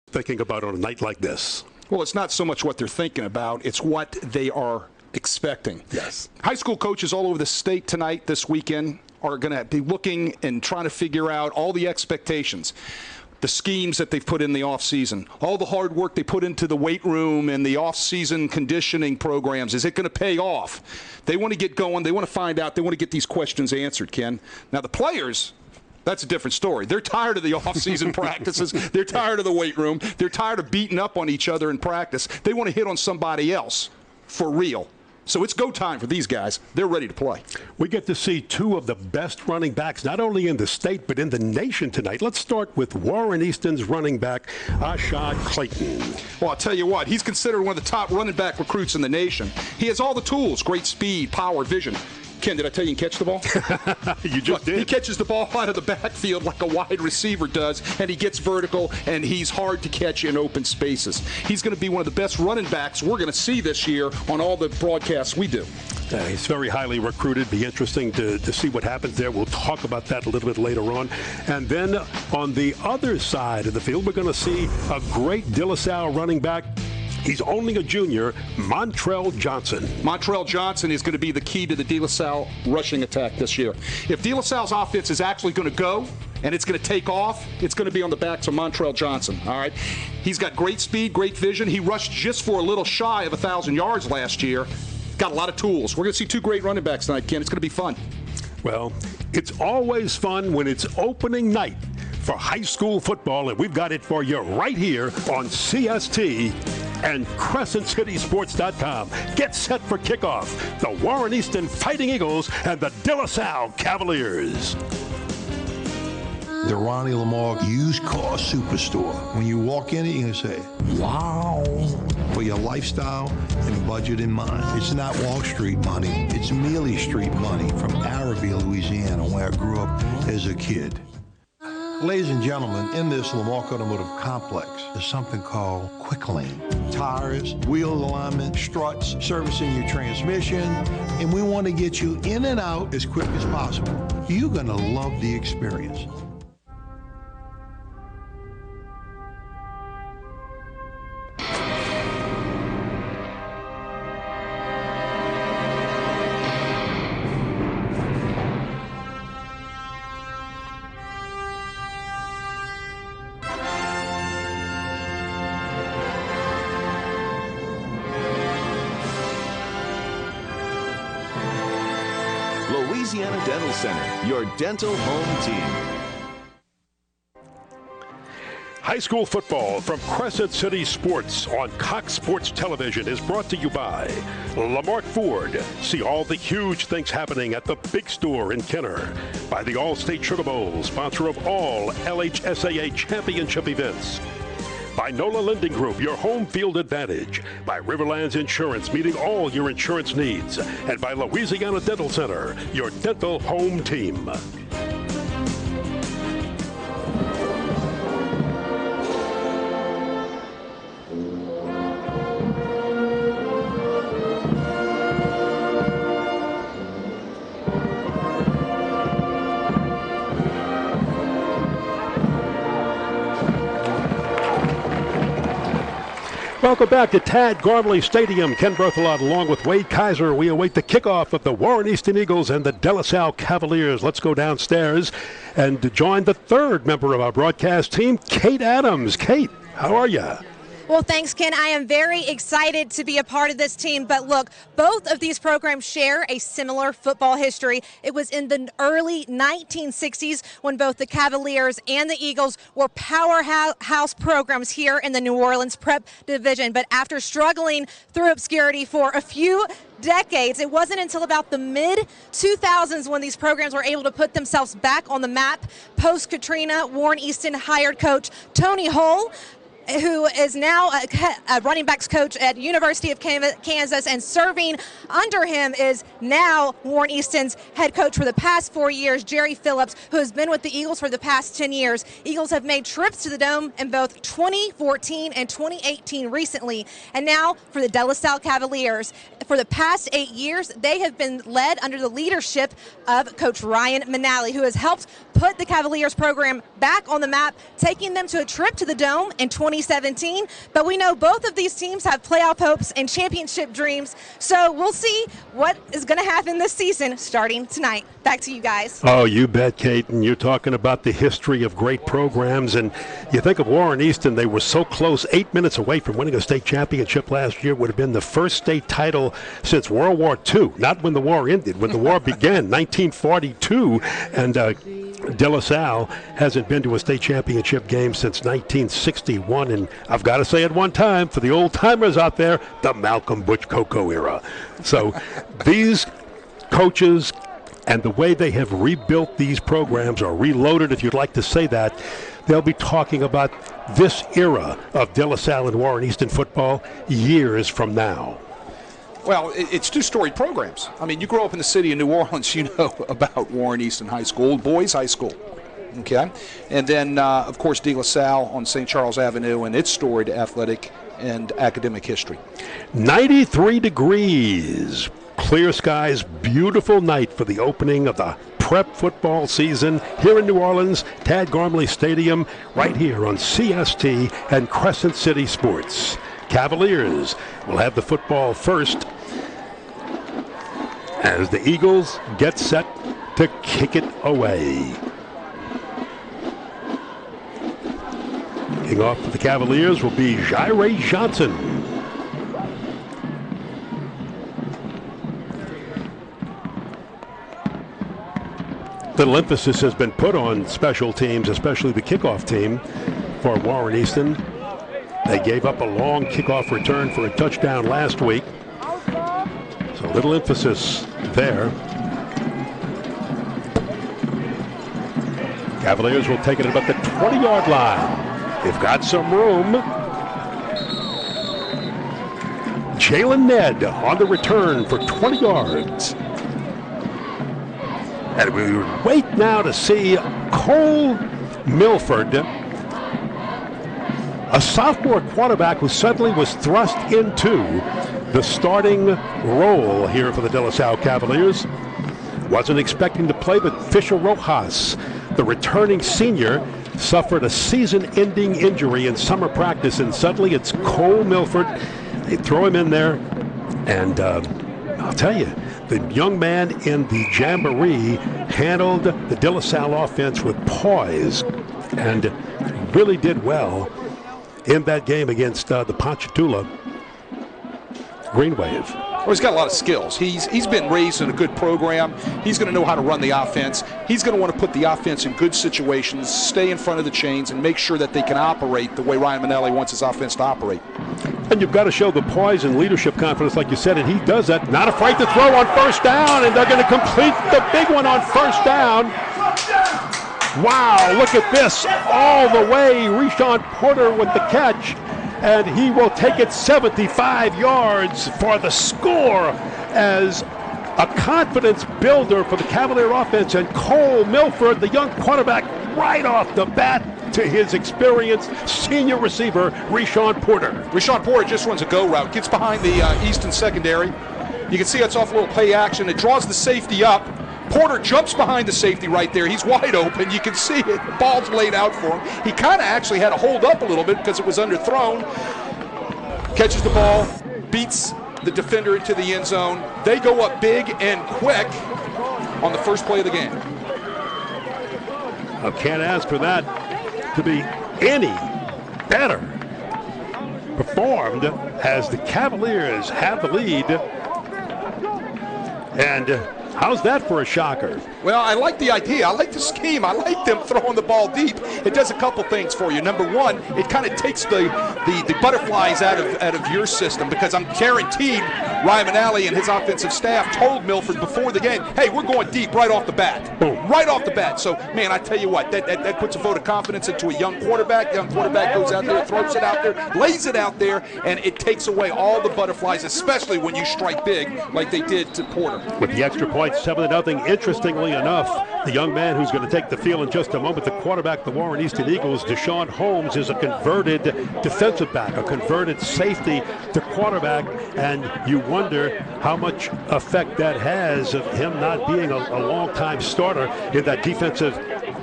thinking about on a night like this? Well, it's not so much what they're thinking about, it's what they are expecting. Yes. High school coaches all over the state tonight, this weekend, are going to be looking and trying to figure out all the expectations, the schemes that they've put in the offseason, all the hard work they put into the weight room and the offseason conditioning programs. Is it going to pay off? They want to get going. They want to find out. They want to get these questions answered, Ken. Now, the players, that's a different story. They're tired of the offseason practices. They're tired of the weight room. They're tired of beating up on each other in practice. They want to hit on somebody else for real. So it's go time for these guys. They're ready to play. We get to see two of the best running backs, not only in the state, but in the nation tonight. Let's start with Warren Easton's running back, Ashad Clayton. Well, I'll tell you what, he's considered one of the top running back recruits in the nation. He has all the tools, great speed, power, vision. Ken, did I tell you he can catch the ball? You just did. He catches the ball out of the backfield like a wide receiver does, and he gets vertical, and he's hard to catch in open spaces. He's going to be one of the best running backs we're going to see this year on all the broadcasts we do. He's very highly recruited. Be interesting to see what happens there. We'll talk about that a little bit later on. And then on the other side of the field, we're going to see a great Dilla Salle running back. He's only a junior, Montrell Johnson. Montrell Johnson is going to be the key to the De La Salle rushing attack this year. If De La Salle's offense is actually going to go and it's going to take off, it's going to be on the backs of Montrell Johnson. All right, he's got great speed, great vision. He rushed just for a little shy of 1,000 yards last year. Got a lot of tools. We're going to see two great running backs tonight, Ken. It's going to be fun. Well, it's always fun when it's opening night for high school football, and we've got it for you right here on CST and CrescentCitySports.com. Get set for kickoff. The Warren Easton Fighting Eagles and the De La Salle Cavaliers. The Ronnie Lamar used car superstore. When you walk in it, you're going to say, wow. For your lifestyle and budget in mind. It's not Wall Street money. It's Mealy Street money from Arrowville, Louisiana, where I grew up as a kid. Ladies and gentlemen, in this Lamarck Automotive Complex, there's something called Quick Lane. Tires, wheel alignment, struts, servicing your transmission, and we want to get you in and out as quick as possible. You're going to love the experience. Louisiana Dental Center, your dental home team. High school football from Crescent City Sports on Cox Sports Television is brought to you by Lamarck Ford. See all the huge things happening at the big store in Kenner. By the All-State Sugar Bowl, sponsor of all LHSAA championship events. By NOLA Lending Group, your home field advantage. By Riverlands Insurance, meeting all your insurance needs. And by Louisiana Dental Center, your dental home team. Welcome back to Tad Gormley Stadium. Ken Berthelot along with Wade Kaiser. We await the kickoff of the Warren Easton Eagles and the De La Salle Cavaliers. Let's go downstairs and join the third member of our broadcast team, Kate Adams. Kate, how are you? Well, thanks, Ken. I am very excited to be a part of this team. But look, both of these programs share a similar football history. It was in the early 1960s when both the Cavaliers and the Eagles were powerhouse programs here in the New Orleans Prep Division. But after struggling through obscurity for a few decades, it wasn't until about the mid-2000s when these programs were able to put themselves back on the map. Post-Katrina, Warren Easton hired coach Tony Hull, who is now a running backs coach at University of Kansas, and serving under him is now Warren Easton's head coach for the past 4 years, Jerry Phillips, who has been with the Eagles for the past 10 years. Eagles have made trips to the Dome in both 2014 and 2018 recently. And now for the De La Salle Cavaliers. For the past 8 years, they have been led under the leadership of Coach Ryan Manali, who has helped put the Cavaliers program back on the map, taking them to a trip to the Dome in 2018 2017. But we know both of these teams have playoff hopes and championship dreams. So we'll see what is going to happen this season starting tonight. Back to you guys. Oh, you bet, Kate. And you're talking about the history of great programs. And you think of Warren Easton, they were so close, 8 minutes away from winning a state championship last year. Would have been the first state title since World War II. Not when the war ended, when the war began, 1942. And Dilla Salle hasn't been to a state championship game since 1961. And I've got to say it one time, for the old-timers out there, the Malcolm Butch Coco era. So these coaches and the way they have rebuilt these programs, or reloaded, if you'd like to say that, they'll be talking about this era of Dilla Salle and Warren Easton football years from now. Well, it's two-storied programs. I mean, you grow up in the city of New Orleans, you know about Warren Easton High School, Old Boys High School. Okay? And then, of course, Dilla Salle on St. Charles Avenue and its storied athletic and academic history. 93 degrees. Clear skies, beautiful night for the opening of the prep football season here in New Orleans, Tad Gormley Stadium, right here on CST and Crescent City Sports. Cavaliers will have the football first as the Eagles get set to kick it away. Kicking off for the Cavaliers will be Jaire Johnson. Little emphasis has been put on special teams, especially the kickoff team for Warren Easton. They gave up a long kickoff return for a touchdown last week. So little emphasis there. Cavaliers will take it about the 20-yard line. They've got some room. Jalen Ned on the return for 20 yards. And we wait now to see Cole Milford, a sophomore quarterback who suddenly was thrust into the starting role here for the Dilla Salle Cavaliers. Wasn't expecting to play, but Fisher Rojas, the returning senior, suffered a season-ending injury in summer practice, and suddenly it's Cole Milford. They throw him in there, and I'll tell you, the young man in the jamboree handled the Dilla Salle offense with poise and really did well in that game against the Ponchatoula Green Wave. Well, he's got a lot of skills. He's been raised in a good program. He's going to know how to run the offense. He's going to want to put the offense in good situations, stay in front of the chains, and make sure that they can operate the way Ryan Manelli wants his offense to operate. And you've got to show the poise and leadership confidence, like you said, and he does that. Not afraid to throw on first down, and they're going to complete the big one on first down. Wow, look at this. All the way, Rishon Porter with the catch. And he will take it 75 yards for the score as a confidence builder for the Cavalier offense. And Cole Milford, the young quarterback, right off the bat to his experienced senior receiver, Rishon Porter. Rishon Porter just runs a go route, gets behind the Easton secondary. You can see it's off a little play action. It draws the safety up. Porter jumps behind the safety right there. He's wide open. You can see it. The ball's laid out for him. He kind of actually had to hold up a little bit because it was underthrown. Catches the ball, beats the defender into the end zone. They go up big and quick on the first play of the game. I can't ask for that to be any better performed as the Cavaliers have the lead. And how's that for a shocker? Well, I like the idea. I like the scheme. I like them throwing the ball deep. It does a couple things for you. Number one, it kind of takes the butterflies out of your system, because I'm guaranteed Ryan Manelli and his offensive staff told Milford before the game, hey, we're going deep right off the bat. Boom. Right off the bat. So, man, I tell you what, that puts a vote of confidence into a young quarterback. Young quarterback goes out there, throws it out there, lays it out there, and it takes away all the butterflies, especially when you strike big like they did to Porter. With the extra point, 7-0. Interestingly enough, the young man who's going to take the field in just a moment, the quarterback, the Warren Easton Eagles, Deshaun Holmes, is a converted defensive back, a converted safety to quarterback, and you wonder how much effect that has of him not being a long-time starter in that defensive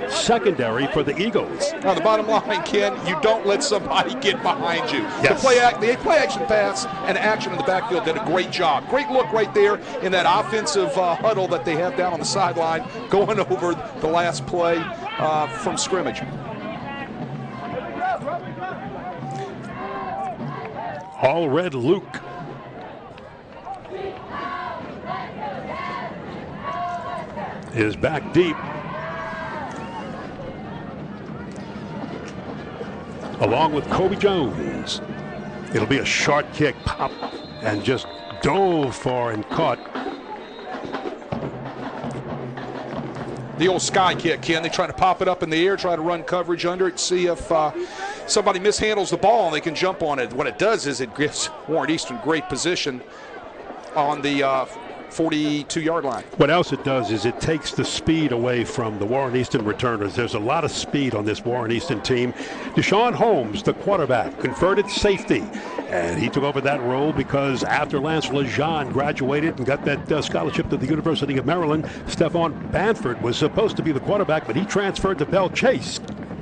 secondary for the Eagles. Now, the bottom line, Ken, you don't let somebody get behind you. Yes. The play action pass and action in the backfield did a great job. Great look right there in that offensive huddle that they have down on the sideline going over the last play from scrimmage. All red Luke. Is back deep. Along with Kobe Jones. It'll be a short kick, pop, and just dove far and caught. The old sky kick, Ken. They try to pop it up in the air, try to run coverage under it, see if somebody mishandles the ball and they can jump on it. What it does is it gives Warren Easton great position on the 42-yard line. What else it does is it takes the speed away from the Warren Easton returners. There's a lot of speed on this Warren Easton team. Deshaun Holmes, the quarterback, converted safety, and he took over that role because after Lance Lejean graduated and got that scholarship to the University of Maryland, Stephon Banford was supposed to be the quarterback, but he transferred to Bell Chase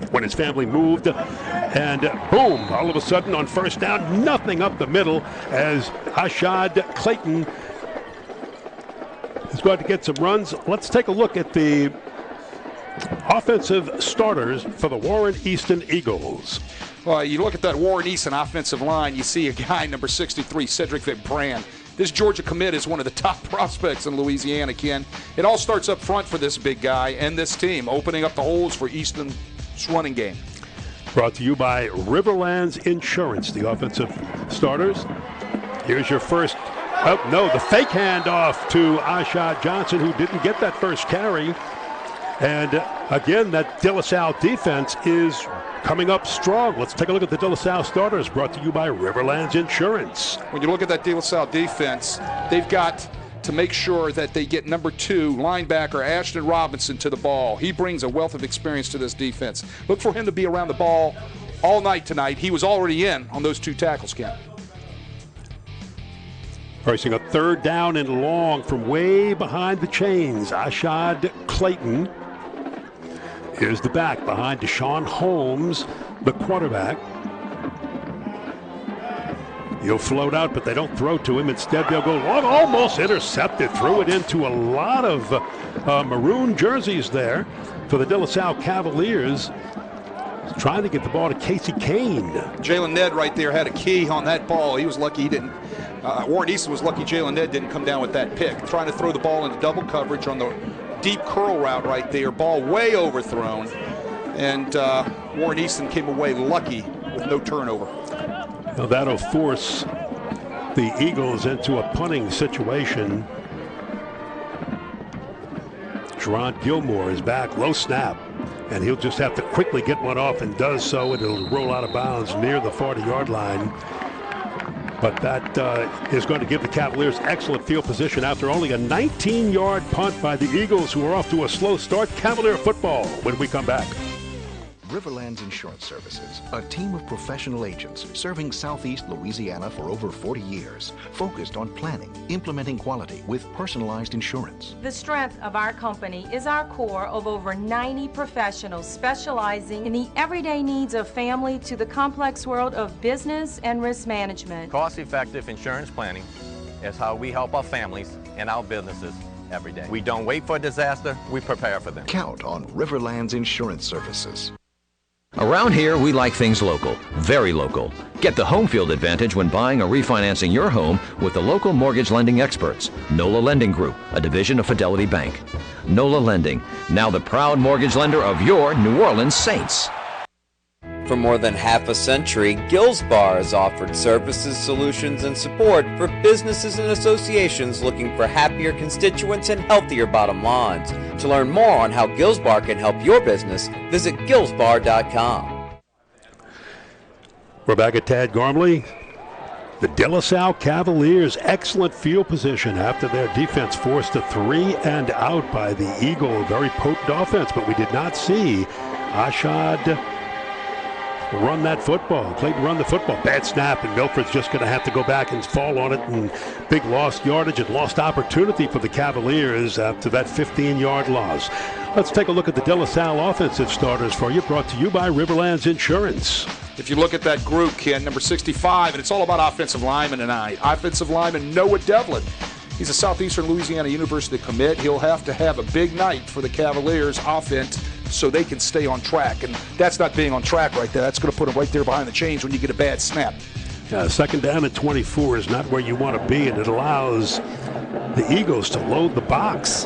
when his family moved, and boom, all of a sudden on first down, nothing up the middle as Ashad Clayton is going to get some runs. Let's take a look at the offensive starters for the Warren Easton Eagles. Well, you look at that Warren Easton offensive line, you see a guy, number 63, Cedric Van This Georgia commit is one of the top prospects in Louisiana, Ken. It all starts up front for this big guy and this team, opening up the holes for Easton's running game. Brought to you by Riverlands Insurance, the offensive starters. Here's your first. Oh, no, the fake handoff to Ashad Johnson, who didn't get that first carry. And again, that Dilla Salle defense is coming up strong. Let's take a look at the Dilla Salle starters, brought to you by Riverlands Insurance. When you look at that Dilla Salle defense, they've got to make sure that they get number 2 linebacker Ashton Robinson to the ball. He brings a wealth of experience to this defense. Look for him to be around the ball all night tonight. He was already in on those 2 tackles, Ken. Facing a third down and long from way behind the chains. Ashad Clayton is the back behind Deshaun Holmes, the quarterback. He'll float out, but they don't throw to him. Instead, they'll go long, almost intercepted. Threw it into a lot of maroon jerseys there for the Dilla Salle Cavaliers. Trying to get the ball to Casey Kane. Jalen Ned right there had a key on that ball. He was lucky he didn't. Warren Easton was lucky Jalen Ned didn't come down with that pick. Trying to throw the ball into double coverage on the deep curl route right there. Ball way overthrown. And Warren Easton came away lucky with no turnover. Now that'll force the Eagles into a punting situation. Jerron Gilmore is back, low snap. And he'll just have to quickly get one off and does so. It'll roll out of bounds near the 40-yard line. But that is going to give the Cavaliers excellent field position after only a 19-yard punt by the Eagles, who are off to a slow start. Cavalier football when we come back. Riverlands Insurance Services, a team of professional agents serving Southeast Louisiana for over 40 years, focused on planning, implementing quality with personalized insurance. The strength of our company is our core of over 90 professionals specializing in the everyday needs of family to the complex world of business and risk management. Cost-effective insurance planning is how we help our families and our businesses every day. We don't wait for a disaster, we prepare for them. Count on Riverlands Insurance Services. Around here, we like things local, very local. Get the home field advantage when buying or refinancing your home with the local mortgage lending experts. NOLA Lending Group, a division of Fidelity Bank. NOLA Lending, now the proud mortgage lender of your New Orleans Saints. For more than half a century, Gilsbar has offered services, solutions, and support for businesses and associations looking for happier constituents and healthier bottom lines. To learn more on how Gilsbar can help your business, visit gilsbar.com. We're back at Tad Gormley. The Dilla Salle Cavaliers, excellent field position after their defense forced a 3 and out by the Eagle. Very potent offense, but we did not see Ashad run that football. Clayton run the football. Bad snap, and Milford's just going to have to go back and fall on it. And big lost yardage and lost opportunity for the Cavaliers after that 15-yard loss. Let's take a look at the Dilla Salle offensive starters for you, brought to you by Riverlands Insurance. If you look at that group, Ken, number 65, and it's all about offensive linemen tonight. Offensive lineman Noah Devlin. He's a Southeastern Louisiana University commit. He'll have to have a big night for the Cavaliers offense so they can stay on track. And that's not being on track right there. That's going to put them right there behind the chains when you get a bad snap. Second down and 24 is not where you want to be, and it allows the Eagles to load the box.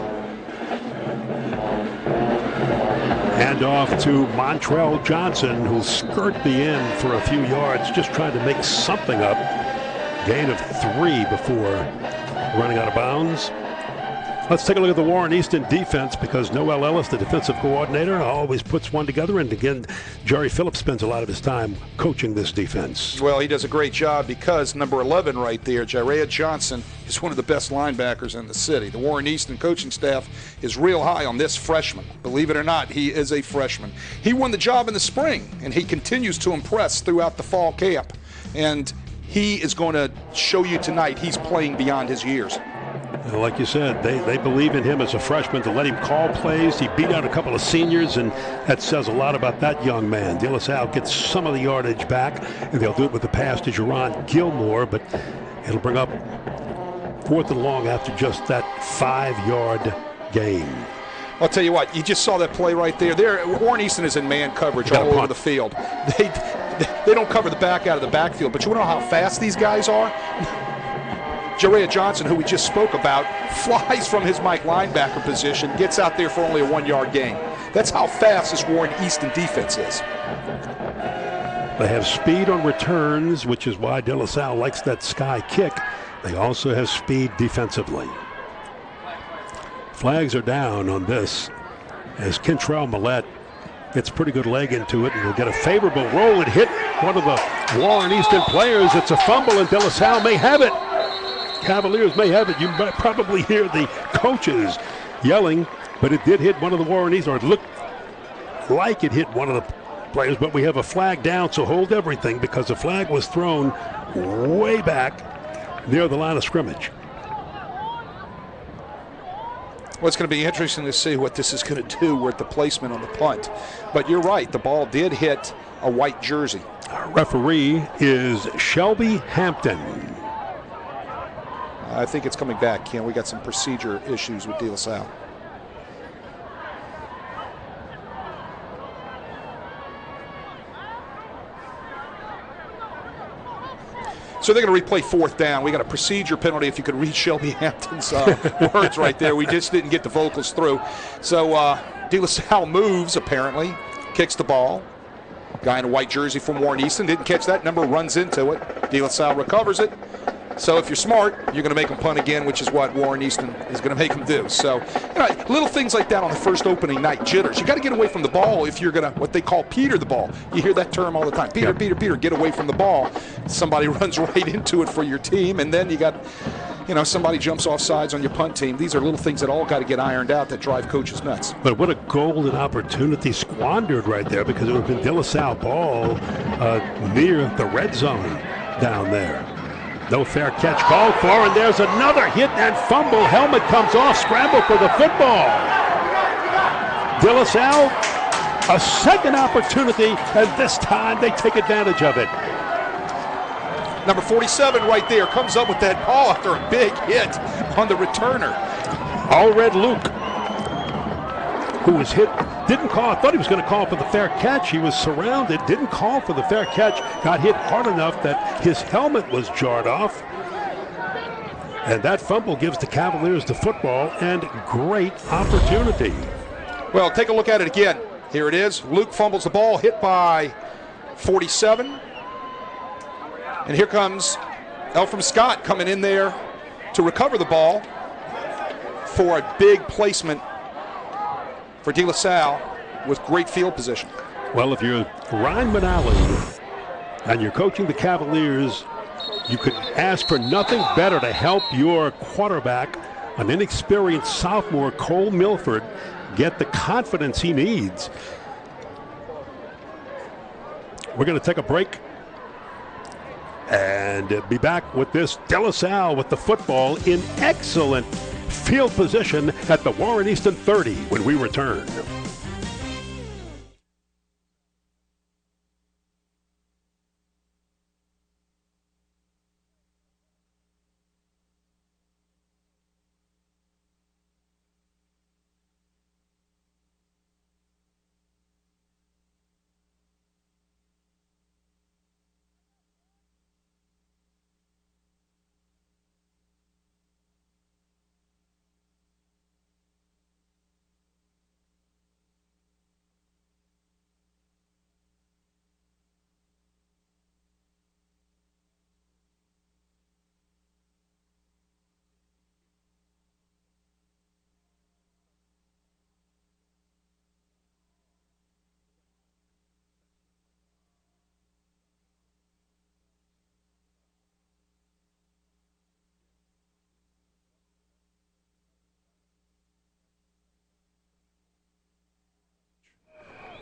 Hand off to Montrell Johnson, who'll skirt the end for a few yards, just trying to make something up. Gain of 3 before running out of bounds. Let's take a look at the Warren Easton defense, because Noel Ellis, the defensive coordinator, always puts one together. And again, Jerry Phillips spends a lot of his time coaching this defense. Well, he does a great job because number 11 right there, Jariah Johnson, is one of the best linebackers in the city. The Warren Easton coaching staff is real high on this freshman. Believe it or not, he is a freshman. He won the job in the spring, and he continues to impress throughout the fall camp. And he is going to show you tonight he's playing beyond his years. Like you said, they believe in him as a freshman to let him call plays. He beat out a couple of seniors, and that says a lot about that young man. Dilla Salle gets some of the yardage back, and they'll do it with the pass to Jerron Gilmore, but it'll bring up 4th and long after just that 5-yard gain. I'll tell you what, you just saw that play right there. Warren Easton is in man coverage all over the field. They don't cover the back out of the backfield, but you want to know how fast these guys are? Jariah Johnson, who we just spoke about, flies from his Mike linebacker position, gets out there for only a 1-yard gain. That's how fast this Warren Easton defense is. They have speed on returns, which is why Dilla Salle likes that sky kick. They also have speed defensively. Flags are down on this as Kentrell Millette gets pretty good leg into it, and will get a favorable roll and hit one of the Warren Easton players. It's a fumble, and Dilla Salle may have it. Cavaliers may have it. You might probably hear the coaches yelling, but it did hit one of the Warren Easton, or it looked like it hit one of the players, but we have a flag down, so hold everything, because the flag was thrown way back near the line of scrimmage. Well, it's going to be interesting to see what this is going to do with the placement on the punt. But you're right, the ball did hit a white jersey. Our referee is Shelby Hampton. I think it's coming back, Ken. We got some procedure issues with Dilla Salle. So they're going to replay 4th down. We got a procedure penalty if you could read Shelby Hampton's words right there. We just didn't get the vocals through. So Dilla Salle moves, apparently, kicks the ball. Guy in a white jersey from Warren Easton didn't catch that number, runs into it. Dilla Salle recovers it. So if you're smart, you're going to make them punt again, which is what Warren Easton is going to make them do. So, little things like that on the first opening night, jitters. You got to get away from the ball if you're going to, what they call Peter the ball. You hear that term all the time. Peter, get away from the ball. Somebody runs right into it for your team, and then you got, somebody jumps off sides on your punt team. These are little things that all got to get ironed out that drive coaches nuts. But what a golden opportunity squandered right there, because it would have been Dilla Salle ball near the red zone down there. No fair catch called for, and there's another hit and fumble. Helmet comes off, scramble for the football. Dilla Salle, a second opportunity, and this time they take advantage of it. Number 47 right there comes up with that ball after a big hit on the returner. Allred Luke, who was hit, didn't call. I thought he was going to call for the fair catch. He was surrounded, didn't call for the fair catch, got hit hard enough that his helmet was jarred off. And that fumble gives the Cavaliers the football and great opportunity. Well, take a look at it again. Here it is. Luke fumbles the ball, hit by 47. And here comes Elfram Scott coming in there to recover the ball for a big placement for Dilla Salle with great field position. Well, if you're Ryan Manali and you're coaching the Cavaliers, you could ask for nothing better to help your quarterback, an inexperienced sophomore, Cole Milford, get the confidence he needs. We're going to take a break and be back with this. Dilla Salle with the football in excellent field position at the Warren Easton 30 when we return.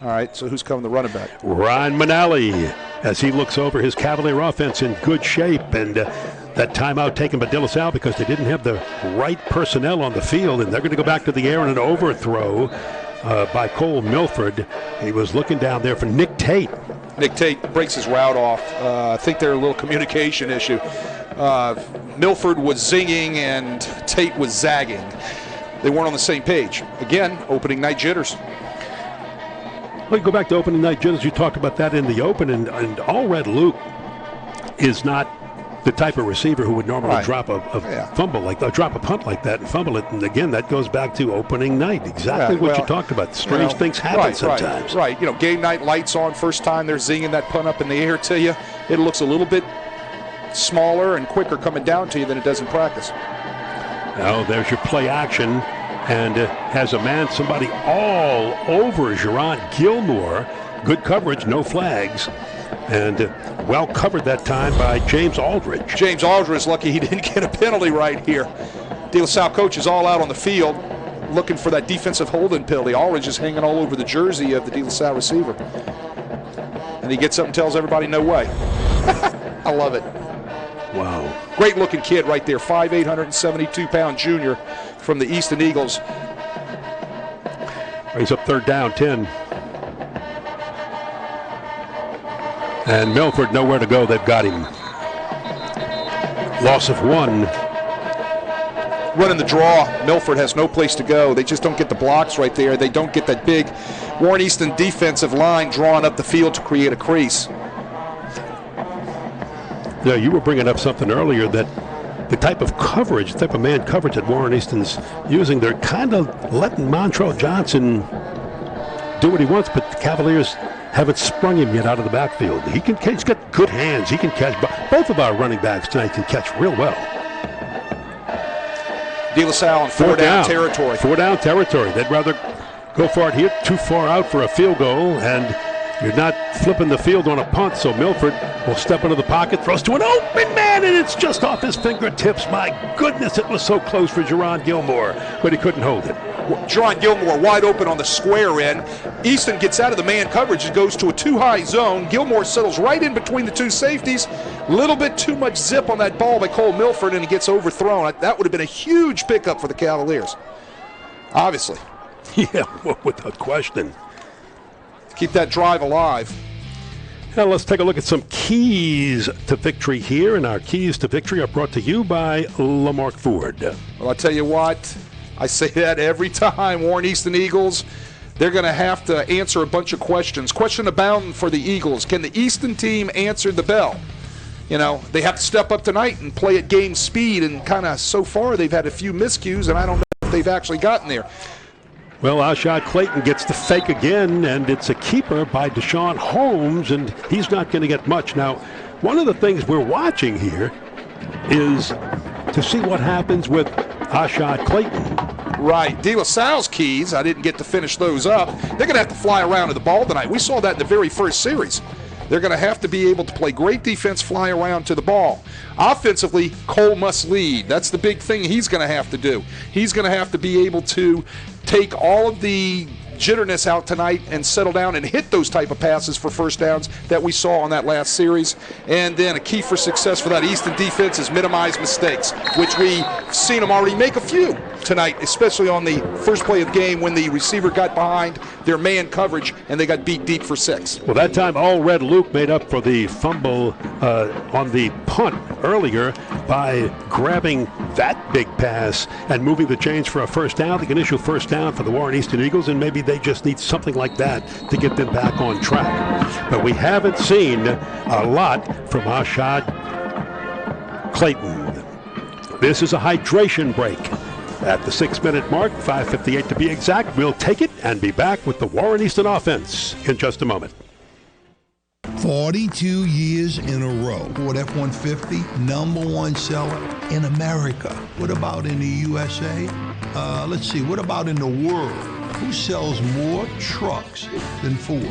All right, so who's coming the running back? Ron Manali, as he looks over his Cavalier offense in good shape. And that timeout taken by Dilla Salle because they didn't have the right personnel on the field, and they're going to go back to the air in an overthrow by Cole Milford. He was looking down there for Nick Tate. Nick Tate breaks his route off. I think there's a little communication issue. Milford was zinging and Tate was zagging. They weren't on the same page. Again, opening night jitters. Well, you go back to opening night jitters. You talked about that in the open, and Allred Luke is not the type of receiver who would normally drop a fumble drop a punt like that and fumble it. And again, that goes back to opening night. Exactly what you talked about. Strange things happen sometimes. Right. Game night lights on. First time they're zinging that punt up in the air to you. It looks a little bit smaller and quicker coming down to you than it does in practice. Oh, there's your play action. And has a man, somebody all over Gerard Gilmore. Good coverage, no flags. And well covered that time by James Aldridge. James Aldridge, lucky he didn't get a penalty right here. Dilla Salle coach is all out on the field looking for that defensive holding penalty. Aldridge is hanging all over the jersey of the Dilla Salle receiver. And he gets up and tells everybody, no way. I love it. Wow. Great looking kid right there, 5'8", 172-pound junior from the Easton Eagles. He's up third down, 10. And Milford nowhere to go. They've got him. Loss of 1. Running the draw. Milford has no place to go. They just don't get the blocks right there. They don't get that big Warren Easton defensive line drawn up the field to create a crease. Yeah, you were bringing up something earlier that the type of coverage, the type of man coverage that Warren Easton's using, they're kind of letting Montrell Johnson do what he wants, but the Cavaliers haven't sprung him yet out of the backfield. He's got good hands. He can catch. Both of our running backs tonight can catch real well. Dilla Salle in four down territory. 4 down territory. They'd rather go for it here, too far out for a field goal, and you're not flipping the field on a punt, so Milford will step into the pocket, throws to an open man, and it's just off his fingertips. My goodness, it was so close for Gerard Gilmore, but he couldn't hold it. Gerard Gilmore wide open on the square end. Easton gets out of the man coverage and goes to a too-high zone. Gilmore settles right in between the two safeties. A little bit too much zip on that ball by Cole Milford, and he gets overthrown. That would have been a huge pickup for the Cavaliers, obviously. Yeah, without question. Keep that drive alive. Now let's take a look at some keys to victory here, and our keys to victory are brought to you by Lamarck Ford. Well, I tell you what, I say that every time. Warren Easton Eagles, they're going to have to answer a bunch of questions. Question abound for the Eagles. Can the Easton team answer the bell? You know, they have to step up tonight and play at game speed, and kind of so far they've had a few miscues, and I don't know if they've actually gotten there. Well, Ashad Clayton gets the fake again, and it's a keeper by Deshaun Holmes, and he's not going to get much. Now, one of the things we're watching here is to see what happens with Ashad Clayton. Right. Dilla Salle's keys, I didn't get to finish those up. They're going to have to fly around to the ball tonight. We saw that in the very first series. They're going to have to be able to play great defense, fly around to the ball. Offensively, Cole must lead. That's the big thing he's going to have to do. He's going to have to be able to take all of the jitterness out tonight and settle down and hit those type of passes for first downs that we saw on that last series. And then a key for success for that Easton defense is minimize mistakes, which we've seen them already make a few tonight, especially on the first play of the game when the receiver got behind their man coverage and they got beat deep for 6. Well, that time All Red Luke made up for the fumble on the punt earlier by grabbing that big pass and moving the chains for a first down, the initial first down for the Warren Easton Eagles, and maybe they just need something like that to get them back on track. But we haven't seen a lot from Ashad Clayton. This is a hydration break. At the 6-minute mark, 5:58 to be exact, we'll take it and be back with the Warren Easton offense in just a moment. 42 years in a row. Ford F-150, #1 seller in America. What about in the USA? Let's see, what about in the world? Who sells more trucks than Ford?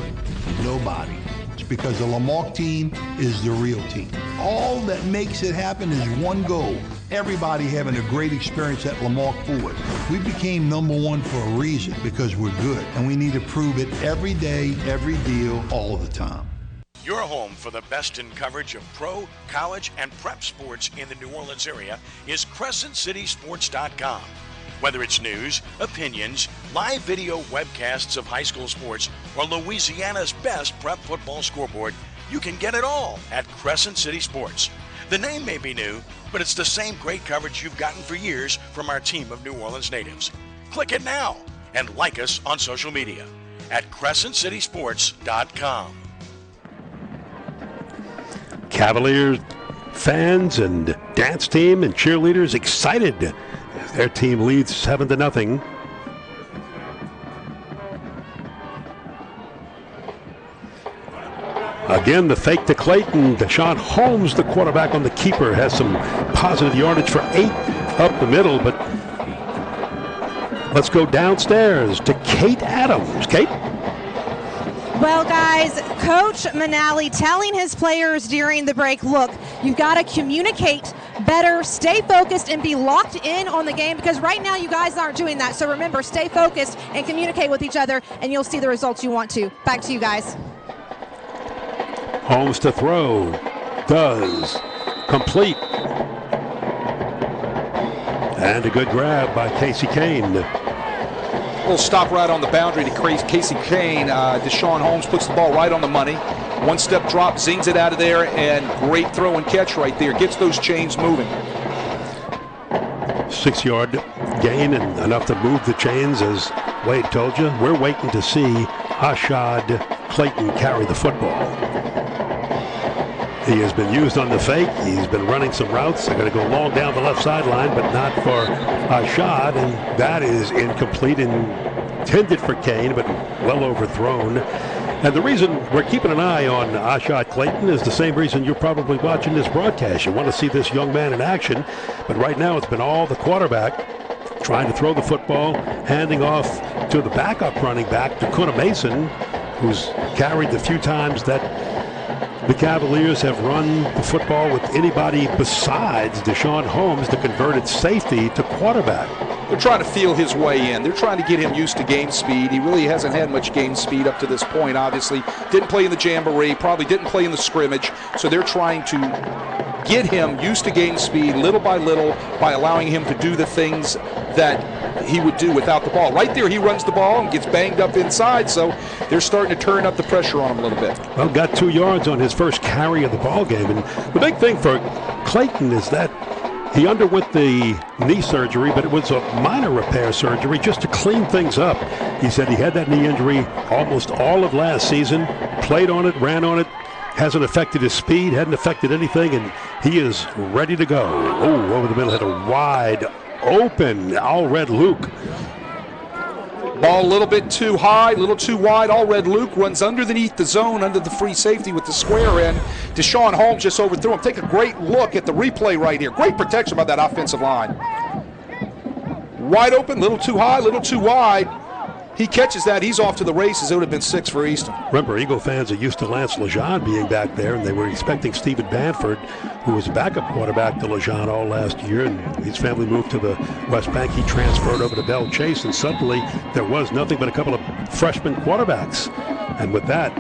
Nobody. It's because the Lamarck team is the real team. All that makes it happen is one goal. Everybody having a great experience at Lamarck Ford. We became #1 for a reason, because we're good. And we need to prove it every day, every deal, all the time. Your home for the best in coverage of pro, college, and prep sports in the New Orleans area is CrescentCitySports.com. Whether it's news, opinions, live video webcasts of high school sports, or Louisiana's best prep football scoreboard, you can get it all at Crescent City Sports. The name may be new, but it's the same great coverage you've gotten for years from our team of New Orleans natives. Click it now and like us on social media at CrescentCitySports.com. Cavaliers fans and dance team and cheerleaders excited as their team leads 7-0. Again, the fake to Clayton. Deshaun Holmes, the quarterback on the keeper, has some positive yardage for 8 up the middle, but let's go downstairs to Kate Adams. Kate? Well, guys, Coach Manali telling his players during the break, look, you've got to communicate better, stay focused, and be locked in on the game, because right now you guys aren't doing that. So remember, stay focused and communicate with each other, and you'll see the results you want to. Back to you guys. Holmes to throw. Does. Complete. And a good grab by Casey Kane. Little stop right on the boundary to Casey Kane. Deshaun Holmes puts the ball right on the money. One-step drop, zings it out of there, and great throw and catch right there. Gets those chains moving. 6-yard gain and enough to move the chains, as Wade told you. We're waiting to see Ashad Clayton carry the football. He has been used on the fake. He's been running some routes. They're going to go long down the left sideline, but not for Ashad, and that is incomplete, intended for Kane, but well overthrown. And the reason we're keeping an eye on Ashad Clayton is the same reason you're probably watching this broadcast. You want to see this young man in action, but right now it's been all the quarterback trying to throw the football, handing off to the backup running back, to Kuna Mason, who's carried the few times that the Cavaliers have run the football with anybody besides Deshaun Holmes, the converted safety, to quarterback. They're trying to feel his way in. They're trying to get him used to game speed. He really hasn't had much game speed up to this point, obviously. Didn't play in the Jamboree, probably didn't play in the scrimmage. So they're trying to get him used to game speed little by little by allowing him to do the things that he would do without the ball. Right there, he runs the ball and gets banged up inside, so they're starting to turn up the pressure on him a little bit. Well, got 2 yards on his first carry of the ball game, and the big thing for Clayton is that he underwent the knee surgery, but it was a minor repair surgery just to clean things up. He said he had that knee injury almost all of last season, played on it, ran on it, hasn't affected his speed, hadn't affected anything, and he is ready to go. Oh, over the middle, had a wide open All Red Luke. Ball a little bit too high, a little too wide. All Red Luke runs underneath the zone, under the free safety with the square end. Deshaun Holmes just overthrew him. Take a great look at the replay right here. Great protection by that offensive line. Wide open, little too high, little too wide. he catches that, he's off to the races. It would have been 6 for Easton. Remember, Eagle fans are used to Lance Lejean being back there, and they were expecting Stephen Banford, who was a backup quarterback to Lejean all last year, and his family moved to the West Bank. He transferred over to Belle Chase, and suddenly there was nothing but a couple of freshman quarterbacks. And with that,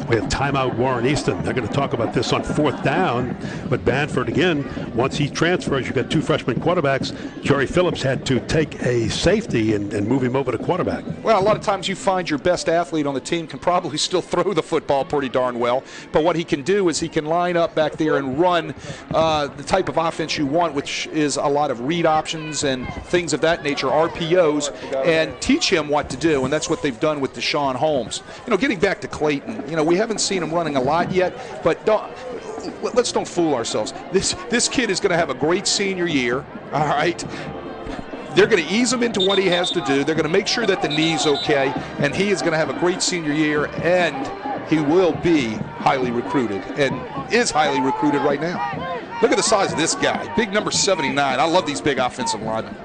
we have timeout Warren Easton. They're going to talk about this on 4th down. But Banford, again, once he transfers, you've got 2 freshman quarterbacks. Jerry Phillips had to take a safety and move him over to quarterback. Well, a lot of times you find your best athlete on the team can probably still throw the football pretty darn well. But what he can do is he can line up back there and run the type of offense you want, which is a lot of read options and things of that nature, RPOs, and teach him what to do. And that's what they've done with Deshaun Holmes. Getting back to Clayton, we haven't seen him running a lot yet, but let's don't fool ourselves. This kid is going to have a great senior year, all right? They're going to ease him into what he has to do. They're going to make sure that the knee's okay, and he is going to have a great senior year, and he will be highly recruited, and is highly recruited right now. Look at the size of this guy, big number 79. I love these big offensive linemen.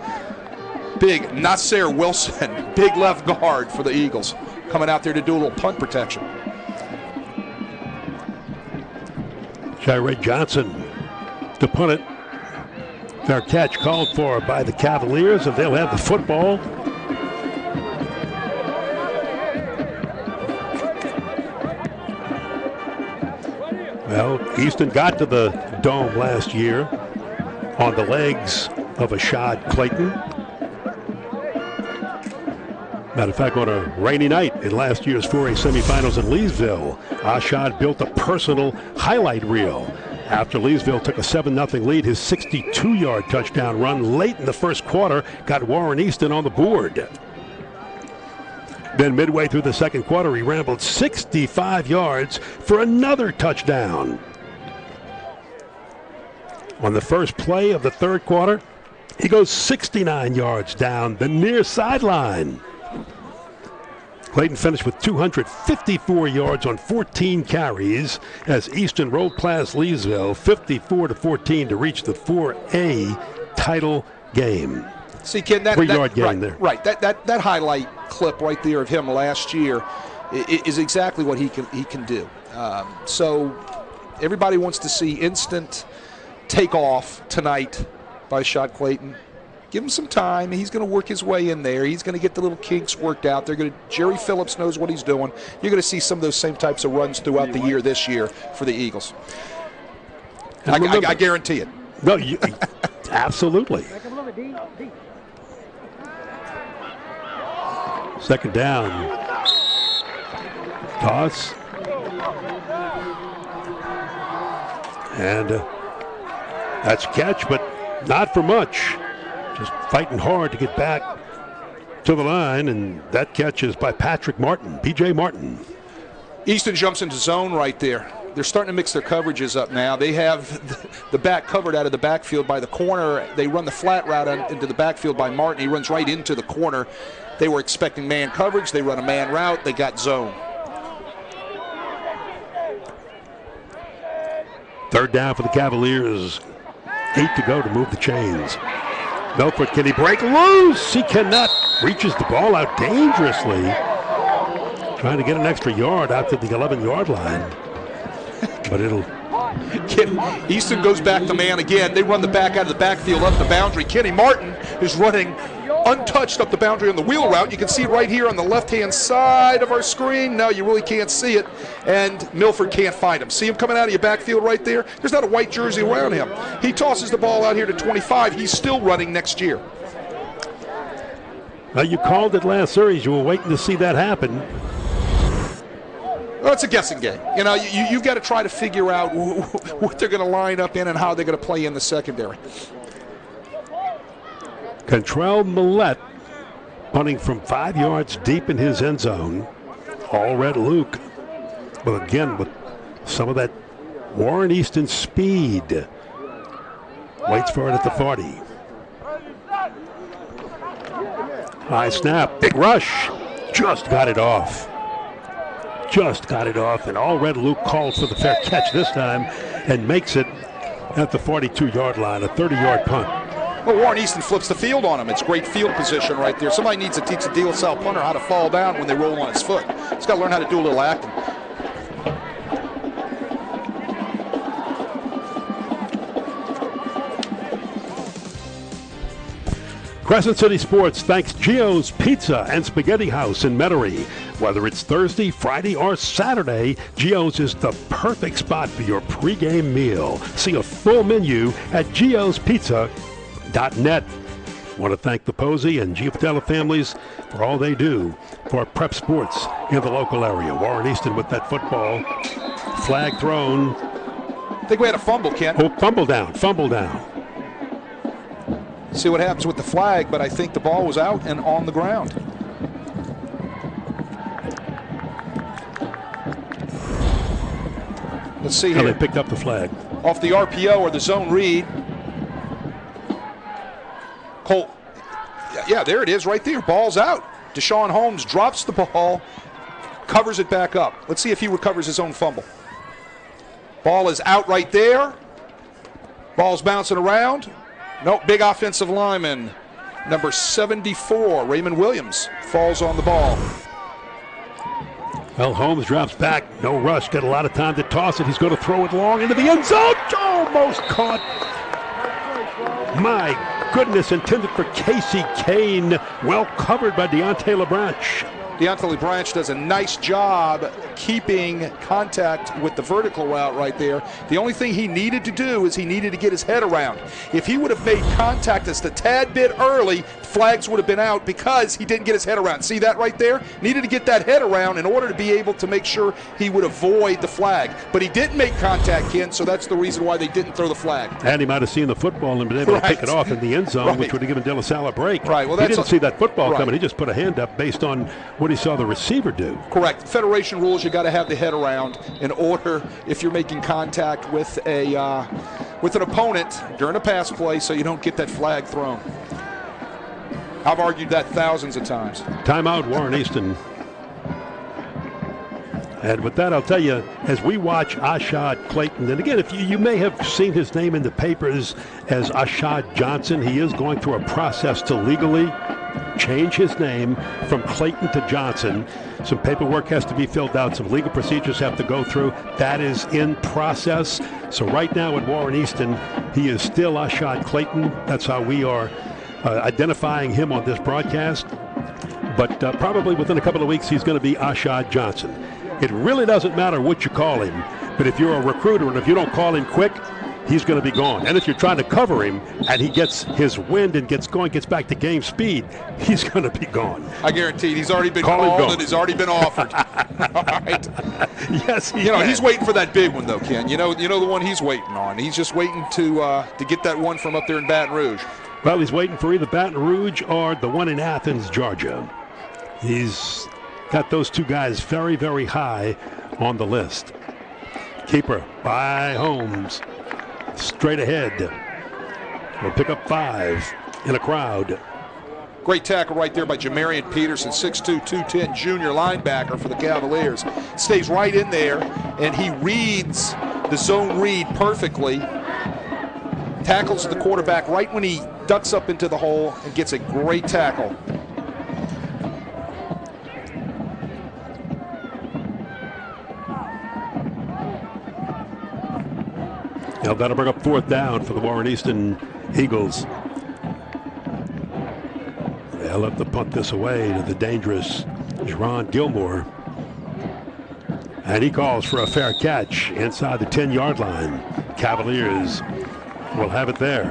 Big Nasir Wilson, big left guard for the Eagles, coming out there to do a little punt protection. Shirey Johnson to punt it. Fair catch called for by the Cavaliers, and they'll have the football. Well, Easton got to the Dome last year on the legs of Ashad Clayton. Matter of fact, on a rainy night in last year's 4A semifinals in Leesville, Ashad built a personal highlight reel. After Leesville took a 7-0 lead, his 62-yard touchdown run late in the first quarter got Warren Easton on the board. Then midway through the second quarter, he rambled 65 yards for another touchdown. On the first play of the third quarter, he goes 69 yards down the near sideline. Clayton finished with 254 yards on 14 carries as Easton rolled past Leesville 54-14 to reach the 4A title game. See, Ken, that 3-yard gain there. Right, that highlight clip right there of him last year is exactly what he can do. So everybody wants to see instant takeoff tonight by Ashad Clayton. Give him some time. He's going to work his way in there. He's going to get the little kinks worked out. Jerry Phillips knows what he's doing. You're going to see some of those same types of runs throughout the year this year for the Eagles. I guarantee it. No, absolutely. Second down. Toss. And that's a catch, but not for much. Just fighting hard to get back to the line, and that catch is by Patrick Martin, P.J. Martin. Easton jumps into zone right there. They're starting to mix their coverages up now. They have the back covered out of the backfield by the corner. They run the flat route into the backfield by Martin. He runs right into the corner. They were expecting man coverage. They run a man route. They got zone. Third down for the Cavaliers. 8 to go to move the chains. Milford, can he break loose? He cannot. Reaches the ball out dangerously. Trying to get an extra yard out to the 11-yard line. But it'll... Easton goes back to man again. They run the back out of the backfield up the boundary. Kenny Martin is running untouched up the boundary on the wheel route. You can see it right here on the left-hand side of our screen. No, you really can't see it. And Milford can't find him. See him coming out of your backfield right there? There's not a white jersey around him. He tosses the ball out here to 25. He's still running next year. Well, you called it last series. You were waiting to see that happen. Well, it's a guessing game. You've got to try to figure out what they're going to line up in and how they're going to play in the secondary. Contrell Millette punting from 5 yards deep in his end zone. All red Luke. But again, with some of that Warren Easton speed. Waits for it at the 40. High snap, big rush. Just got it off. And all red Luke called for the fair catch this time and makes it at the 42-yard line, a 30-yard punt. Well, Warren Easton flips the field on him. It's great field position right there. Somebody needs to teach the Dilla Salle punter how to fall down when they roll on his foot. He's got to learn how to do a little acting. Crescent City Sports thanks Gio's Pizza and Spaghetti House in Metairie. Whether it's Thursday, Friday, or Saturday, Gio's is the perfect spot for your pregame meal. See a full menu at giospizza.net. I want to thank the Posey and Giufatella families for all they do for prep sports in the local area. Warren Easton with that football. Flag thrown. I think we had a fumble, Ken. Oh, fumble down. See what happens with the flag, but I think the ball was out and on the ground. Let's see here. They picked up the flag. Off the RPO or the zone read. Colt. Yeah, there it is right there. Ball's out. Deshaun Holmes drops the ball, covers it back up. Let's see if he recovers his own fumble. Ball is out right there. Ball's bouncing around. No, big offensive lineman, number 74, Raymond Williams, falls on the ball. Well, Holmes drops back. No rush. Got a lot of time to toss it. He's going to throw it long into the end zone. Almost caught. My goodness, intended for Casey Kane. Well covered by Deontay LeBranch. Deontay LeBranch does a nice job keeping contact with the vertical route right there. The only thing he needed to do is he needed to get his head around. If he would have made contact just a tad bit early, flags would have been out because he didn't get his head around. See that right there? Needed to get that head around in order to be able to make sure he would avoid the flag. But he didn't make contact, Ken, so that's the reason why they didn't throw the flag. And he might have seen the football and been able to pick it off in the end zone, which would have given Dilla Salle a break. Right. Well, he didn't see that football coming. He just put a hand up based on what he saw the receiver do. Correct. Federation rules, you got to have the head around in order if you're making contact with an opponent during a pass play, so you don't get that flag thrown. I've argued that thousands of times. Timeout, Warren Easton. And with that, I'll tell you, as we watch Ashad Clayton, and again, if you may have seen his name in the papers as Ashad Johnson, he is going through a process to legally change his name from Clayton to Johnson. Some paperwork has to be filled out. Some legal procedures have to go through. That is in process. So right now at Warren Easton, he is still Ashad Clayton. That's how we are identifying him on this broadcast. But probably within a couple of weeks, he's going to be Ashad Johnson. It really doesn't matter what you call him. But if you're a recruiter and if you don't call him quick, he's going to be gone. And if you're trying to cover him and he gets his wind and gets going, gets back to game speed, he's going to be gone. I guarantee he's already been called and he's already been offered. All right. Yes, he's waiting for that big one though, Ken. You know the one he's waiting on. He's just waiting to get that one from up there in Baton Rouge. Well, he's waiting for either Baton Rouge or the one in Athens, Georgia. He's got those two guys very, very high on the list. Keeper by Holmes. Straight ahead. We'll pick up 5 in a crowd. Great tackle right there by Jamarian Peterson, 6'2", 210 junior linebacker for the Cavaliers. Stays right in there, and he reads the zone read perfectly. Tackles the quarterback right when he ducks up into the hole and gets a great tackle. Now that'll bring up 4th down for the Warren Easton Eagles. They'll have to punt this away to the dangerous Jerron Gilmore. And he calls for a fair catch inside the 10-yard line. Cavaliers will have it there.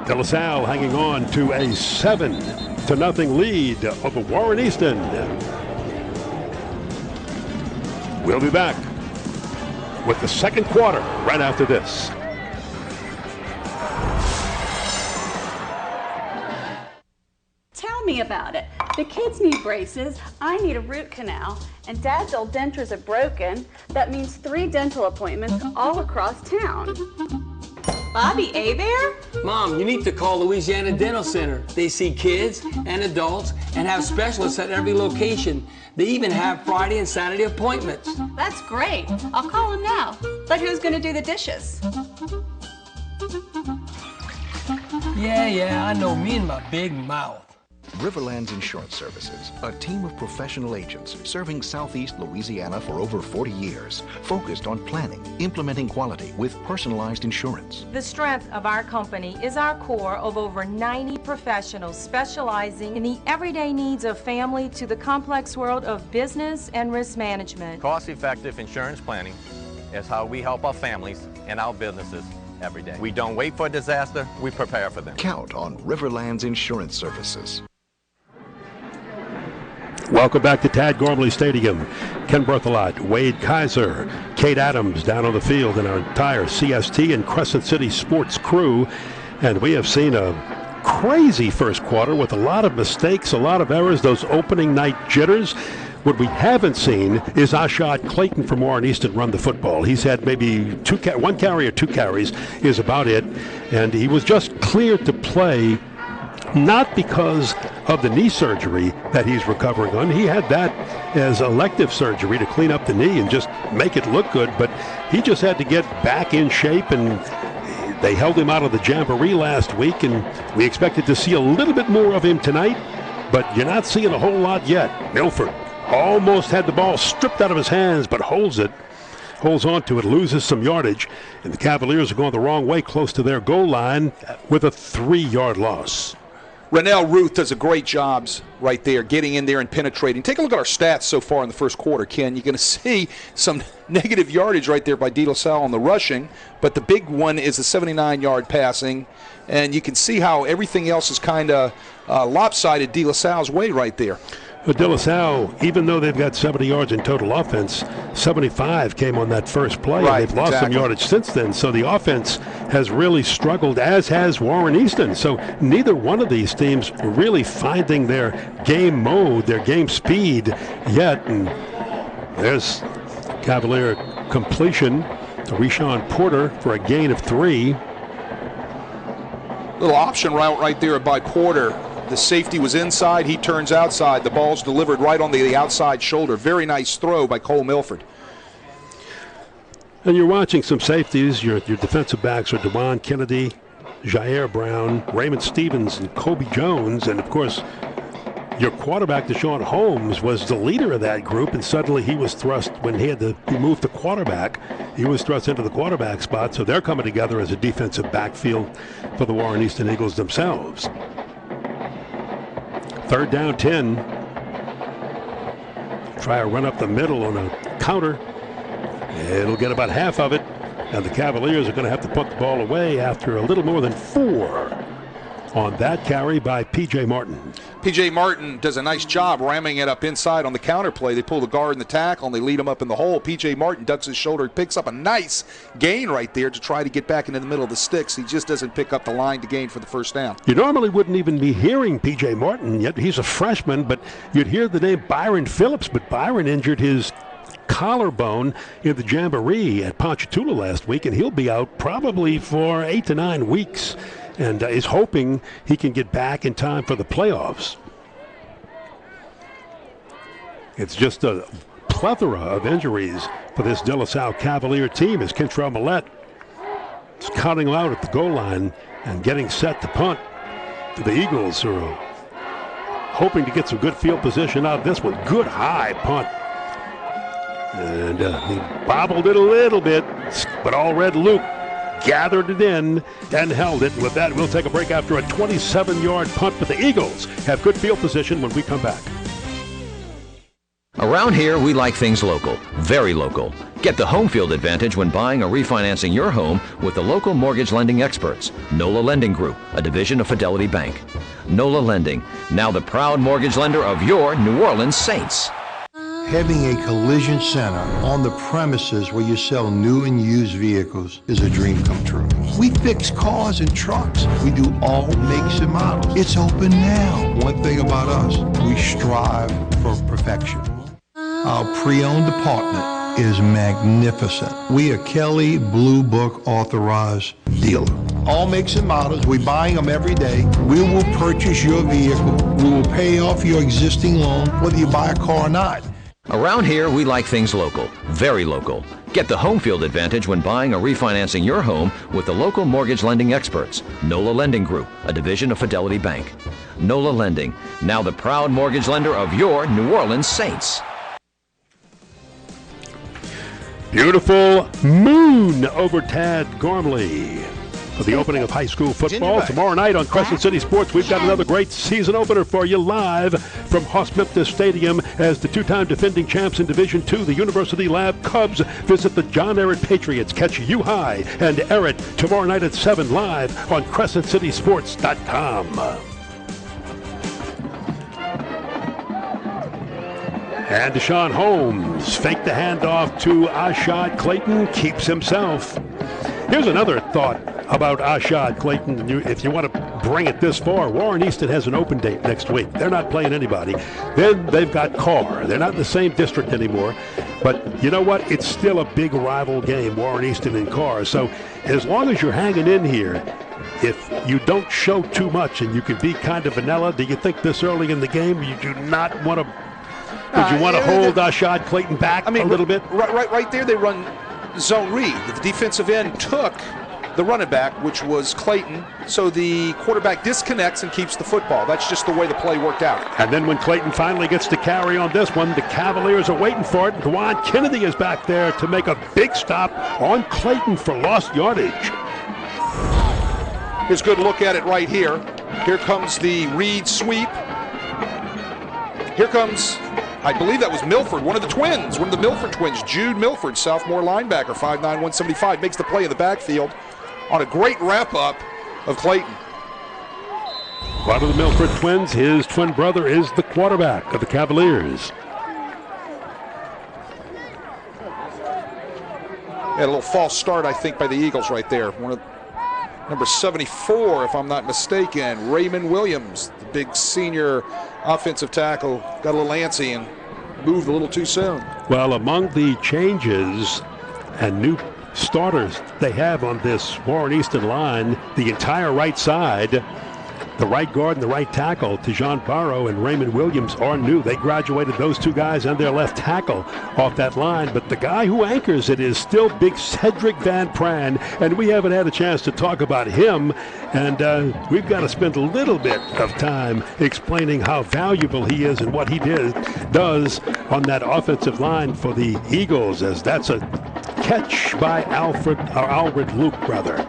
Dilla Salle hanging on to a 7-0 lead over Warren Easton. We'll be back with the second quarter right after this. Tell me about it. The kids need braces, I need a root canal, and Dad's old dentures are broken. That means 3 dental appointments all across town. Bobby Abear? Mom, you need to call Louisiana Dental Center. They see kids and adults and have specialists at every location. They even have Friday and Saturday appointments. That's great. I'll call him now. But who's going to do the dishes? Yeah, I know, me and my big mouth. Riverlands Insurance Services, a team of professional agents serving Southeast Louisiana for over 40 years, focused on planning, implementing quality with personalized insurance. The strength of our company is our core of over 90 professionals specializing in the everyday needs of family to the complex world of business and risk management. Cost-effective insurance planning is how we help our families and our businesses every day. We don't wait for a disaster, we prepare for them. Count on Riverlands Insurance Services. Welcome back to Tad Gormley Stadium. Ken Berthelot, Wade Kaiser, Kate Adams down on the field, and our entire CST and Crescent City sports crew. And we have seen a crazy first quarter with a lot of mistakes, a lot of errors, those opening night jitters. What we haven't seen is Ashad Clayton from Warren Easton run the football. He's had maybe one carry or two carries is about it. And he was just cleared to play, not because of the knee surgery that he's recovering on. He had that as elective surgery to clean up the knee and just make it look good, but he just had to get back in shape, and they held him out of the Jamboree last week, and we expected to see a little bit more of him tonight, but you're not seeing a whole lot yet. Milford almost had the ball stripped out of his hands, but holds on to it, loses some yardage, and the Cavaliers are going the wrong way close to their goal line with a 3-yard loss. Rennell Ruth does a great job right there, getting in there and penetrating. Take a look at our stats so far in the first quarter, Ken. You're going to see some negative yardage right there by Dilla Salle on the rushing, but the big one is the 79-yard passing, and you can see how everything else is kind of lopsided Dilla Salle's way right there. Dilla Salle, even though they've got 70 yards in total offense, 75 came on that first play. Right, and they've lost some yardage since then. So the offense has really struggled, as has Warren Easton. So neither one of these teams really finding their game mode, their game speed yet. And there's Cavalier completion to Reshawn Porter for a gain of 3. Little option route right there by Porter. The safety was inside, he turns outside. The ball's delivered right on the outside shoulder. Very nice throw by Cole Milford. And you're watching some safeties. Your defensive backs are DeJuan Kennedy, Jair Brown, Raymond Stevens, and Kobe Jones. And, of course, your quarterback, Deshaun Holmes, was the leader of that group, and suddenly he was thrust, when he moved to quarterback, he was thrust into the quarterback spot. So they're coming together as a defensive backfield for the Warren Easton Eagles themselves. 3rd down 10. Try a run up the middle on a counter. It'll get about half of it. And the Cavaliers are going to have to put the ball away after a little more than 4 on that carry by P.J. Martin. P.J. Martin does a nice job ramming it up inside on the counter play. They pull the guard and the tackle, and they lead him up in the hole. P.J. Martin ducks his shoulder, picks up a nice gain right there to try to get back into the middle of the sticks. He just doesn't pick up the line to gain for the first down. You normally wouldn't even be hearing P.J. Martin, yet he's a freshman, but you'd hear the name Byron Phillips, but Byron injured his collarbone in the Jamboree at Ponchatoula last week, and he'll be out probably for 8 to 9 weeks. And is hoping he can get back in time for the playoffs. It's just a plethora of injuries for this Dilla Salle Cavalier team as Kentrell Millette is counting out at the goal line and getting set to punt. The Eagles are hoping to get some good field position out of this one. Good high punt. And he bobbled it a little bit, but all red Luke gathered it in and held it. With that, we'll take a break after a 27-yard punt, but the Eagles have good field position when we come back. Around here, we like things local, very local. Get the home field advantage when buying or refinancing your home with the local mortgage lending experts. NOLA Lending Group, a division of Fidelity Bank. NOLA Lending, now the proud mortgage lender of your New Orleans Saints. Having a collision center on the premises where you sell new and used vehicles is a dream come true. We fix cars and trucks. We do all makes and models. It's open now. One thing about us, we strive for perfection. Our pre-owned department is magnificent. We are Kelly Blue Book authorized dealer. All makes and models, we're buying them every day. We will purchase your vehicle. We will pay off your existing loan, whether you buy a car or not. Around here, we like things local, very local. Get the home field advantage when buying or refinancing your home with the local mortgage lending experts. NOLA Lending Group, a division of Fidelity Bank. NOLA Lending, now the proud mortgage lender of your New Orleans Saints. Beautiful moon over Tad Gormley for the opening of high school football. Tomorrow night on Crescent City Sports, we've got another great season opener for you live from Hoss-Memphis Stadium as the two-time defending champs in Division II, the University Lab Cubs, visit the John Ehret Patriots. Catch U High and Ehret tomorrow night at 7 live on CrescentCitySports.com. And Deshaun Holmes faked the handoff to Ashad Clayton, keeps himself. Here's another thought about Ashad Clayton. If you want to bring it this far, Warren Easton has an open date next week. They're not playing anybody. Then they've got Carr. They're not in the same district anymore. But you know what? It's still a big rival game, Warren Easton and Carr. So as long as you're hanging in here, if you don't show too much and you can be kind of vanilla, do you think this early in the game you do not want to? Would you want to hold Ashad Clayton back a little bit? Right there, they run zone read. The defensive end took the running back, which was Clayton, so the quarterback disconnects and keeps the football. That's just the way the play worked out. And then when Clayton finally gets to carry on this one, the Cavaliers are waiting for it. Dwan Kennedy is back there to make a big stop on Clayton for lost yardage. Here's a good look at it right here. Here comes the read sweep. Here comes, I believe that was Milford, one of the twins, one of the Milford twins, Jude Milford, sophomore linebacker, 5'9", 175, makes the play in the backfield on a great wrap-up of Clayton. One of the Milford twins, his twin brother, is the quarterback of the Cavaliers. Had a little false start, I think, by the Eagles right there. Number 74, if I'm not mistaken, Raymond Williams, the big senior offensive tackle, got a little antsy and moved a little too soon. Well, among the changes and new starters they have on this Warren Easton line, the entire right side, the right guard and the right tackle, Tejan Barrow and Raymond Williams, are new. They graduated those two guys and their left tackle off that line. But the guy who anchors it is still big Cedric Van Pran, and we haven't had a chance to talk about him. And we've got to spend a little bit of time explaining how valuable he is and what he does on that offensive line for the Eagles, as that's a catch by Alfred Luke, rather.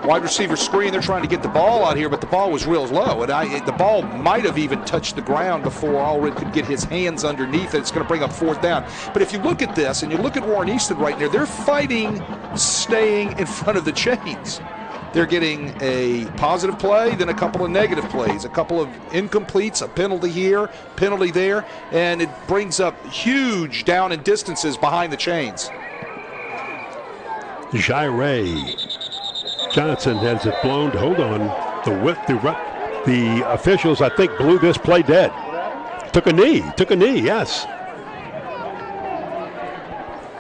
Wide receiver screen, they're trying to get the ball out here, but the ball was real low. And the ball might have even touched the ground before Allred could get his hands underneath it. It's going to bring up fourth down. But if you look at this, and you look at Warren Easton right there, they're fighting staying in front of the chains. They're getting a positive play, then a couple of negative plays, a couple of incompletes, a penalty here, penalty there, and it brings up huge down and distances behind the chains. Jaire Johnson has it blown. Hold on. The officials, I think, blew this play dead. Took a knee, yes.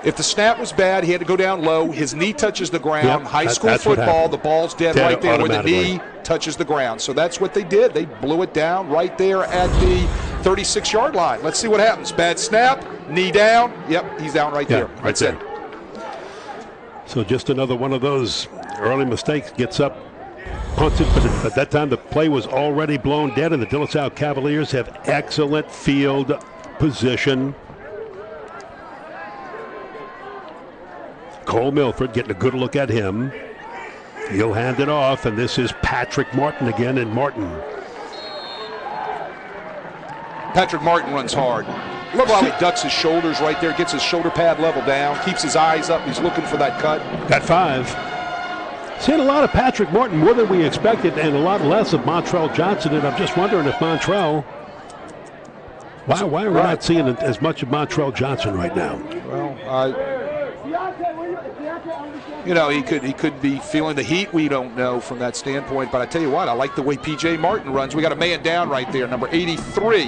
If the snap was bad, he had to go down low. His knee touches the ground. Yep, High school football, the ball's dead right there where the knee touches the ground. So that's what they did. They blew it down right there at the 36-yard line. Let's see what happens. Bad snap, knee down. Yep, he's down right there. Right there. So just another one of those early mistakes. Gets up, punts it, but at that time the play was already blown dead, and the Dilla Salle Cavaliers have excellent field position. Cole Milford getting a good look at him. He'll hand it off, and this is Patrick Martin again, and Martin. Patrick Martin runs hard. Love how he ducks his shoulders right there, gets his shoulder pad level down, keeps his eyes up. He's looking for that cut. Got 5. Seen a lot of Patrick Martin, more than we expected, and a lot less of Montrell Johnson. And I'm just wondering if Montrell, why are we not seeing as much of Montrell Johnson right now? Well, he could be feeling the heat. We don't know from that standpoint. But I tell you what, I like the way P.J. Martin runs. We got a man down right there, number 83.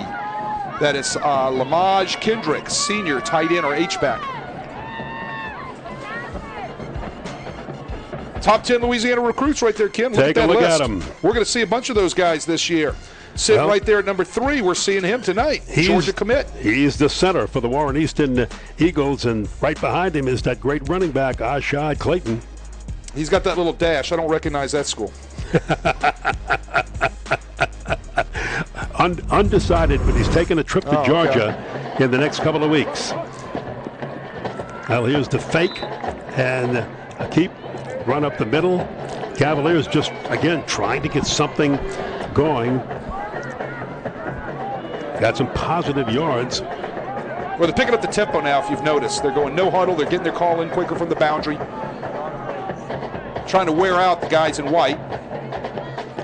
That is Lamaj Kendrick, senior tight end or H-back. Top 10 Louisiana recruits right there, Kim. Take a look at them. We're going to see a bunch of those guys this year. sitting right there at number 3. We're seeing him tonight. Georgia commit. He's the center for the Warren Easton Eagles, and right behind him is that great running back, Ashad Clayton. He's got that little dash. I don't recognize that school. Undecided, but he's taking a trip to Georgia in the next couple of weeks. Well, here's the fake, and a keep run up the middle. Cavaliers just, again, trying to get something going. Got some positive yards. Well, they're picking up the tempo now, if you've noticed. They're going no huddle. They're getting their call in quicker from the boundary. Trying to wear out the guys in white.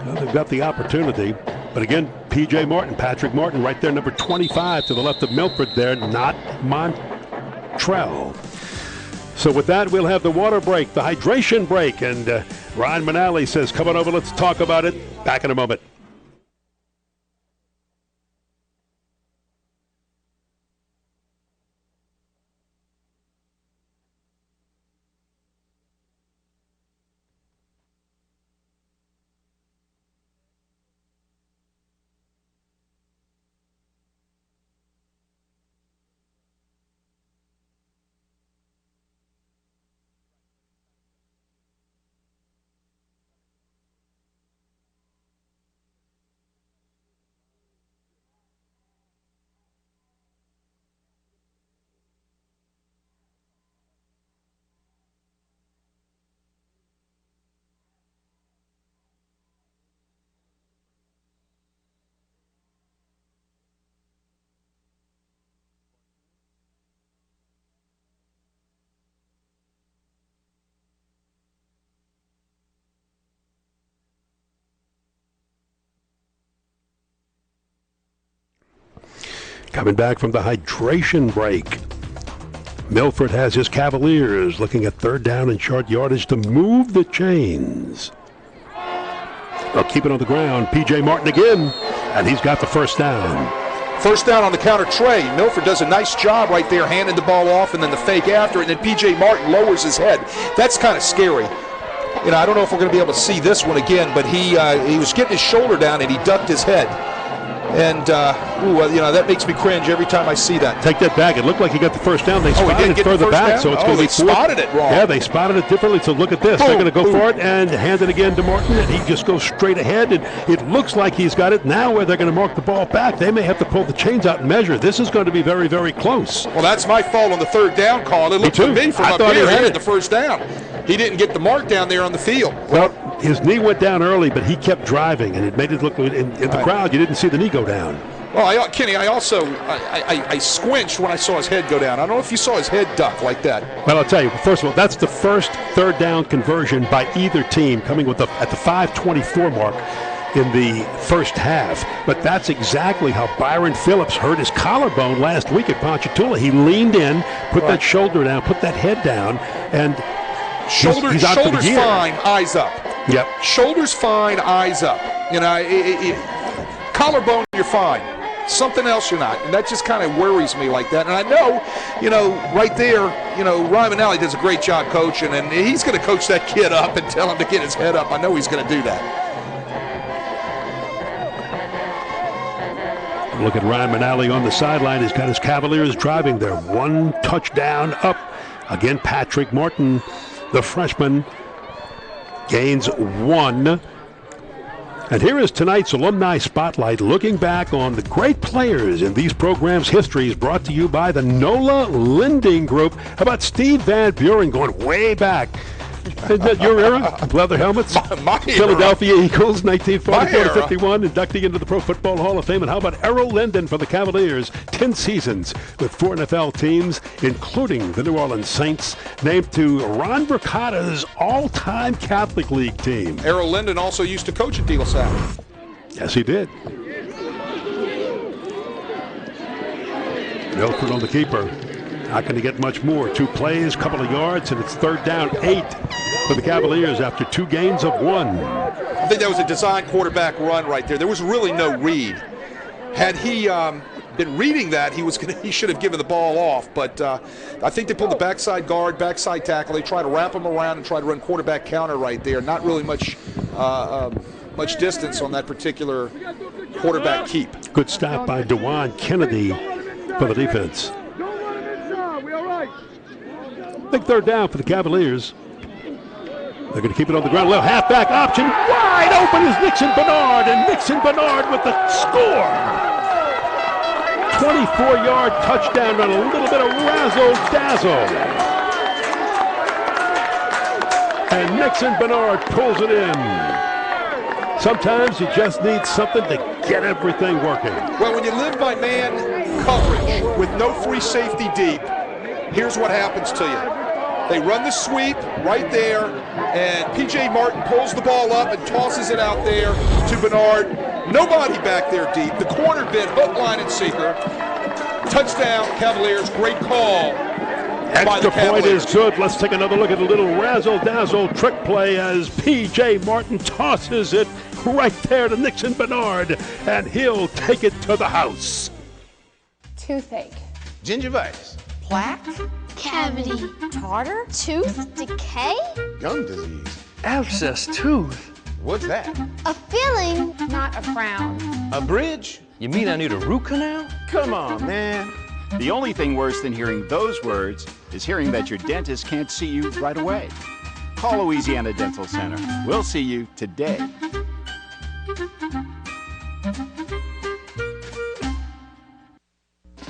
Well, they've got the opportunity. But again, P.J. Martin, Patrick Martin, right there, number 25 to the left of Milford there, not Montrell. So with that, we'll have the water break, the hydration break. And Ryan Manali says, come on over, let's talk about it. Back in a moment. Coming back from the hydration break. Milford has his Cavaliers looking at third down and short yardage to move the chains. They'll keep it on the ground. P.J. Martin again, and he's got the first down. First down on the counter tray. Milford does a nice job right there, handing the ball off, and then the fake after, and then P.J. Martin lowers his head. That's kind of scary. You know, I don't know if we're going to be able to see this one again, but he was getting his shoulder down, and he ducked his head. And, you know, that makes me cringe every time I see that. Take that back. It looked like he got the first down. They spotted it further back, so it's going to be spotted it wrong. Yeah, they spotted it differently. So look at this. They're going to go for it and hand it again to Martin, and he just goes straight ahead. And it looks like he's got it. Now where they're going to mark the ball back, they may have to pull the chains out and measure. This is going to be very, very close. Well, that's my fault on the third down call. It looked to me from up here, he had the first down. He didn't get the mark down there on the field. Well, his knee went down early, but he kept driving, and it made it look in the crowd. You didn't see the knee go down. Well, Kenny, I also I squinched when I saw his head go down. I don't know if you saw his head duck like that. Well, I'll tell you, first of all, that's the first third down conversion by either team coming at the 5:24 mark in the first half. But that's exactly how Byron Phillips hurt his collarbone last week at Ponchatoula. He leaned in, put that shoulder down, put that head down, and shoulders fine, eyes up. Yep. Shoulders fine, eyes up. You know, collarbone, you're fine. Something else you're not. And that just kind of worries me like that. And I know, you know, right there, you know, Ryan Alley does a great job coaching, and he's going to coach that kid up and tell him to get his head up. I know he's going to do that. Look at Ryan Manali on the sideline. He's got his Cavaliers driving there. One touchdown up. Again, Patrick Martin, the freshman, gains one. And here is tonight's Alumni Spotlight, looking back on the great players in these programs' histories, brought to you by the NOLA Lending Group. How about Steve Van Buren going way back? Isn't that your era? Leather helmets? My Philadelphia Eagles, 1944-51, inducting into the Pro Football Hall of Fame. And how about Errol Linden for the Cavaliers? 10 seasons with 4 NFL teams, including the New Orleans Saints, named to Ron Bricata's all-time Catholic League team. Errol Linden also used to coach at Dilla Salle. Yes, he did. Milford on the keeper. Not going to get much more. 2 plays, couple of yards, and it's third down 8 for the Cavaliers after 2 gains of 1. I think that was a design quarterback run right there. There was really no read. Had he been reading that, he should have given the ball off. But I think they pulled the backside guard, backside tackle. They try to wrap him around and try to run quarterback counter right there. Not really much distance on that particular quarterback keep. Good stop by DeJuan Kennedy for the defense. Big third down for the Cavaliers. They're going to keep it on the ground. Little halfback option. Wide open is Nixon Bernard, and Nixon Bernard with the score. 24-yard touchdown on a little bit of razzle-dazzle. And Nixon Bernard pulls it in. Sometimes you just need something to get everything working. Well, when you live by man coverage with no free safety deep, here's what happens to you. They run the sweep right there, and P.J. Martin pulls the ball up and tosses it out there to Bernard. Nobody back there deep. The corner bit, hook, line, and sinker. Touchdown, Cavaliers. Great call. Extra point is good. Let's take another look at a little razzle-dazzle trick play as P.J. Martin tosses it right there to Nixon Bernard, and he'll take it to the house. Toothache. Gingivitis. Plaque. Cavity. Tartar. Tooth decay. Gum disease. Abscess tooth. What's that? A feeling. Not a frown. A bridge? You mean I need a root canal? Come on, man. The only thing worse than hearing those words is hearing that your dentist can't see you right away. Call Louisiana Dental Center. We'll see you today.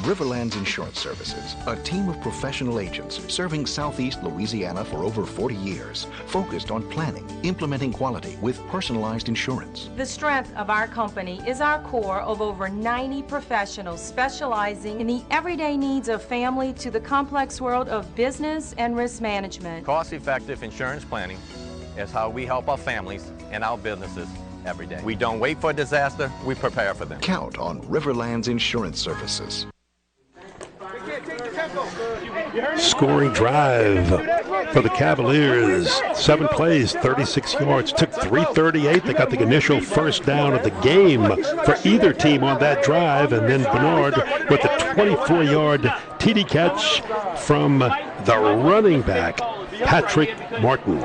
Riverlands Insurance Services, a team of professional agents serving Southeast Louisiana for over 40 years, focused on planning, implementing quality with personalized insurance. The strength of our company is our core of over 90 professionals specializing in the everyday needs of family to the complex world of business and risk management. Cost-effective insurance planning is how we help our families and our businesses every day. We don't wait for a disaster, we prepare for them. Count on Riverlands Insurance Services. Scoring drive for the Cavaliers. 7 plays, 36 yards. Took 3:38. They got the initial first down of the game for either team on that drive. And then Bernard with the 24-yard TD catch from the running back, Patrick Martin.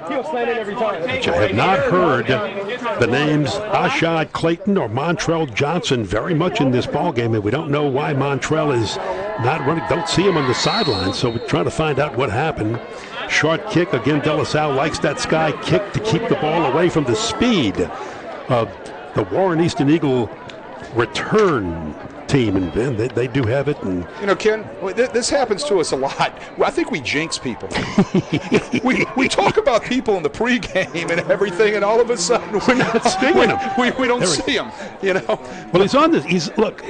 But you have not heard the names Ashad Clayton or Montrell Johnson very much in this ballgame, and we don't know why Montrell is not running. Don't see him on the sideline, so we're trying to find out what happened. Short kick. Again, Dilla Salle likes that sky kick to keep the ball away from the speed of the Warren Easton Eagle return team, and they do have it. And you know, Ken, this happens to us a lot. I think we jinx people. we talk about people in the pregame and everything, and all of a sudden we're not seeing them. We don't see them. You know. Well, he's on this. Look,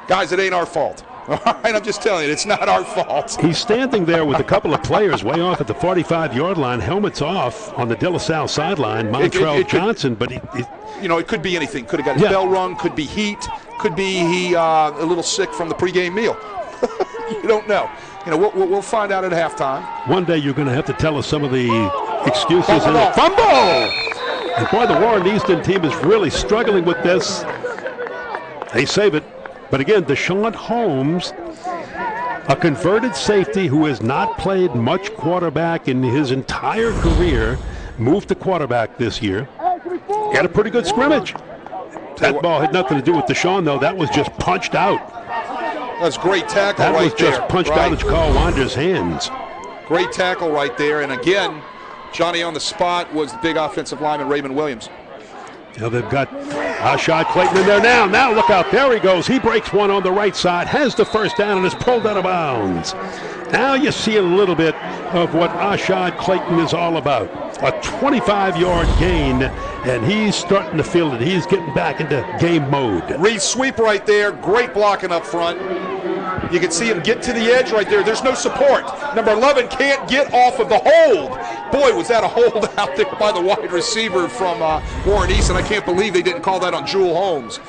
guys, it ain't our fault. All right, I'm just telling you, it's not our fault. He's standing there with a couple of players way off at the 45-yard line, helmets off on the Dilla Salle sideline. Montrell Johnson, but you know, it could be anything. Could have got his bell rung. Could be heat. Could be he a little sick from the pregame meal. You don't know. You know, we'll find out at halftime. One day you're going to have to tell us some of the excuses. Fumble! And boy, the Warren Easton team is really struggling with this. They save it. But again, Deshaun Holmes, a converted safety who has not played much quarterback in his entire career, moved to quarterback this year. Had a pretty good scrimmage. That ball had nothing to do with Deshaun, though. That was just punched out. That's great tackle that right was just there. Punched out of Carl Wander's hands. Great tackle right there. And again, Johnny on the spot was the big offensive lineman, Raymond Williams. Now they've got Ashad Clayton in there now. Now look out. There he goes. He breaks one on the right side, has the first down, and is pulled out of bounds. Now you see a little bit of what Ashad Clayton is all about. A 25-yard gain, and he's starting to feel it. He's getting back into game mode. Reed sweep right there. Great blocking up front. You can see him get to the edge right there. There's no support. Number 11 can't get off of the hold. Boy, was that a hold out there by the wide receiver from Warren Easton. I can't believe they didn't call that on Jewel Holmes.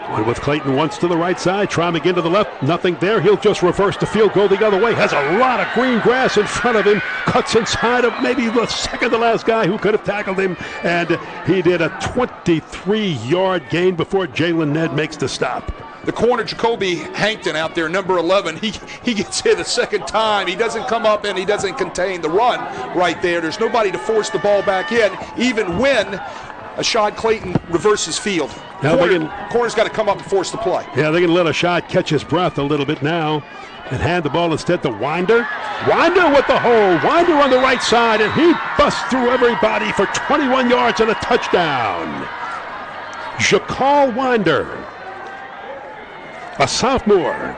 Going with Clayton once to the right side, trying again to the left. Nothing there. He'll just reverse the field, go the other way. Has a lot of green grass in front of him. Cuts inside of maybe the second to last guy who could have tackled him. And he did a 23-yard gain before Jalen Ned makes the stop. The corner, Jacoby Hankton out there, number 11, he gets hit a second time. He doesn't come up and he doesn't contain the run right there. There's nobody to force the ball back in, even when Ashad Clayton reverses field. Now Corner's got to come up and force the play. Yeah, they're going to let Ashad catch his breath a little bit now and hand the ball instead to Winder. Winder with the hole. Winder on the right side, and he busts through everybody for 21 yards and a touchdown. Jakal Winder, a sophomore.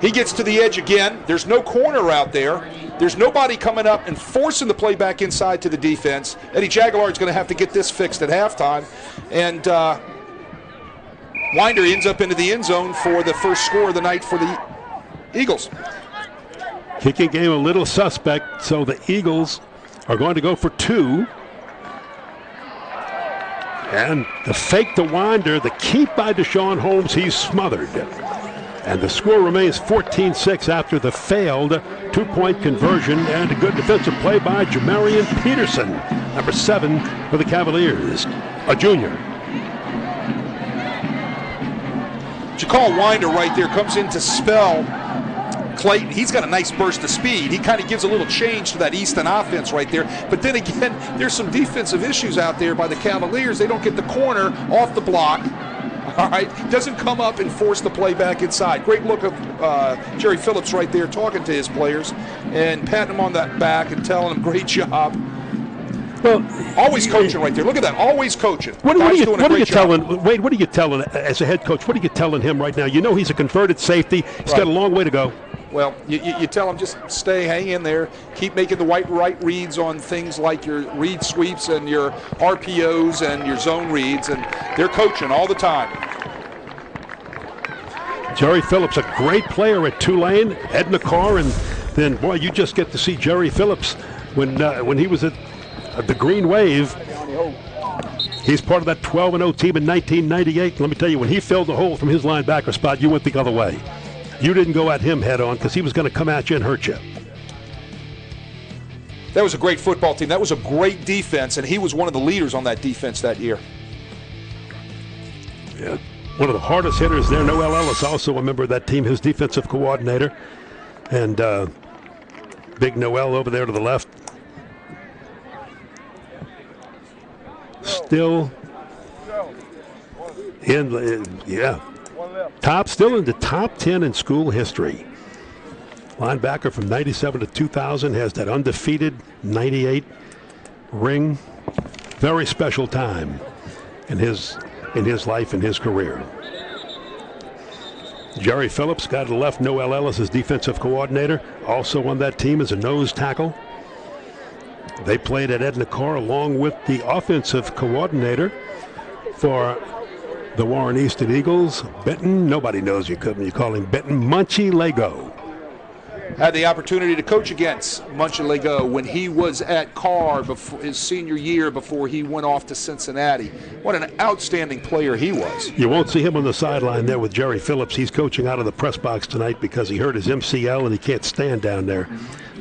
He gets to the edge again. There's no corner out there. There's nobody coming up and forcing the play back inside to the defense. Eddie Jaguar is going to have to get this fixed at halftime. And Winder ends up into the end zone for the first score of the night for the Eagles. Kicking game a little suspect, so the Eagles are going to go for 2. And the fake to Winder, the keep by Deshaun Holmes, he's smothered. And the score remains 14-6 after the failed 2-point conversion and a good defensive play by Jamarian Peterson, number 7 for the Cavaliers, a junior. Jakal Winder right there comes in to spell Clayton. He's got a nice burst of speed. He kind of gives a little change to that Easton offense right there. But then again, there's some defensive issues out there by the Cavaliers. They don't get the corner off the block. All right, doesn't come up and force the play back inside. Great look of Jerry Phillips right there talking to his players and patting them on that back and telling them great job. Well, always coaching right there. Look at that, always coaching. What are you telling, Wade, what are you telling, as a head coach, what are you telling him right now? You know he's a converted safety. He's got a long way to go. Well, you tell them just hang in there, keep making the right reads on things like your read sweeps and your RPOs and your zone reads, and they're coaching all the time. Jerry Phillips, a great player at Tulane, Edna Carr, and then, boy, you just get to see Jerry Phillips when he was at the Green Wave. He's part of that 12-0 team in 1998. Let me tell you, when he filled the hole from his linebacker spot, you went the other way. You didn't go at him head on because he was going to come at you and hurt you. That was a great football team. That was a great defense, and he was one of the leaders on that defense that year. Yeah, one of the hardest hitters there. Noel Ellis, also a member of that team, his defensive coordinator. And big Noel over there to the left. Still in the top 10 in school history. Linebacker from 97 to 2000, has that undefeated 98 ring. Very special time in his life and his career. Jerry Phillips, guy to the left, Noel Ellis, his defensive coordinator, also on that team as a nose tackle. They played at Edna Carr along with the offensive coordinator for the Warren Easton Eagles, Benton. Nobody knows you when you call him Benton. Munchie Lego. Had the opportunity to coach against Munchie Lego when he was at Carr before his senior year before he went off to Cincinnati. What an outstanding player he was. You won't see him on the sideline there with Jerry Phillips. He's coaching out of the press box tonight because he hurt his MCL and he can't stand down there.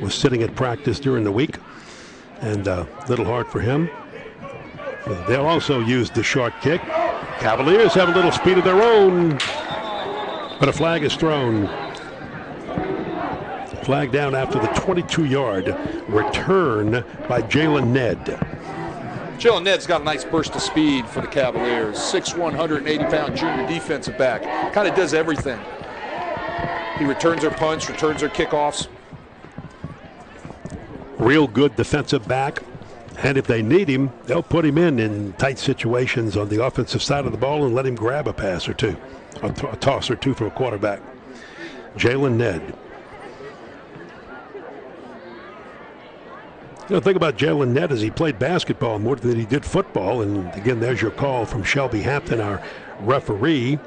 Was sitting at practice during the week. And a little hard for him. They'll also use the short kick. Cavaliers have a little speed of their own, but a flag is thrown. Flag down after the 22-yard return by Jalen Ned. Jalen Ned's got a nice burst of speed for the Cavaliers. 6'1", 180-pound junior defensive back. Kind of does everything. He returns their punts, returns their kickoffs. Real good defensive back, and if they need him, they'll put him in tight situations on the offensive side of the ball and let him grab a pass or two, a toss or two from a quarterback. Jalen Ned. You know, the thing about Jalen Ned is he played basketball more than he did football, and again, there's your call from Shelby Hampton, our referee.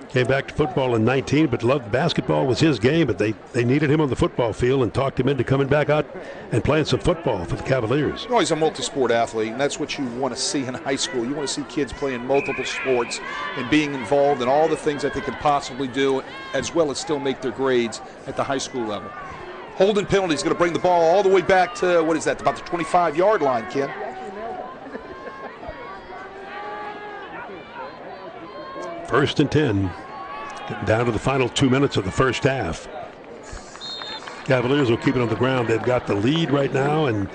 Came back to football in 19, but loved basketball was his game, but they needed him on the football field and talked him into coming back out and playing some football for the Cavaliers. Oh, he's a multi-sport athlete, and that's what you want to see in high school. You want to see kids playing multiple sports and being involved in all the things that they can possibly do, as well as still make their grades at the high school level. Holding penalty is going to bring the ball all the way back to, what is that, about the 25-yard line, Ken. First and 10. Getting down to the final 2 minutes of the first half. Cavaliers will keep it on the ground. They've got the lead right now, and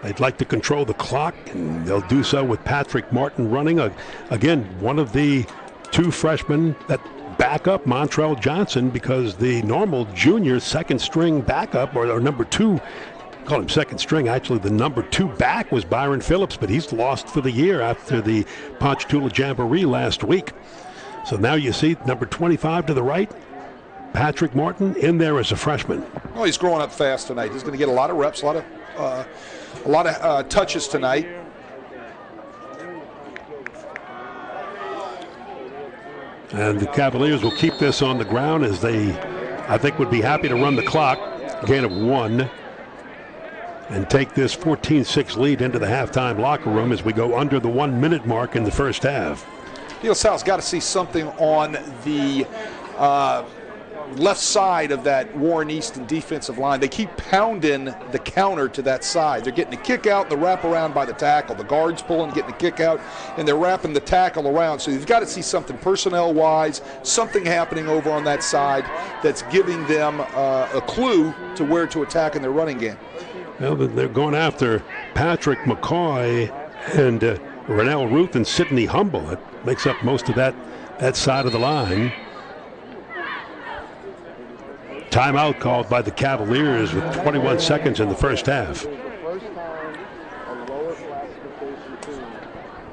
They'd like to control the clock, and they'll do so with Patrick Martin running. Again, one of the two freshmen that back up Montrell Johnson, because the normal junior second string backup, or number two, call him second string, actually the number 2 back was Byron Phillips, but he's lost for the year after the Ponchatoula Jamboree last week. So now you see number 25 to the right, Patrick Martin, in there as a freshman. Well, he's growing up fast tonight. He's going to get a lot of reps, a lot of touches tonight. And the Cavaliers will keep this on the ground, as they, I think, would be happy to run the clock, gain of 1, and take this 14-6 lead into the halftime locker room as we go under the 1-minute mark in the first half. Dilla Salle's got to see something on the left side of that Warren Easton defensive line. They keep pounding the counter to that side. They're getting the kick out, the wrap around by the tackle. The guard's pulling, getting the kick out, and they're wrapping the tackle around. So you've got to see something personnel-wise, something happening over on that side that's giving them a clue to where to attack in their running game. Well, they're going after Patrick McCoy and Rennell Ruth and Sidney Humble. It makes up most of that side of the line. Timeout called by the Cavaliers with 21 seconds in the first half.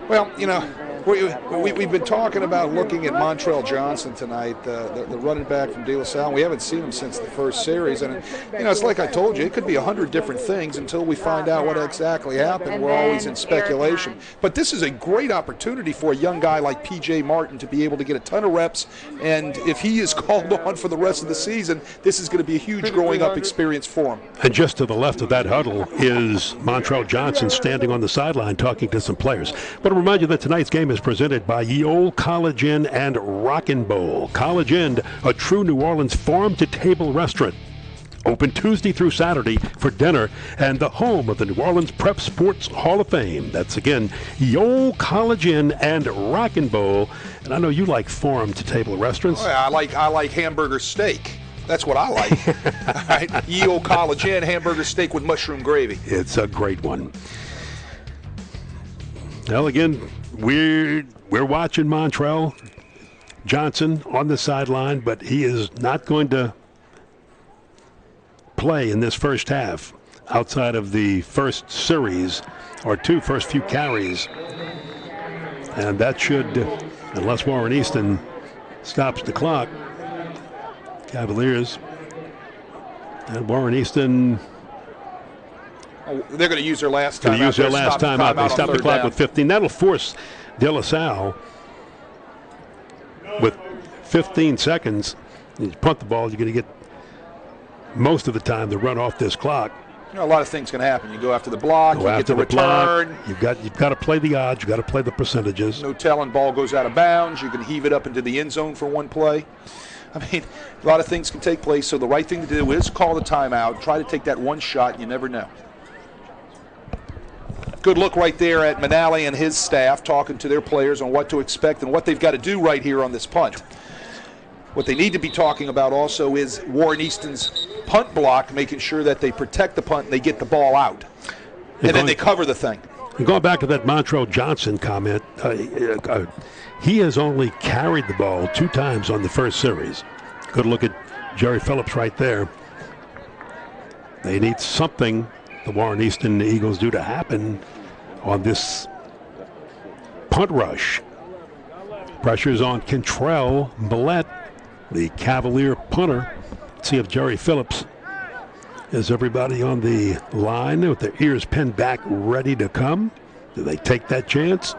Well, you know, we've been talking about looking at Montrell Johnson tonight, the running back from Dilla Salle. We haven't seen him since the first series. And, you know, it's like I told you, it could be 100 different things until we find out what exactly happened. We're always in speculation. But this is a great opportunity for a young guy like P.J. Martin to be able to get a ton of reps. And if he is called on for the rest of the season, this is going to be a huge growing up experience for him. And just to the left of that huddle is Montrell Johnson standing on the sideline talking to some players. But to remind you that tonight's game is presented by Ye Olde College Inn and Rockin' Bowl. College Inn, a true New Orleans farm-to-table restaurant. Open Tuesday through Saturday for dinner, and the home of the New Orleans Prep Sports Hall of Fame. That's, again, Ye Olde College Inn and Rockin' Bowl. And I know you like farm-to-table restaurants. Oh, yeah, I like hamburger steak. That's what I like. All right, Ye Olde College Inn, hamburger steak with mushroom gravy. It's a great one. Well, again, we're watching Montrell Johnson on the sideline, but he is not going to play in this first half outside of the first series or first few carries. And that should, unless Warren Easton stops the clock, Cavaliers and Warren Easton. They're going to use their last time out. They stop the clock with 15. That'll force Dilla Salle with 15 seconds. You punt the ball, you're going to get most of the time to run off this clock. You know, a lot of things can happen. You go after the block, you get the return. You've got to play the odds. You've got to play the percentages. No telling, ball goes out of bounds. You can heave it up into the end zone for one play. I mean, a lot of things can take place. So the right thing to do is call the timeout. Try to take that one shot. You never know. Good look right there at Manali and his staff talking to their players on what to expect and what they've got to do right here on this punt. What they need to be talking about also is Warren Easton's punt block, making sure that they protect the punt and they get the ball out. And then they cover the thing. And going back to that Montrell Johnson comment, he has only carried the ball 2 times on the first series. Good look at Jerry Phillips right there. They need something the Warren Easton Eagles do to happen on this punt rush. Pressure's on Kentrell Millette, the Cavalier punter. Let's see if Jerry Phillips is everybody on the line with their ears pinned back, ready to come. Do they take that chance?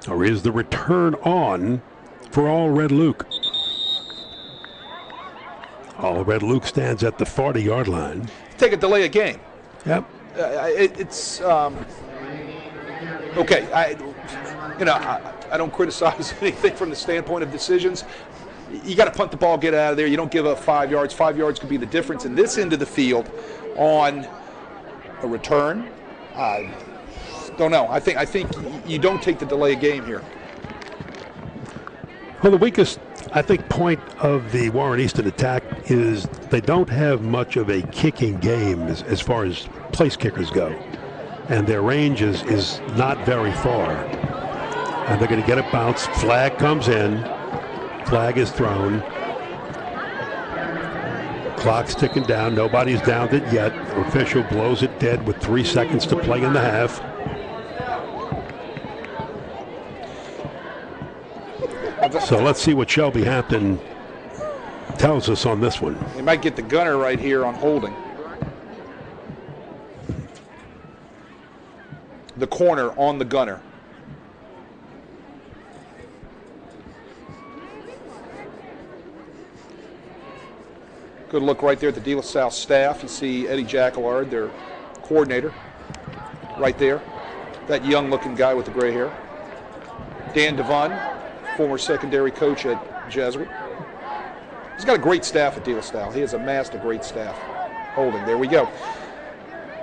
Or is the return on for All Red Luke? All Red Luke stands at the 40-yard line. Take a delay of game. Yep. It's okay. I don't criticize anything from the standpoint of decisions. You got to punt the ball, get out of there. You don't give up 5 yards. 5 yards could be the difference in this end of the field on a return. Don't know. I think you don't take the delay of game here. Well, the weakest I think point of the Warren Easton attack is they don't have much of a kicking game as far as place kickers go. And their range is not very far. And they're going to get a bounce. Flag comes in. Flag is thrown. Clock's ticking down. Nobody's downed it yet. The official blows it dead with 3 seconds to play in the half. So let's see what Shelby Hampton tells us on this one. They might get the gunner right here on holding. The corner on the gunner. Good look right there at the Dilla Salle staff. You see Eddie Jacquelard, their coordinator, right there. That young-looking guy with the gray hair. Dan Devon, former secondary coach at Jesuit. He's got a great staff at Dilla Salle. He has amassed a great staff. Holding, there we go.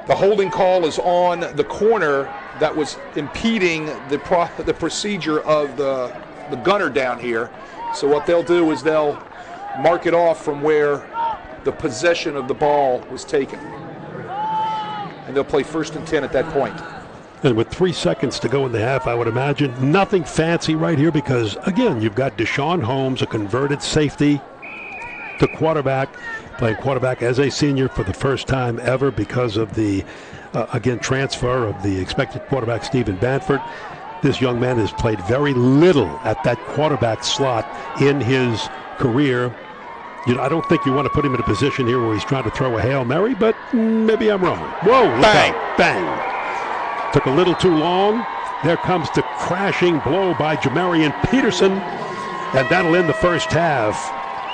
The holding call is on the corner that was impeding the procedure of the gunner down here. So what they'll do is they'll mark it off from where the possession of the ball was taken. And they'll play 1st and 10 at that point. And with 3 seconds to go in the half, I would imagine nothing fancy right here because, again, you've got Deshaun Holmes, a converted safety to quarterback, playing quarterback as a senior for the first time ever because of the, again, transfer of the expected quarterback, Stephen Banford. This young man has played very little at that quarterback slot in his career. You know, I don't think you want to put him in a position here where he's trying to throw a Hail Mary, but maybe I'm wrong. Whoa, bang, bang. Took a little too long. There comes the crashing blow by Jamarian Peterson, and that'll end the first half.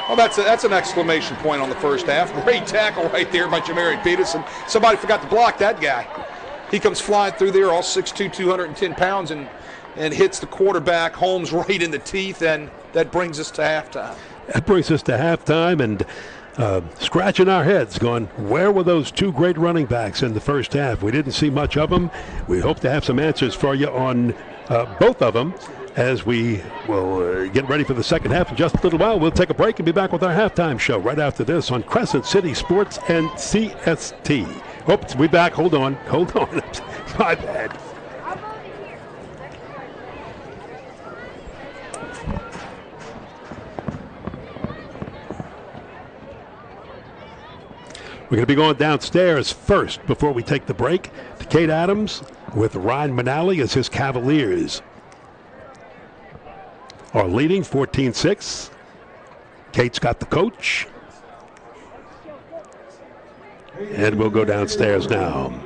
Well, that's an exclamation point on the first half. Great tackle right there by Jamarian Peterson. Somebody forgot to block that guy. He comes flying through there, all 6'2", 210 pounds, and hits the quarterback, Holmes, right in the teeth, and that brings us to halftime. That brings us to halftime, and scratching our heads going, where were those two great running backs in the first half? We didn't see much of them. We hope to have some answers for you on both of them as we will get ready for the second half in just a little while. We'll take a break and be back with our halftime show right after this on Crescent City Sports and CST. Oops, we're back. Hold on. My bad. We're going to be going downstairs first before we take the break to Kate Adams with Ryan Manali as his Cavaliers are leading 14-6. Kate's got the coach. And we'll go downstairs now.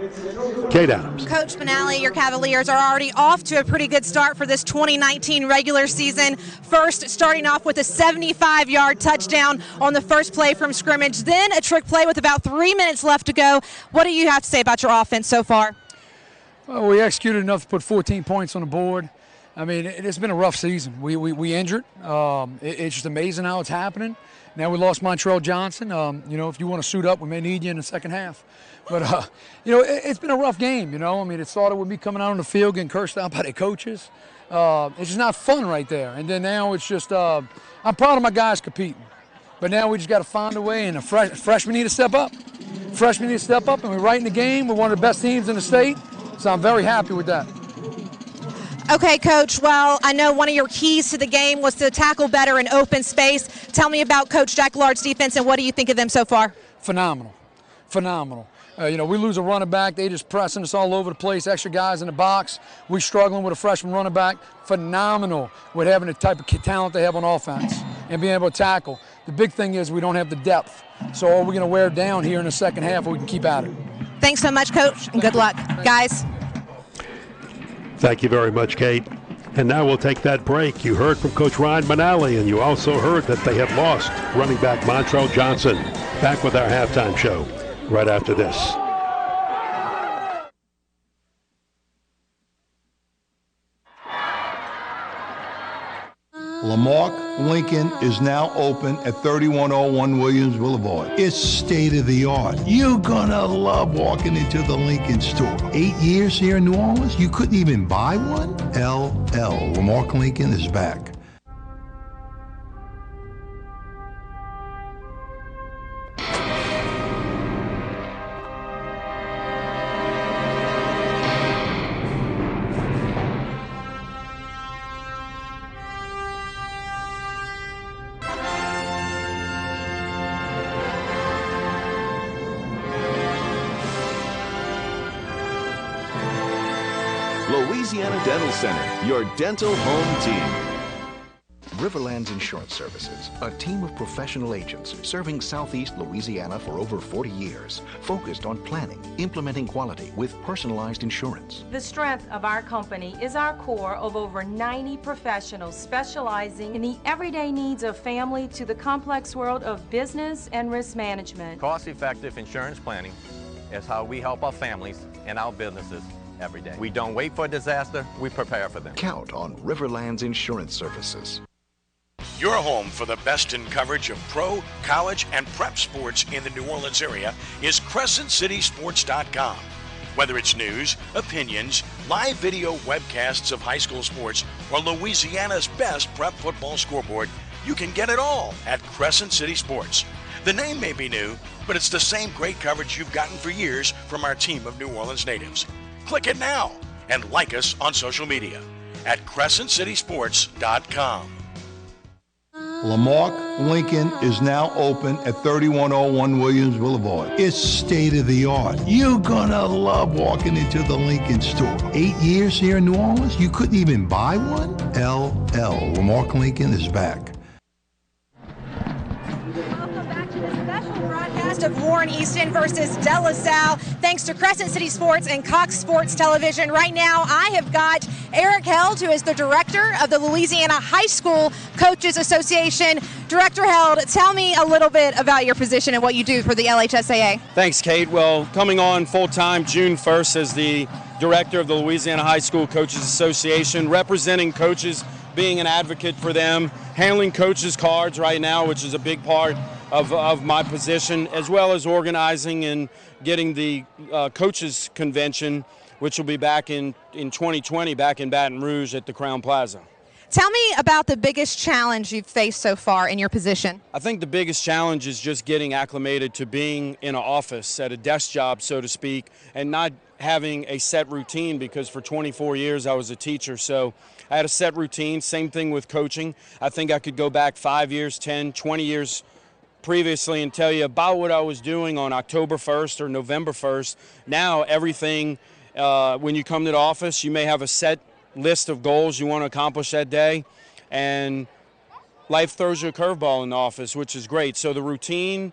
Kate Adams. Coach Manali, your Cavaliers are already off to a pretty good start for this 2019 regular season. First, starting off with a 75-yard touchdown on the first play from scrimmage, then a trick play with about 3 minutes left to go. What do you have to say about your offense so far? Well, we executed enough to put 14 points on the board. I mean, it's been a rough season. We injured. It's just amazing how it's happening. Now we lost Montrell Johnson. If you want to suit up, we may need you in the second half. But, it's been a rough game, I mean, it started with me coming out on the field, getting cursed out by the coaches. It's just not fun right there. And then now it's just, I'm proud of my guys competing. But now we just got to find a way, and the freshmen need to step up. Freshmen need to step up, and we're right in the game. We're one of the best teams in the state, so I'm very happy with that. Okay, Coach, well, I know one of your keys to the game was to tackle better in open space. Tell me about Coach Jacquelard's defense, and what do you think of them so far? Phenomenal. We lose a running back. They just pressing us all over the place, extra guys in the box. We're struggling with a freshman running back. Phenomenal with having the type of talent they have on offense and being able to tackle. The big thing is we don't have the depth. So are we going to wear down here in the second half, or we can keep at it? Thanks so much, Coach, and good luck. Guys. Thank you very much, Kate. And now we'll take that break. You heard from Coach Ryan Manali, and you also heard that they have lost running back Montrell Johnson. Back with our halftime show right after this. Lamarck Lincoln is now open at 3101 Williams Boulevard. It's state-of-the-art. You're gonna love walking into the Lincoln store. 8 years here in New Orleans, you couldn't even buy one? LL, Lamarck Lincoln is back. Louisiana Dental Center, your dental home team. Riverlands Insurance Services, a team of professional agents serving Southeast Louisiana for over 40 years, focused on planning, implementing quality with personalized insurance. The strength of our company is our core of over 90 professionals specializing in the everyday needs of family to the complex world of business and risk management. Cost-effective insurance planning is how we help our families and our businesses every day. We don't wait for a disaster, we prepare for them. Count on Riverlands Insurance Services. Your home for the best in coverage of pro, college, and prep sports in the New Orleans area is CrescentCitySports.com. Whether it's news, opinions, live video webcasts of high school sports, or Louisiana's best prep football scoreboard, you can get it all at Crescent City Sports. The name may be new, but it's the same great coverage you've gotten for years from our team of New Orleans natives. Click it now and like us on social media at CrescentCitySports.com. Lamarck Lincoln is now open at 3101 Williams Boulevard. It's state of the art. You're gonna love walking into the Lincoln store. 8 years here in New Orleans, you couldn't even buy one? Lamarck Lincoln is back. Of Warren Easton versus Dilla Salle, thanks to Crescent City Sports and Cox Sports Television. Right now, I have got Eric Held, who is the director of the Louisiana High School Coaches Association. Director Held, tell me a little bit about your position and what you do for the LHSAA. Thanks, Kate. Well, coming on full-time June 1st as the director of the Louisiana High School Coaches Association, representing coaches, being an advocate for them, handling coaches' cards right now, which is a big part of my position, as well as organizing and getting the coaches convention, which will be back in 2020, back in Baton Rouge at the Crown Plaza. Tell me about the biggest challenge you've faced so far in your position. I think the biggest challenge is just getting acclimated to being in an office, at a desk job, so to speak, and not having a set routine, because for 24 years I was a teacher, so I had a set routine. Same thing with coaching. I think I could go back 5 years, 10, 20 years previously and tell you about what I was doing on October 1st or November 1st. Now everything, when you come to the office, you may have a set list of goals you want to accomplish that day, and life throws you a curveball in the office, which is great. So the routine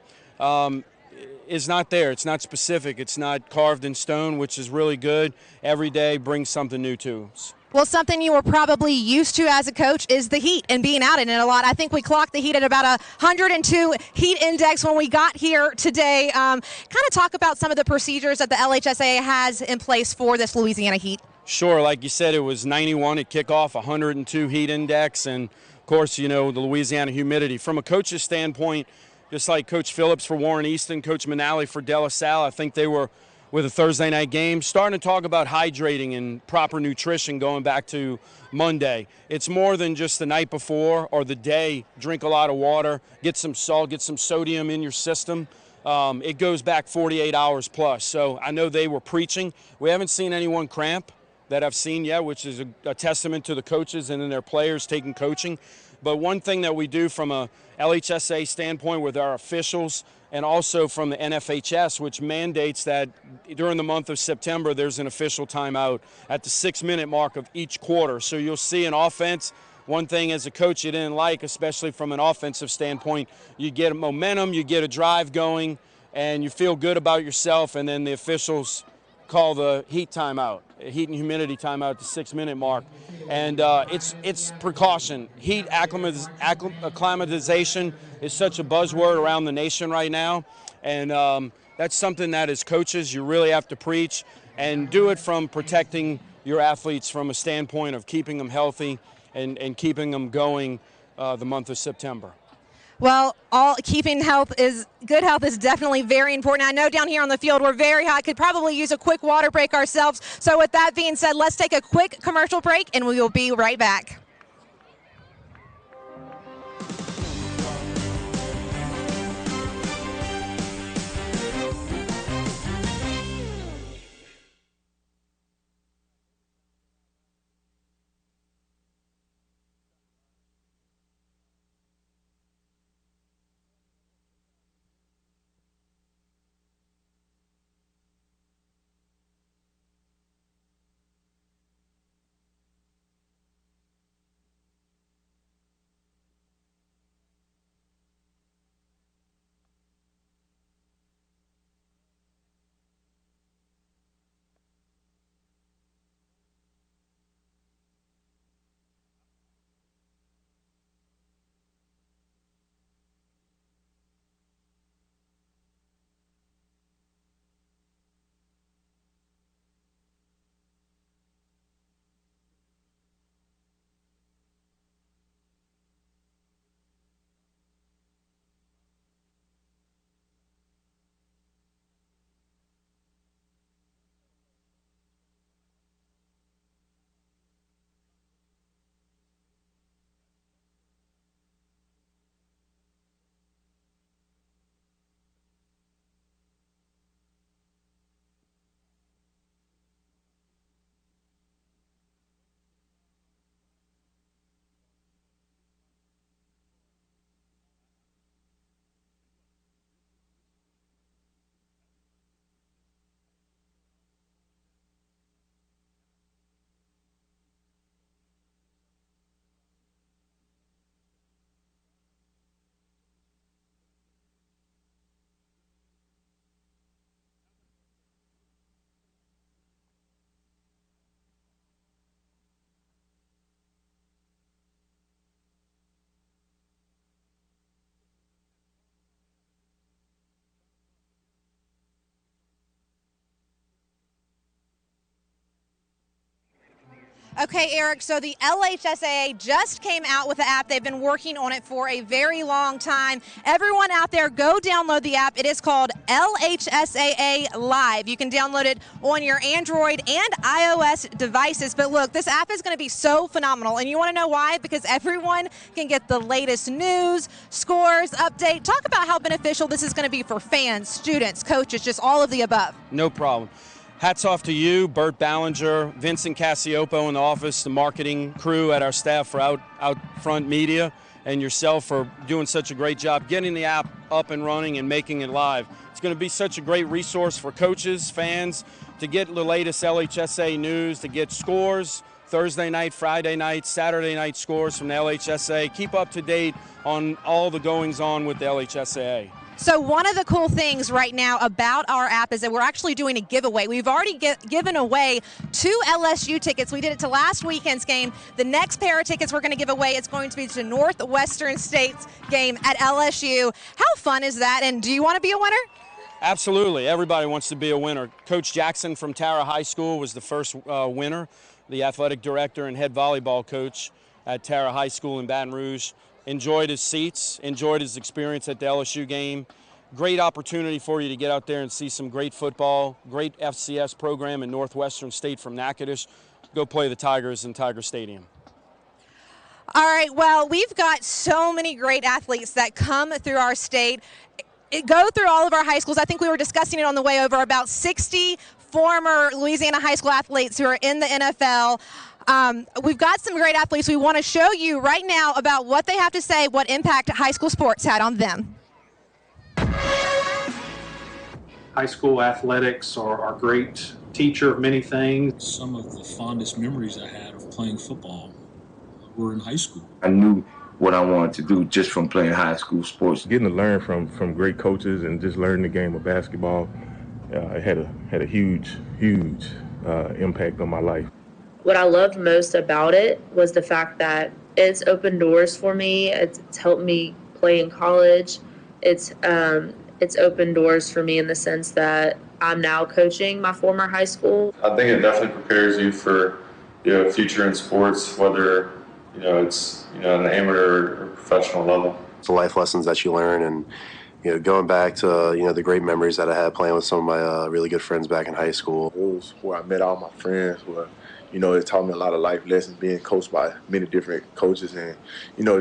is not there. It's not specific. It's not carved in stone, which is really good. Every day brings something new to us. Well, something you were probably used to as a coach is the heat and being out in it a lot. I think we clocked the heat at about 102 heat index when we got here today. Kind of talk about some of the procedures that the LHSAA has in place for this Louisiana heat. Sure, like you said, it was 91 at kickoff, 102 heat index, and of course, you know, the Louisiana humidity. From a coach's standpoint, just like Coach Phillips for Warren Easton, Coach Manali for Dilla Salle, I think they were with a Thursday night game, starting to talk about hydrating and proper nutrition going back to Monday. It's more than just the night before or the day. Drink a lot of water, get some salt, get some sodium in your system. It goes back 48 hours plus. So I know they were preaching. We haven't seen anyone cramp that I've seen yet, which is a testament to the coaches and then their players taking coaching. But one thing that we do from a LHSA standpoint with our officials, and also from the NFHS, which mandates that during the month of September, there's an official timeout at the 6-minute mark of each quarter. So you'll see an offense, one thing as a coach you didn't like, especially from an offensive standpoint, you get a momentum, you get a drive going, and you feel good about yourself, and then the officials call the heat timeout, heat and humidity timeout at the 6-minute mark. And it's precaution. Heat acclimatization is such a buzzword around the nation right now. And that's something that as coaches you really have to preach and do it from protecting your athletes from a standpoint of keeping them healthy and keeping them going the month of September. Well, keeping good health is definitely very important. I know down here on the field we're very hot, could probably use a quick water break ourselves. So with that being said, let's take a quick commercial break and we will be right back. Okay, Eric, so the LHSAA just came out with the app. They've been working on it for a very long time. Everyone out there, go download the app. It is called LHSAA Live. You can download it on your Android and iOS devices. But look, this app is going to be so phenomenal. And you want to know why? Because everyone can get the latest news, scores, update. Talk about how beneficial this is going to be for fans, students, coaches, just all of the above. No problem. Hats off to you, Bert Ballinger, Vincent Cassiopo in the office, the marketing crew at our staff for out front media, and yourself for doing such a great job getting the app up and running and making it live. It's going to be such a great resource for coaches, fans, to get the latest LHSA news, to get scores, Thursday night, Friday night, Saturday night scores from the LHSA. Keep up to date on all the goings on with the LHSAA. So one of the cool things right now about our app is that we're actually doing a giveaway. We've already given away 2 LSU tickets. We did it to last weekend's game. The next pair of tickets we're going to give away, it's going to be to Northwestern State's game at LSU. How fun is that? And do you want to be a winner? Absolutely. Everybody wants to be a winner. Coach Jackson from Tara High School was the first winner, the athletic director and head volleyball coach at Tara High School in Baton Rouge. Enjoyed his seats, enjoyed his experience at the LSU game. Great opportunity for you to get out there and see some great football, great FCS program in Northwestern State from Natchitoches. Go play the Tigers in Tiger Stadium. All right, well, we've got so many great athletes that come through our state. Go through all of our high schools. I think we were discussing it on the way over, about 60 former Louisiana high school athletes who are in the NFL. We've got some great athletes. We want to show you right now about what they have to say, what impact high school sports had on them. High school athletics are a great teacher of many things. Some of the fondest memories I had of playing football were in high school. I knew what I wanted to do just from playing high school sports. Getting to learn from great coaches and just learning the game of basketball, it had a huge impact on my life. What I loved most about it was the fact that it's opened doors for me. It's helped me play in college. It's opened doors for me in the sense that I'm now coaching my former high school. I think it definitely prepares you for future in sports, whether it's an amateur or professional level. It's the life lessons that you learn, and going back to the great memories that I had playing with some of my really good friends back in high school. It was where I met all my friends. Where it taught me a lot of life lessons, being coached by many different coaches, and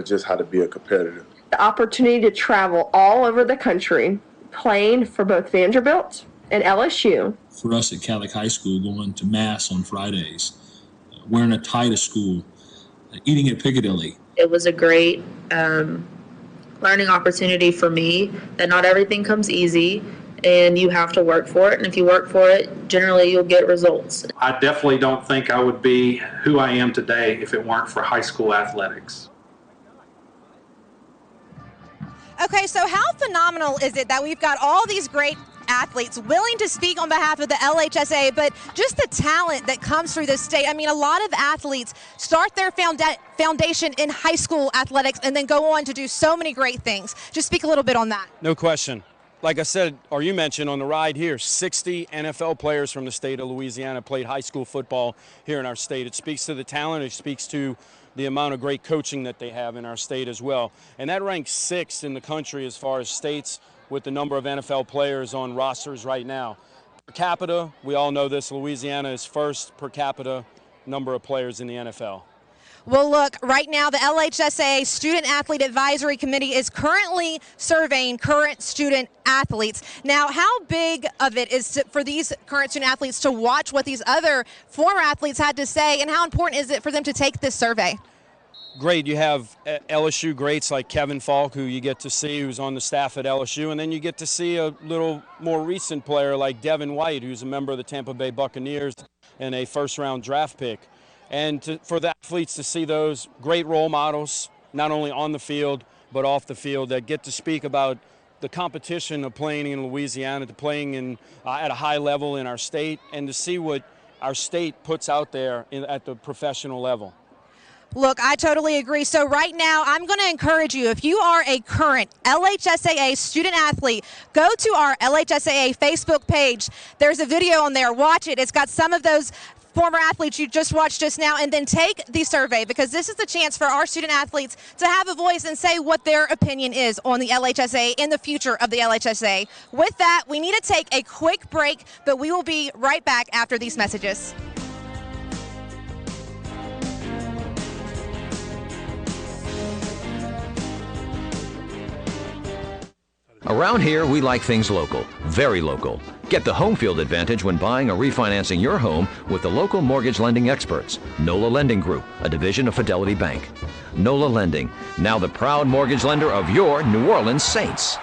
just how to be a competitor. The opportunity to travel all over the country, playing for both Vanderbilt and LSU. For us at Catholic High School, going to Mass on Fridays, wearing a tie to school, eating at Piccadilly. It was a great learning opportunity for me that not everything comes easy, and you have to work for it. And if you work for it, generally you'll get results. I definitely don't think I would be who I am today if it weren't for high school athletics. Okay, so how phenomenal is it that we've got all these great athletes willing to speak on behalf of the LHSA, but just the talent that comes through this state. I mean, a lot of athletes start their foundation in high school athletics and then go on to do so many great things. Just speak a little bit on that. No question. Like I said, or you mentioned on the ride here, 60 NFL players from the state of Louisiana played high school football here in our state. It speaks to the talent. It speaks to the amount of great coaching that they have in our state as well. And that ranks 6th in the country as far as states with the number of NFL players on rosters right now. Per capita, we all know this, Louisiana is first per capita number of players in the NFL. Well, look, right now the LHSA Student Athlete Advisory Committee is currently surveying current student athletes. Now, how big of it is for these current student athletes to watch what these other former athletes had to say, and how important is it for them to take this survey? Great. You have LSU greats like Kevin Falk, who you get to see, who's on the staff at LSU, and then you get to see a little more recent player like Devin White, who's a member of the Tampa Bay Buccaneers and a first-round draft pick. And for the athletes to see those great role models, not only on the field, but off the field, that get to speak about the competition of playing in Louisiana, to playing at a high level in our state, and to see what our state puts out there at the professional level. Look, I totally agree. So right now, I'm going to encourage you, if you are a current LHSAA student athlete, go to our LHSAA Facebook page. There's a video on there. Watch it. It's got some of those former athletes you just watched just now, and then take the survey, because this is the chance for our student athletes to have a voice and say what their opinion is on the LHSA and the future of the LHSA. With that, we need to take a quick break, but we will be right back after these messages. Around here, we like things local, very local. Get the home field advantage when buying or refinancing your home with the local mortgage lending experts. NOLA Lending Group, a division of Fidelity Bank. NOLA Lending, now the proud mortgage lender of your New Orleans Saints.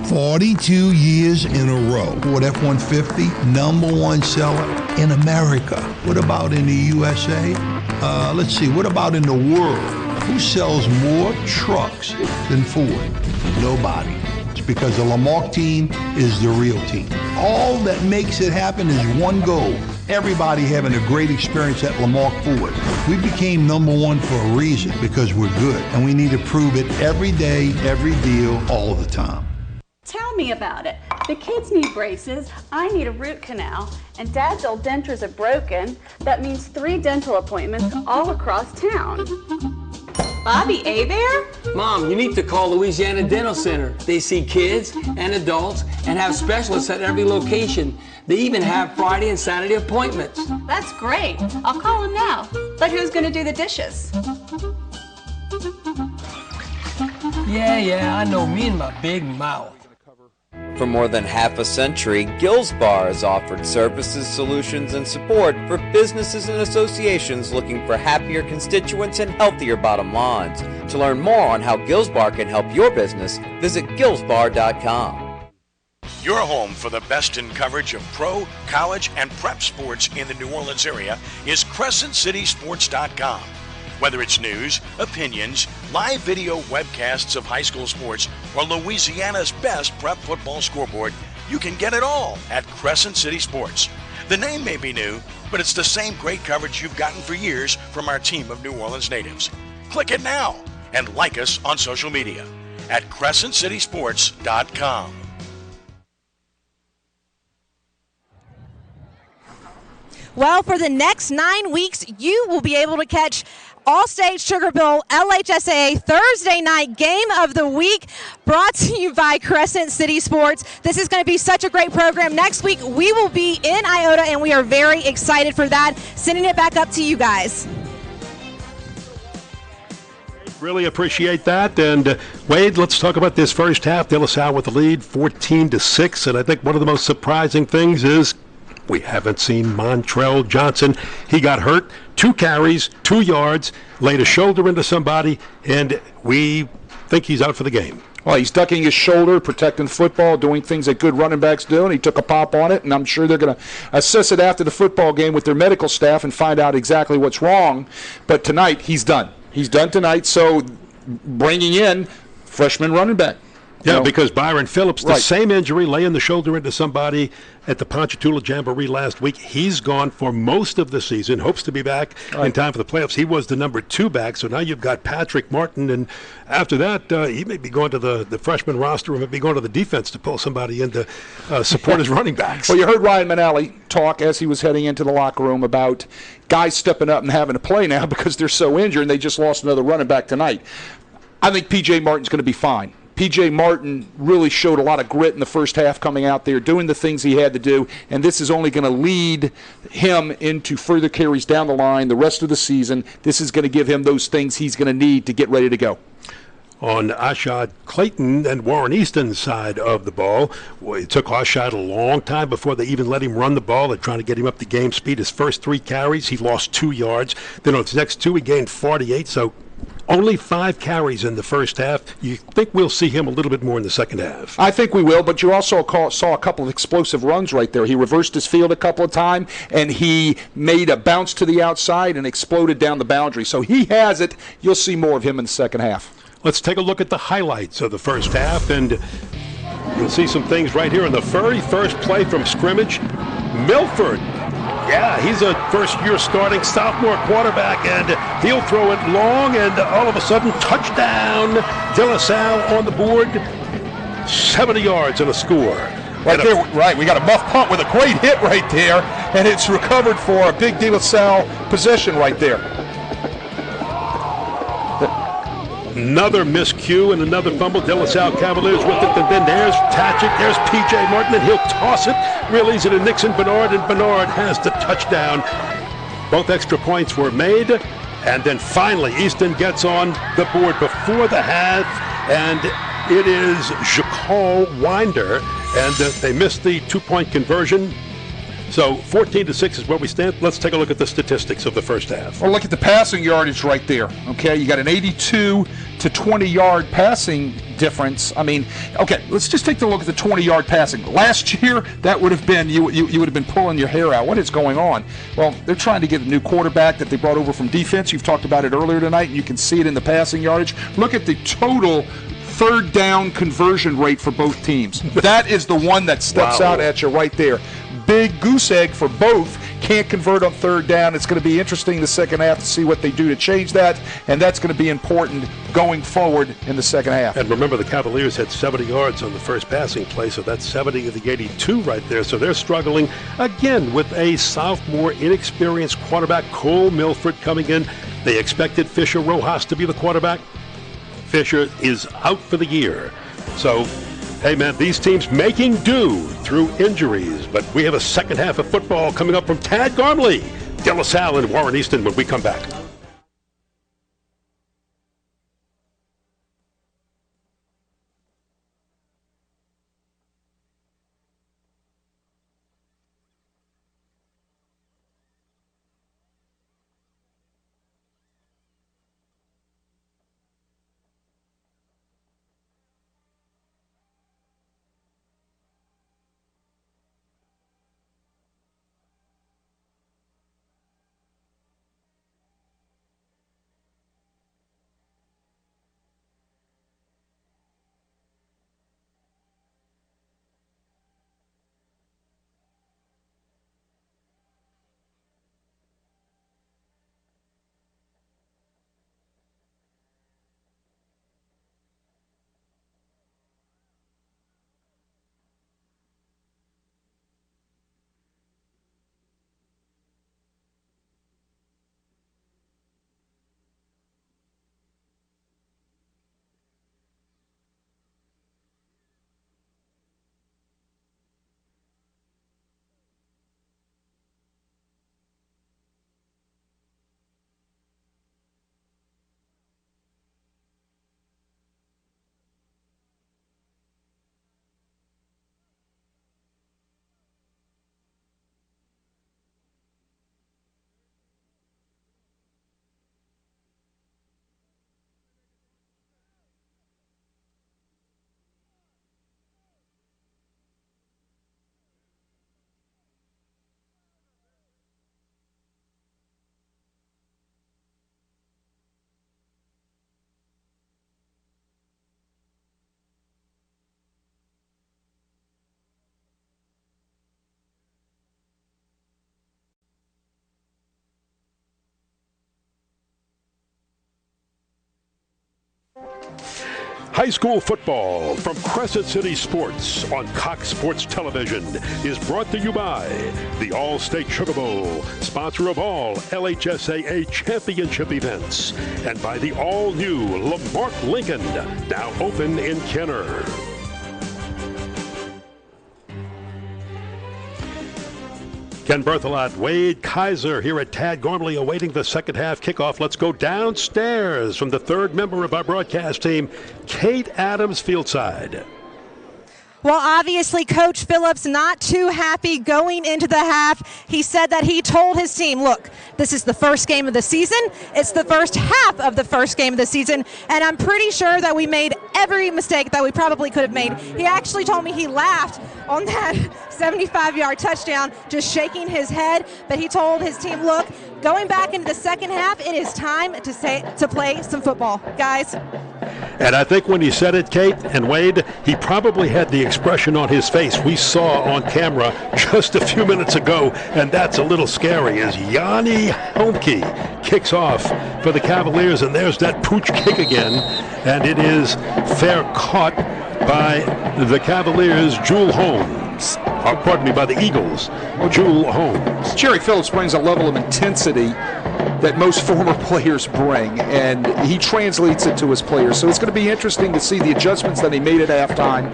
42 years in a row. Ford F-150, #1 seller in America. What about in the USA? Let's see, what about in the world? Who sells more trucks than Ford? Nobody. It's because the Lamarck team is the real team. All that makes it happen is one goal. Everybody having a great experience at Lamarck Ford. We became #1 for a reason, because we're good. And we need to prove it every day, every deal, all the time. Tell me about it. The kids need braces, I need a root canal, and Dad's old dentures are broken. That means 3 dental appointments all across town. Bobby, there? Mom, you need to call Louisiana Dental Center. They see kids and adults and have specialists at every location. They even have Friday and Saturday appointments. That's great. I'll call him now. But who's going to do the dishes? Yeah, I know, me and my big mouth. For more than half a century, Gills Bar has offered services, solutions, and support for businesses and associations looking for happier constituents and healthier bottom lines. To learn more on how Gills Bar can help your business, visit gillsbar.com. Your home for the best in coverage of pro, college, and prep sports in the New Orleans area is CrescentCitySports.com. Whether it's news, opinions, live video webcasts of high school sports, or Louisiana's best prep football scoreboard, you can get it all at Crescent City Sports. The name may be new, but it's the same great coverage you've gotten for years from our team of New Orleans natives. Click it now and like us on social media at CrescentCitySports.com. Well, for the next 9 weeks, you will be able to catch All-State Sugar Bowl LHSA Thursday night game of the week, brought to you by Crescent City Sports. This is going to be such a great program. Next week, we will be in Iota, and we are very excited for that. Sending it back up to you guys. Really appreciate that. And Wade, let's talk about this first half. Dilla Salle with the lead, 14-6. And I think one of the most surprising things is we haven't seen Montrell Johnson. He got hurt, 2 carries, 2 yards, laid a shoulder into somebody, and we think he's out for the game. Well, he's ducking his shoulder, protecting the football, doing things that good running backs do, and he took a pop on it, and I'm sure they're going to assess it after the football game with their medical staff and find out exactly what's wrong. But tonight, he's done. He's done tonight, so bringing in freshman running back. Yeah, because Byron Phillips, the same injury, laying the shoulder into somebody at the Ponchatoula Jamboree last week. He's gone for most of the season, hopes to be back in time for the playoffs. He was the number 2 back, so now you've got Patrick Martin, and after that, he may be going to the freshman roster, or may be going to the defense to pull somebody in to support his running backs. Well, you heard Ryan Manali talk as he was heading into the locker room about guys stepping up and having to play now because they're so injured, and they just lost another running back tonight. I think P.J. Martin's going to be fine. P.J. Martin really showed a lot of grit in the first half coming out there, doing the things he had to do, and this is only going to lead him into further carries down the line the rest of the season. This is going to give him those things he's going to need to get ready to go. On Ashad Clayton and Warren Easton's side of the ball, it took Ashad a long time before they even let him run the ball. They're trying to get him up to game speed. His first 3 carries, he lost 2 yards. Then on his next 2, he gained 48, so only 5 carries in the first half. You think we'll see him a little bit more in the second half? I think we will, but you also saw a couple of explosive runs right there. He reversed his field a couple of times, and he made a bounce to the outside and exploded down the boundary. So he has it. You'll see more of him in the second half. Let's take a look at the highlights of the first half, and you'll see some things right here in the very first play from scrimmage. Milford. Yeah, he's a first-year starting sophomore quarterback, and he'll throw it long, and all of a sudden, touchdown. Dilla Salle on the board, 70 yards and a score. Right there, right. We got a muff punt with a great hit right there. and it's recovered for a big Dilla Salle possession right there. Another miscue and another fumble. Dilla Salle Cavaliers with it, and then there's Tatchik, there's P.J. Martin, and he'll toss it, release it to Nixon Bernard, and Bernard has the touchdown. Both extra points were made, and then finally Easton gets on the board before the half, and it is Jacol Winder, and they missed the two-point conversion. So 14-6 is where we stand. Let's take a look at the statistics of the first half. Well, look at the passing yardage right there. Okay, you got an 82 to 20-yard passing difference. I mean, okay, let's just take a look at the 20-yard passing. Last year, that would have been you would have been pulling your hair out. What is going on? Well, they're trying to get a new quarterback that they brought over from defense. You've talked about it earlier tonight, and you can see it in the passing yardage. Look at the total third down conversion rate for both teams. That is the one that steps out at you right there. Big goose egg for both. Can't convert on third down. It's going to be interesting the second half to see what they do to change that, and that's going to be important going forward in the second half. And remember, the Cavaliers had 70 yards on the first passing play, so that's 70 of the 82 right there. So they're struggling again with a sophomore, inexperienced quarterback, Cole Milford, coming in. They expected Fisher Rojas to be the quarterback. Fisher is out for the year. So, hey, man, these teams making do through injuries. But we have a second half of football coming up from Tad Gormley, Dilla Salle, and Warren Easton when we come back. High school football from Crescent City Sports on Cox Sports Television is brought to you by the All-State Sugar Bowl, sponsor of all LHSAA championship events, and by the all-new Lamarck Lincoln, now open in Kenner. Ken Berthelot, Wade Kaiser here at Tad Gormley awaiting the second half kickoff. Let's go downstairs from the third member of our broadcast team, Kate Adams Fieldside. Well, obviously, Coach Phillips not too happy going into the half. He said that he told his team, look, this is the first game of the season. It's the first half of the first game of the season, and I'm pretty sure that we made every mistake that we probably could have made. He actually told me he laughed on that 75-yard touchdown, just shaking his head, but he told his team, look, going back into the second half, it is time to play some football, guys. And I think when he said it, Kate and Wade, he probably had the expression on his face we saw on camera just a few minutes ago, and that's a little scary as Yanni Homke kicks off for the Cavaliers, and there's that pooch kick again, and it is fair caught by the Cavaliers' Jewel Holmes. by the Eagles. Jewel Holmes. Jerry Phillips brings a level of intensity that most former players bring, and he translates it to his players. So it's going to be interesting to see the adjustments that he made at halftime,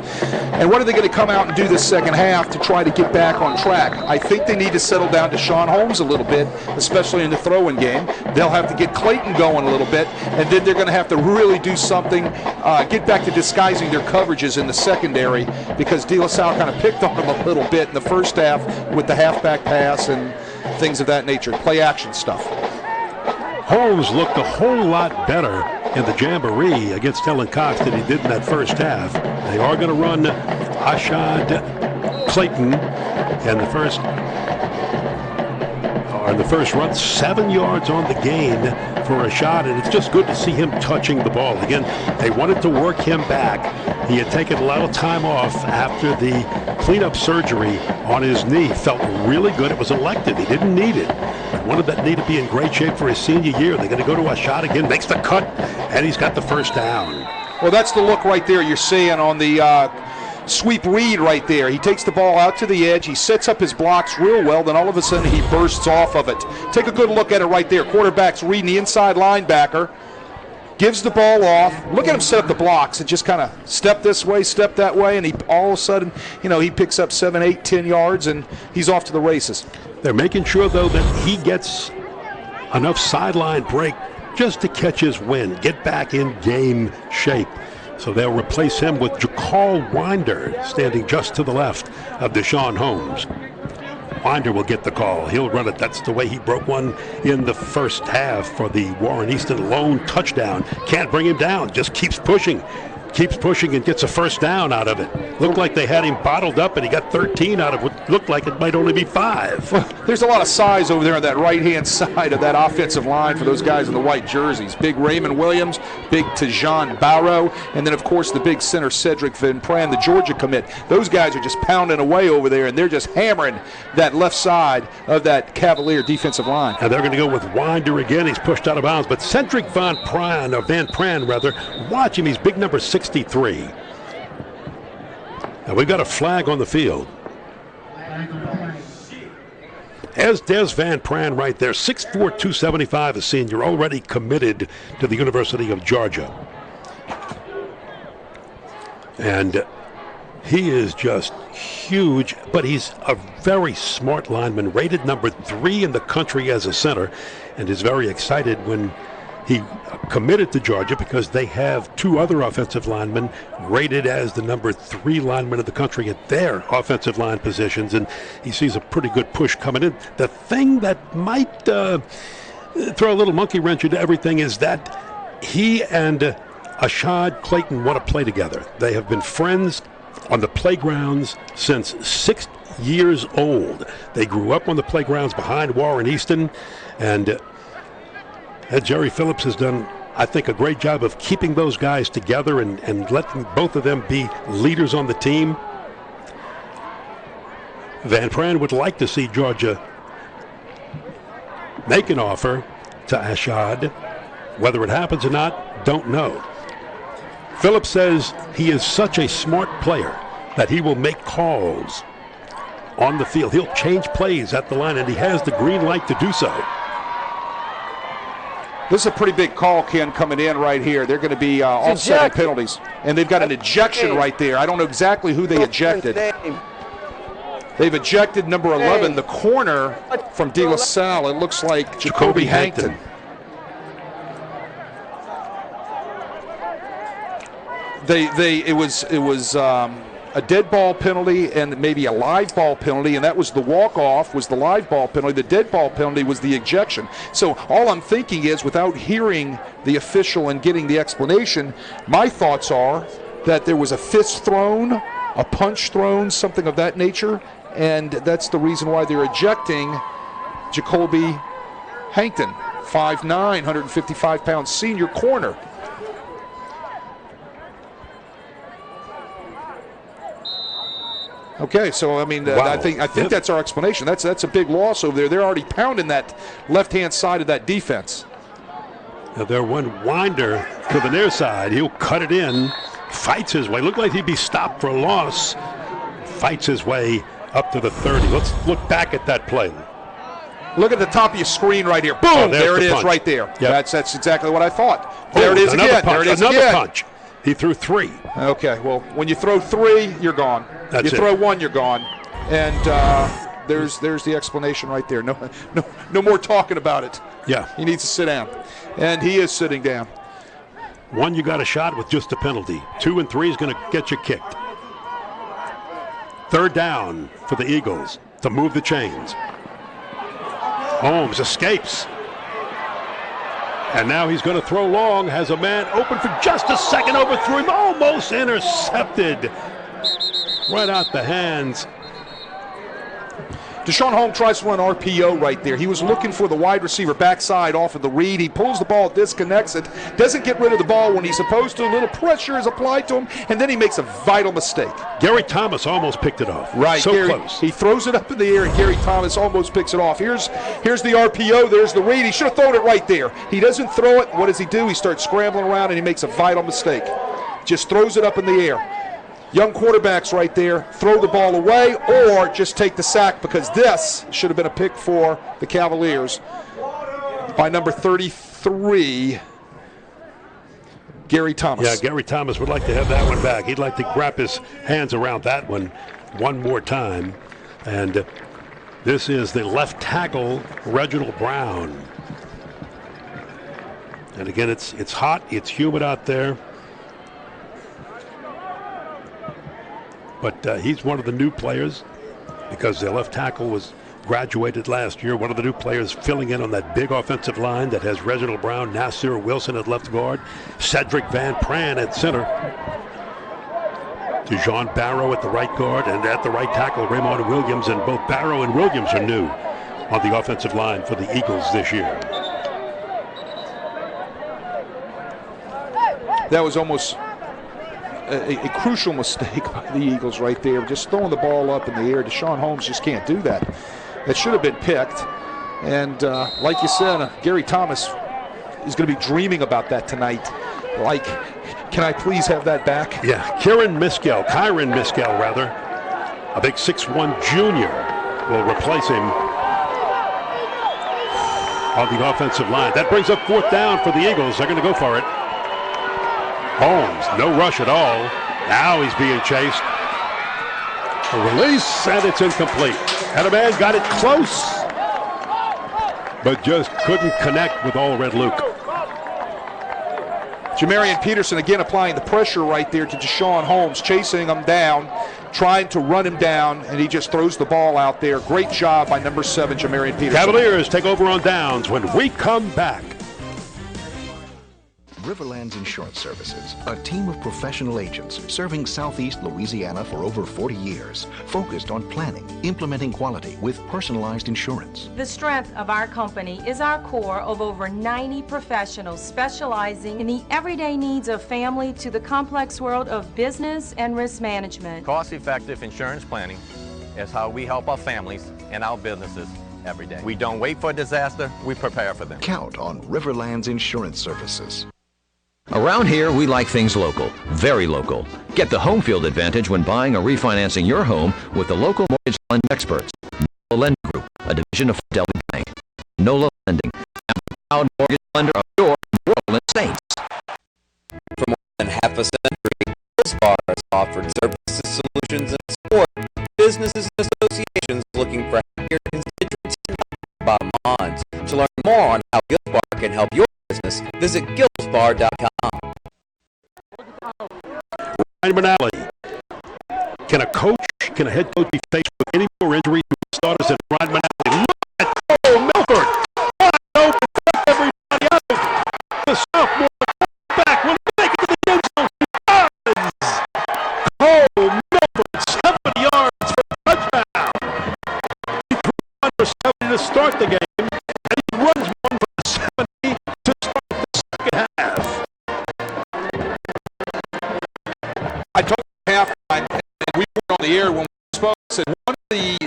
and what are they going to come out and do this second half to try to get back on track. I think they need to settle down to Deshaun Holmes a little bit, especially in the throwing game. They'll have to get Clayton going a little bit, and then they're going to have to really do something, get back to disguising their coverages in the secondary, because Dilla Salle kind of picked on them a little bit in the first half with the halfback pass and things of that nature, play action stuff. Holmes looked a whole lot better in the jamboree against Ellen Cox than he did in that first half. They are going to run Ashad Clayton in the first run, 7 yards on the gain for Ashad, and it's just good to see him touching the ball. Again, they wanted to work him back. He had taken a lot of time off after the cleanup surgery on his knee. Felt really good. It was elective. He didn't need it. Wanted that knee to be in great shape for his senior year. They're going to go to Ashad again, makes the cut, and he's got the first down. Well, that's the look right there you're seeing on the sweep read right there. He takes the ball out to the edge. He sets up his blocks real well. Then all of a sudden he bursts off of it. Take a good look at it right there. Quarterback's reading the inside linebacker. Gives the ball off. Look at him set up the blocks and just kind of step this way, step that way, and he all of a sudden, he picks up 7, 8, 10 yards, and he's off to the races. They're making sure, though, that he gets enough sideline break just to catch his wind, get back in game shape. So they'll replace him with Jakal Winder, standing just to the left of Deshaun Holmes. Winder will get the call. He'll run it. That's the way he broke one in the first half for the Warren Easton lone touchdown. Can't bring him down. Just keeps pushing and gets a first down out of it. Looked like they had him bottled up, and he got 13 out of what looked like it might only be 5. Well, there's a lot of size over there on that right-hand side of that offensive line for those guys in the white jerseys. Big Raymond Williams, big Tejan Barrow, and then, of course, the big center Cedric Van Pran, the Georgia commit. Those guys are just pounding away over there, and they're just hammering that left side of that Cavalier defensive line. And they're going to go with Winder again. He's pushed out of bounds, but Cedric Van Pran, watch him. He's big number 63. Now we've got a flag on the field. As Des Van Pran right there, 6'4", 275, a senior, already committed to the University of Georgia. And he is just huge, but he's a very smart lineman, rated number 3 in the country as a center, and is very excited when he committed to Georgia because they have 2 other offensive linemen rated as the number 3 linemen of the country at their offensive line positions, and he sees a pretty good push coming in. The thing that might throw a little monkey wrench into everything is that he and Ashad Clayton want to play together. They have been friends on the playgrounds since 6 years old. They grew up on the playgrounds behind Warren Easton, and Jerry Phillips has done, I think, a great job of keeping those guys together and letting both of them be leaders on the team. Van Pran would like to see Georgia make an offer to Ashad. Whether it happens or not, don't know. Phillips says he is such a smart player that he will make calls on the field. He'll change plays at the line, and he has the green light to do so. This is a pretty big call, Ken, coming in right here. They're going to be offsetting penalties. And they've got an ejection right there. I don't know exactly who they ejected. They've ejected number 11, the corner from Dilla Salle. It looks like Jacoby Hankton. It was a dead ball penalty and maybe a live ball penalty, and that was the walk-off was the live ball penalty. The dead ball penalty was the ejection. So all I'm thinking is, without hearing the official and getting the explanation, my thoughts are that there was a fist thrown, a punch thrown, something of that nature, and that's the reason why they're ejecting Jacoby Hankton, 5'9", 155-pound senior corner. Okay, so I mean, wow. I think that's our explanation. That's a big loss over there. They're already pounding that left-hand side of that defense. Now they're one Winder to the near side. He'll cut it in, fights his way. Looked like he'd be stopped for a loss. Fights his way Up to the 30. Let's look back at that play. Look at the top of your screen right here. Boom! There it is right there. Yep. That's exactly what I thought. There it is again. Punch. There it is another again. punch. He threw 3. Okay, well, when you throw 3, you're gone. That's you it. throw 1, you're gone. And there's the explanation right there. No more talking about it. Yeah. He needs to sit down. And he is sitting down. 1, you got a shot with just a penalty. 2 and 3 is going to get you kicked. 3rd down for the Eagles to move the chains. Holmes escapes. And now he's going to throw long. Has a man open for just a second. Overthrew him. Almost intercepted. Right out the hands. Deshaun Holmes tries to run RPO right there. He was looking for the wide receiver backside off of the read. He pulls the ball, disconnects it, doesn't get rid of the ball when he's supposed to. A little pressure is applied to him, and then he makes a vital mistake. Gary Thomas almost picked it off. Right, so Gary, close. He throws it up in the air, and Gary Thomas almost picks it off. Here's the RPO. There's the read. He should have thrown it right there. He doesn't throw it. What does he do? He starts scrambling around, and he makes a vital mistake. Just throws it up in the air. Young quarterbacks right there, throw the ball away or just take the sack, because this should have been a pick for the Cavaliers by number 33, Gary Thomas. Yeah, Gary Thomas would like to have that one back. He'd like to wrap his hands around that one more time. And this is the left tackle, Reginald Brown. And again, it's hot, it's humid out there. But he's one of the new players because the left tackle was graduated last year. One of the new players filling in on that big offensive line that has Reginald Brown, Nasir Wilson at left guard, Cedric Van Pran at center, DeJohn Barrow at the right guard, and at the right tackle, Raymond Williams. And both Barrow and Williams are new on the offensive line for the Eagles this year. That was almost a crucial mistake by the Eagles right there, just throwing the ball up in the air. Deshaun Holmes just can't do that. That should have been picked. And like you said, Gary Thomas is going to be dreaming about that tonight. Like, can I please have that back? Yeah, Kyron Miskell, a big 6'1" junior, will replace him on the offensive line. That brings up 4th down for the Eagles. They're going to go for it. Holmes, no rush at all. Now he's being chased. A release, and it's incomplete. And a man got it close, but just couldn't connect with All Red Luke. Jamarian Peterson again applying the pressure right there to Deshaun Holmes, chasing him down, trying to run him down, and he just throws the ball out there. Great job by number 7, Jamarian Peterson. Cavaliers take over on downs when we come back. Riverlands Insurance Services, a team of professional agents serving Southeast Louisiana for over 40 years, focused on planning, implementing quality with personalized insurance. The strength of our company is our core of over 90 professionals specializing in the everyday needs of family to the complex world of business and risk management. Cost-effective insurance planning is how we help our families and our businesses every day. We don't wait for a disaster, we prepare for them. Count on Riverlands Insurance Services. Around here, we like things local, very local. Get the home field advantage when buying or refinancing your home with the local mortgage lending experts. NOLA Lending Group, a division of Fidelity Bank. NOLA Lending, a proud mortgage lender of your New Orleans Saints. For more than half a century, Gills Bar has offered services, solutions, and support for businesses and associations looking for happier constituents and healthier bottom lines. To learn more on how Gills Bar can help your business, visit gillsbar.com. Ryan Manali. Can a head coach be faced with any more injury to his starters than Ryan Manali? Look at Cole Milford. Wide open, everybody out. The sophomore back will make it to the end zone. He does. Cole Milford, 70 yards for a touchdown. He threw one for 70 to start the game, and he runs one for 70 to start the second half. I told you halftime, and we were on the air when we spoke, said one of the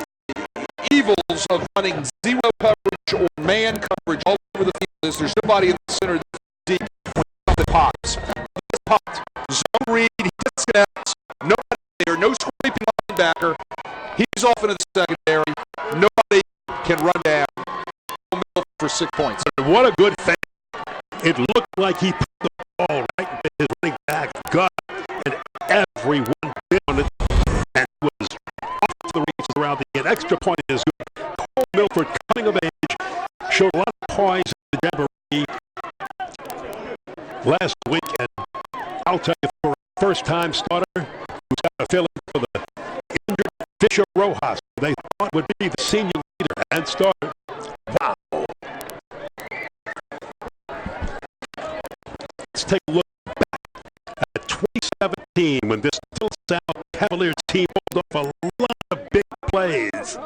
evils of running zero coverage or man coverage all over the field is there's nobody in the center of the deep when something pops. This popped. Zone read, he disconnects, nobody there, no sweeping linebacker. He He's off into the secondary. Nobody can run down for 6 points. What a good fake. It looked like he put the ball right in his running back gut, and everyone bit on it, and was off to the races around the end. Extra point is good. Cole Milford, coming of age, showed a lot of poise in the Jamboree last week, and I'll tell you, for a first-time starter who's got a feeling for the injured Fisher Rojas, they thought would be the senior leader and starter. Wow. Let's take a look back at 2017 when this Dilla Salle Cavaliers team pulled off a lot of big plays.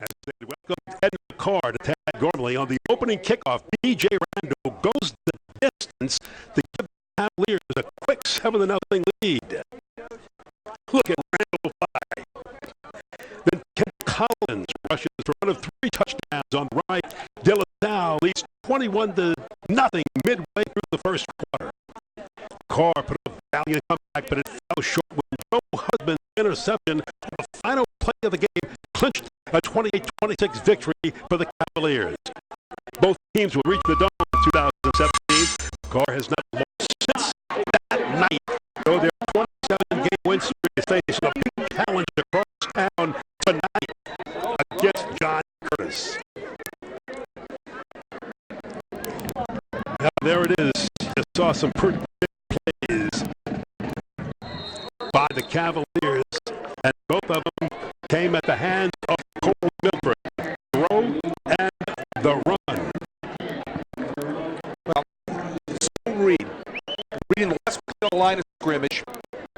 As they welcome Ed McCard to Tad Gormley on the opening kickoff, B.J. Rando goes the distance to give the Cavaliers a quick 7-0 lead. Look at Randall fly. Then Ken Collins rushes for one of 3 touchdowns on the right. Dilla Salle leads 21-0 midway through the first quarter. Carr put a valiant comeback, but it fell short when Joe Husband's interception on the final play of the game clinched a 28-26 victory for the Cavaliers. Both teams will reach the Dome in 2017. Carr has not lost since that night, though their 27-game win streak is facing a big challenge across town tonight against John Curtis. Now there it is. You saw some pretty big plays by the Cavaliers, and both of them came at the hands of Cole Milford. Throw and the run. Well, reading the last play on the line of scrimmage,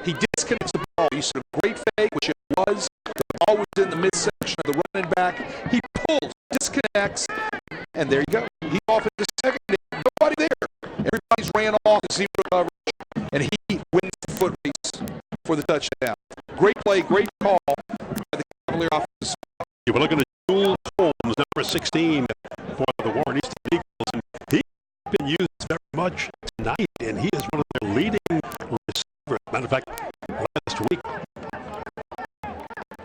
he disconnects the ball. You said a great fake, which it was. The ball was in the midsection of the running back. He pulls, disconnects, and there you go. He's off in the second. Nobody there. Everybody's ran off in zero coverage, and he wins the foot race for the touchdown. Great play, great call by the Cavalier offense. You were looking at Jules Holmes, number 16 for the Warren Easton Eagles, and he's been used very much tonight, and he is one of their leading receivers. Matter of fact, last week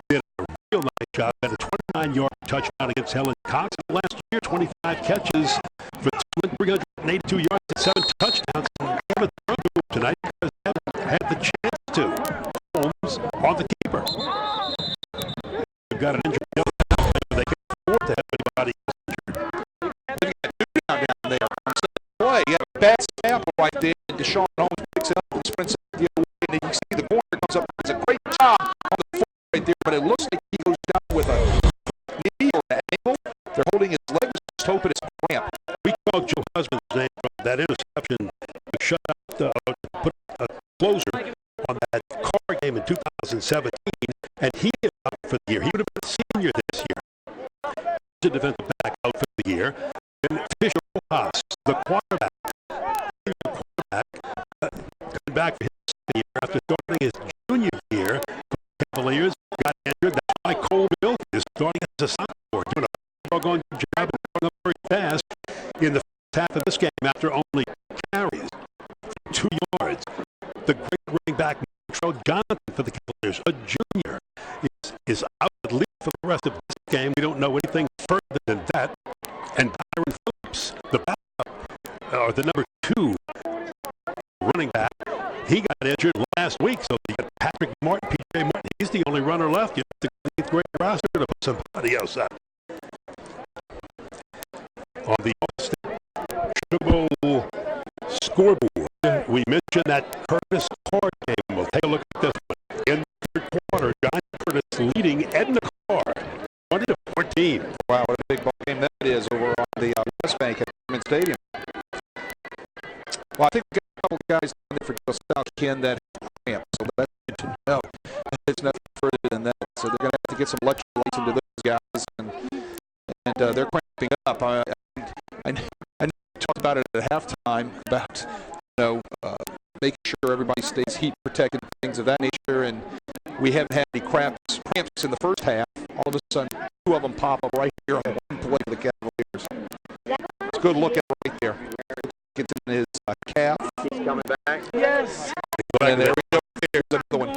did a real nice job at a 29-yard touchdown against Helen Cox. Last year, 25 catches for 382 yards and 7 touchdowns. And they haven't thrown to him tonight because they haven't had the chance to. Holmes on the keeper. They've got an injured player. They can't afford to have anybody injured. They've got 2 down there. Play. You have a bad snap right there. Deshaun Holmes picks it up and sprints it the other way. And then you see the corner comes up and does a great job on the foot right there. But it looks like he goes down with a knee or an ankle. They're holding his legs, just hoping it's cramped. We called Joe Husband's name from that interception to shut out, put a closer on that Carr game in 2017, and he is out for the year. He would have been a senior this year. He's a defensive back out for the year. And Fisher Rojas, the quarterback, coming back for his second year after starting his junior year. The Cavaliers got injured. That's why Cole Milford is starting as a sophomore, doing a doggone job and going up very fast in the first half of this game after only carries 2 yards. The great running back, Montreal Johnson for the Cavaliers, a junior, is out at least for the rest of this game. We don't know anything further than that. And Byron Phillips, the backup, or the number 2 running back, he got injured last week. So you got Patrick Martin, P.J. Martin. He's the only runner left. You have to go to the 8th grade roster to put somebody else out. On the Sugar Bowl scoreboard, we mentioned that Curtis Carr game. We'll take a look at this one. In the 3rd quarter, John Curtis leading Edna Carr 20-14. Wow, what a big ball game that is over on the West Bank at Permian Stadium. Well, I think we've got a couple of guys down there for Dilla Salle, Ken, that have cramps, so that's good to know. It's nothing further than that. So they're going to have to get some electrolytes into those guys, and they're cramping up. I know we talked about it at halftime about making sure everybody stays heat protected, things of that nature, and we haven't had any cramps in the first half. All of a sudden, 2 of them pop up right here on one play for the Cavaliers. It's a good look at right there. Gets in his calf. He's coming back. Yes. back and to there we go. There's another one.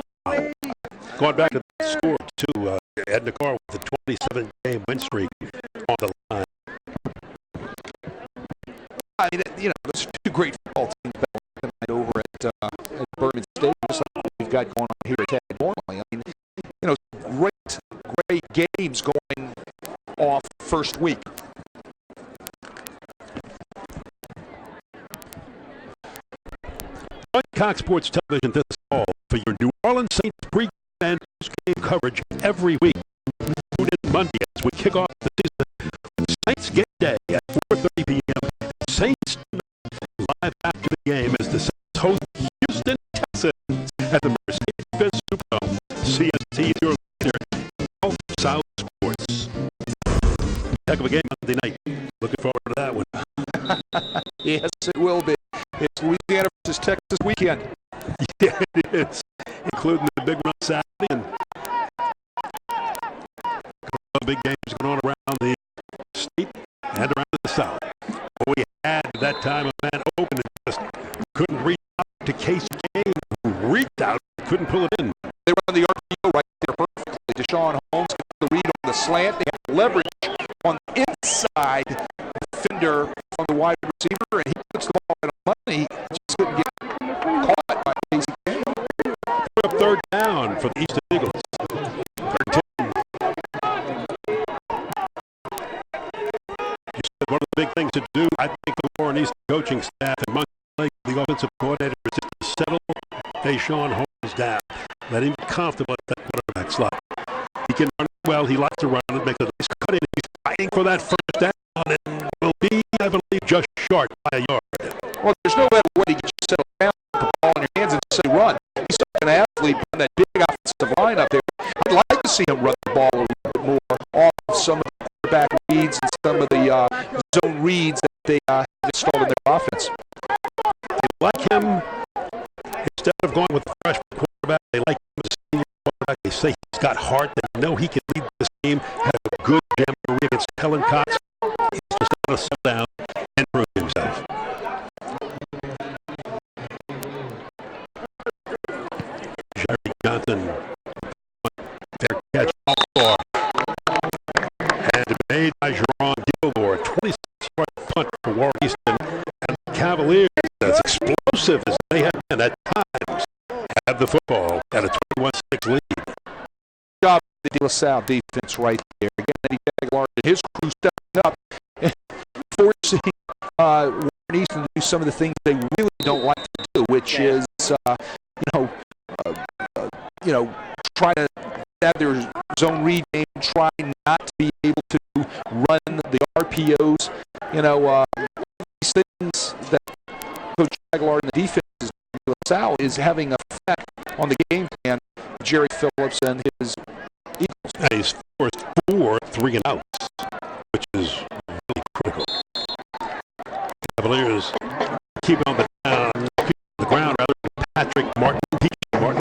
Going back to the score, too. Ed Nakar with the 27-game win streak on the line. I mean, those are two great football teams tonight over at Berman Stadium, just like we've got going on here at Tad normally. I mean, great games going off first week. On Cox Sports Television this fall for your New Orleans Saints pre and post-game coverage every week. Tune in Monday as we kick off the season with Saints Game Day at 4:30 p.m. Saints live after the game as the Saints host Houston Texans at the Mercedes-Benz Superdome. CST is your leader. South South Sports. Heck of a game Monday night. Looking forward to that one. Yes, it will be. It's Louisiana versus Texas weekend. Yeah, it is. Including the big run Saturday and a couple of big games going on around the state and around the South. But we had that time a man open and just couldn't reach out to Casey Kane, who reached out, couldn't pull it in. They run the RPO right there perfectly. Deshaun Holmes gets the read on the slant. They have leverage on the inside defender from the wide receiver, and he puts the ball in on money. He just couldn't get caught by Casey Kane. Put up third down for the Easton Eagles. Third 10. You said one of the big things to do, I think, the Warren Easton coaching staff and Monkey Lake, the offensive coordinator, is just to settle Deshaun Holmes down. Let him be comfortable at that quarterback slot. He can run well. He likes to run it, make a nice cut in. He's fighting for that first down and will be, I believe, just short by a yard. Well, there's no better way to get you settled down, put the ball in your hands and say run. He's such an athlete on that big offensive line up there. I'd like to see him run the ball a little bit more off of some of the quarterback reads and some of the zone reads that they have installed in their offense. They like him, instead of going with the freshman quarterback, they like him as a senior quarterback. They say he's got heart. They know he can lead this team, have a good jamboree against Kellen Cox. He's just going to settle down and prove himself. Jerry Johnson, fair catch off floor. And made by Jerron Gilmore. 26-yard punt for Warren Easton. And the Cavaliers, as explosive as they have been at times, have the football at a 21-6 lead. Job of the Dilla Salle defense right there. Again, Eddie Aguilar and his crew stepping up and forcing Warren Easton to do some of the things they really don't like to do, which is, try to have their zone read game, try not to be able to run the RPOs. These things that Coach Aguilar and the defense Dilla Salle is having an effect on the game plan of Jerry Phillips and his Eagles. He's forced 4 3-and-outs, which is really critical. Cavaliers keep on the ground rather than Patrick Martin. Martin.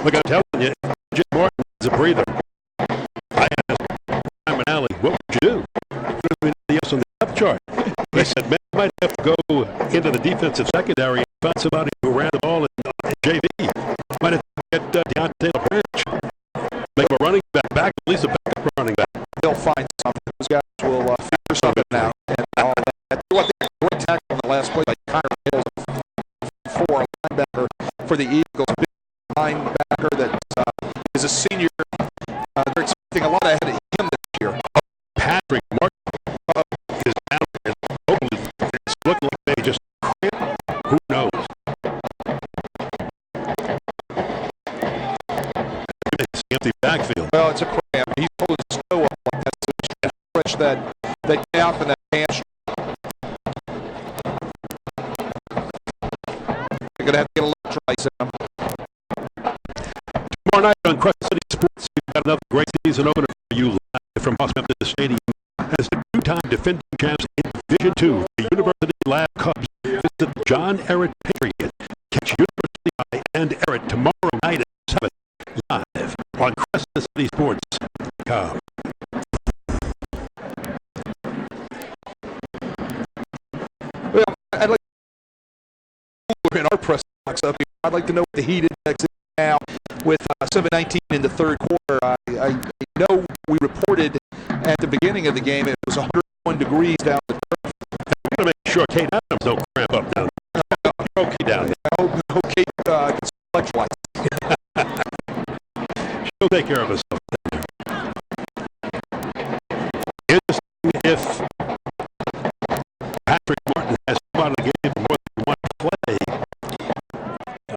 Look, I'm telling you, Jim Martin is a breather. I asked Simon Alley, what would you do? Put him in the on the depth chart. He said, man, I might have to go into the defensive secondary and find somebody who ran the ball in JV. Might have to get Deontay LaBranch. Make him a running back, at least a backup running back. They'll find something. Those guys will figure something out. And all that. What they great tackle on the last play, like Connor Mills, for a linebacker for the Eagles. Big linebacker that is a senior. They're expecting a lot ahead of him this year. Patrick Martin is down there. Hopefully, it's looking like they just cramp. Who knows? It's empty backfield. Well, it's a cramp. He's pulling snow up like that, so he's trying to stretch that gap and that hamstring. They're going to have to get electrolytes in them. Tomorrow night on Crescent City Sports, we've got another great season opener for you live from Memphis Stadium. As the two-time defending champs in Division II, the University Lab Cubs visit John Ehret Patriot. Catch University by and Ehret tomorrow night at 7 live on CrescentCitySports.com. Well, I'd like to in our press up here. I'd like to know what the heat index is now with 7:19 in the third quarter. I know we reported at the beginning of the game it was 101 degrees down the turf. We're going to make sure Kate Adams don't cramp up down there. Okay, down there. I hope Kate gets electrolytes. She'll take care of herself. Interesting if Patrick Martin has come out of the game for more than one play.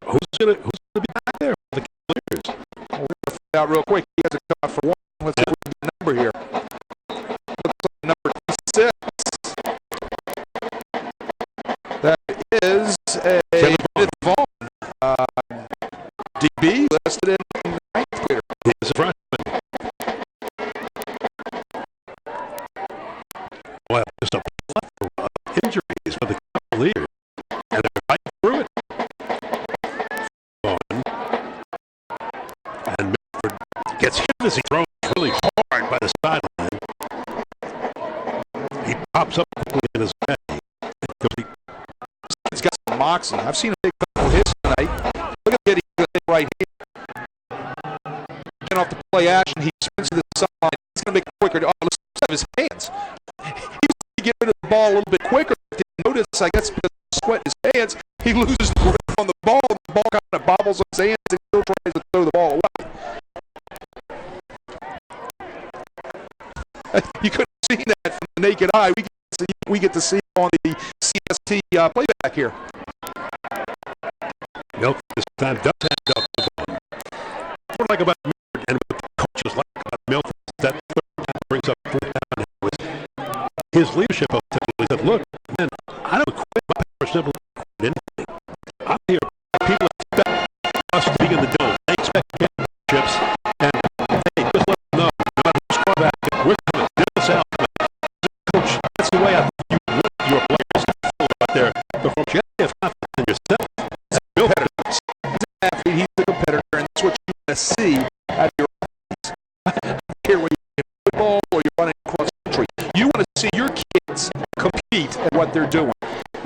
Who's going to be back there for the Cavaliers? We're going to find out real quick. He hasn't come out for one. Let's see the number here. Looks like number 6. That is a Kenneth Vaughn. DB listed in ninth grader. He's a freshman. Well, just a plethora of injuries for the Cavaliers, and they're right through it. And Milford gets hit as he throws really hard by the sideline. He pops up quickly in his way. He's got some moxie. I've seen him take a couple of hits tonight. Look at the hit right here. Getting off the play action, he spins to the sideline. He's going to make it quicker. Oh, let's have his hands. He's going to get rid of the ball a little bit quicker. Didn't notice, I guess, because of sweat in his hands. He loses the grip on the ball, and the ball kind of bobbles on his hands, and he still tries to throw the ball away. You couldn't see that from the naked eye. We get to see on the CST playback here. Milford this time does hand up the ball. What I like about Milford and what the coaches like about Milford is that brings up his leadership of the team. He said, look, man, I don't quit my simply anything. I'm here. People expect us to be in the dome. They expect championships. And hey, just let them know, no matter who's quarterback, we're coming. Dilla Salle coming. Coach, that's the way I think you want your players to feel out there. But from you have confidence in yourself. He's an athlete, he's a competitor, and that's what you want to see out of your athletes. I don't care whether you're playing football or you're running cross country. You want to see your kids compete at what they're doing.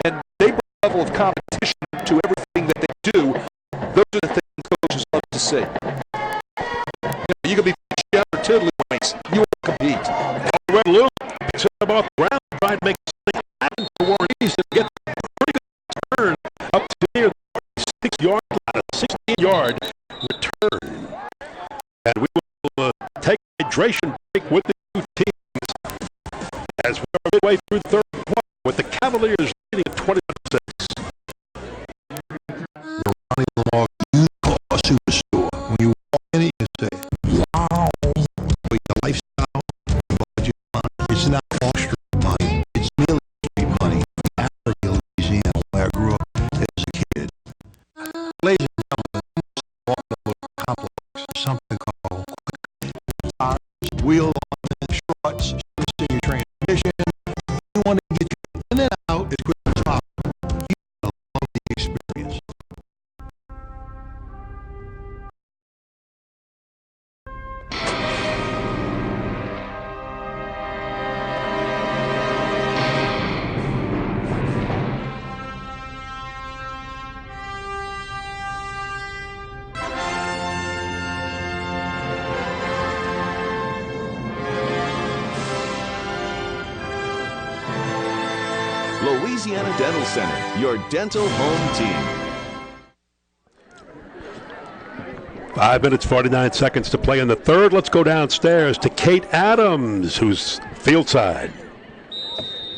And they bring a level of competition to everything that they do. Those are the things coaches love to see. You can be chef or tiddlywinks. You want to compete. Red Luke picks it up off the ground, trying to make something happen for Warren Easton to get a pretty good turn up to near the 6-yard line, a 16-yard return. And we will take a hydration break with the two teams as we are midway through the third quarter with the Cavaliers leading 21-6. The Ronnie Lamar used car superstore. When you walk in it, you say, wow. For your lifestyle, budget money. It's not Wall Street money. It's Mill Street money. Africa, Louisiana, where I grew up as a kid. Ladies and gentlemen, walk up with a complex, something called wheel alignment, struts, shifts in your transmission. You want to get you in and out as quick as possible. You love the experience. Louisiana Dental Center, your dental home team. 5 minutes, 49 seconds to play in the third. Let's go downstairs to Kate Adams, who's fieldside.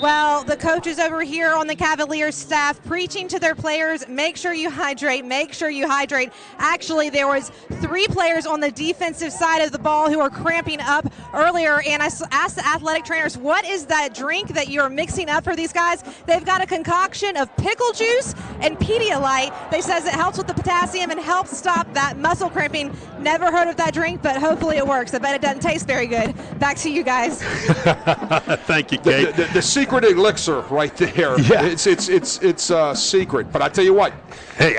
Well, the coaches over here on the Cavaliers staff preaching to their players, make sure you hydrate, make sure you hydrate. Actually, there was 3 players on the defensive side of the ball who were cramping up earlier, and I asked the athletic trainers, what is that drink that you're mixing up for these guys? They've got a concoction of pickle juice and Pedialyte. They says it helps with the potassium and helps stop that muscle cramping. Never heard of that drink, but hopefully it works. I bet it doesn't taste very good. Back to you guys. Thank you, Kate. The secret elixir right there. Yeah. It's secret. But I tell you what, hey,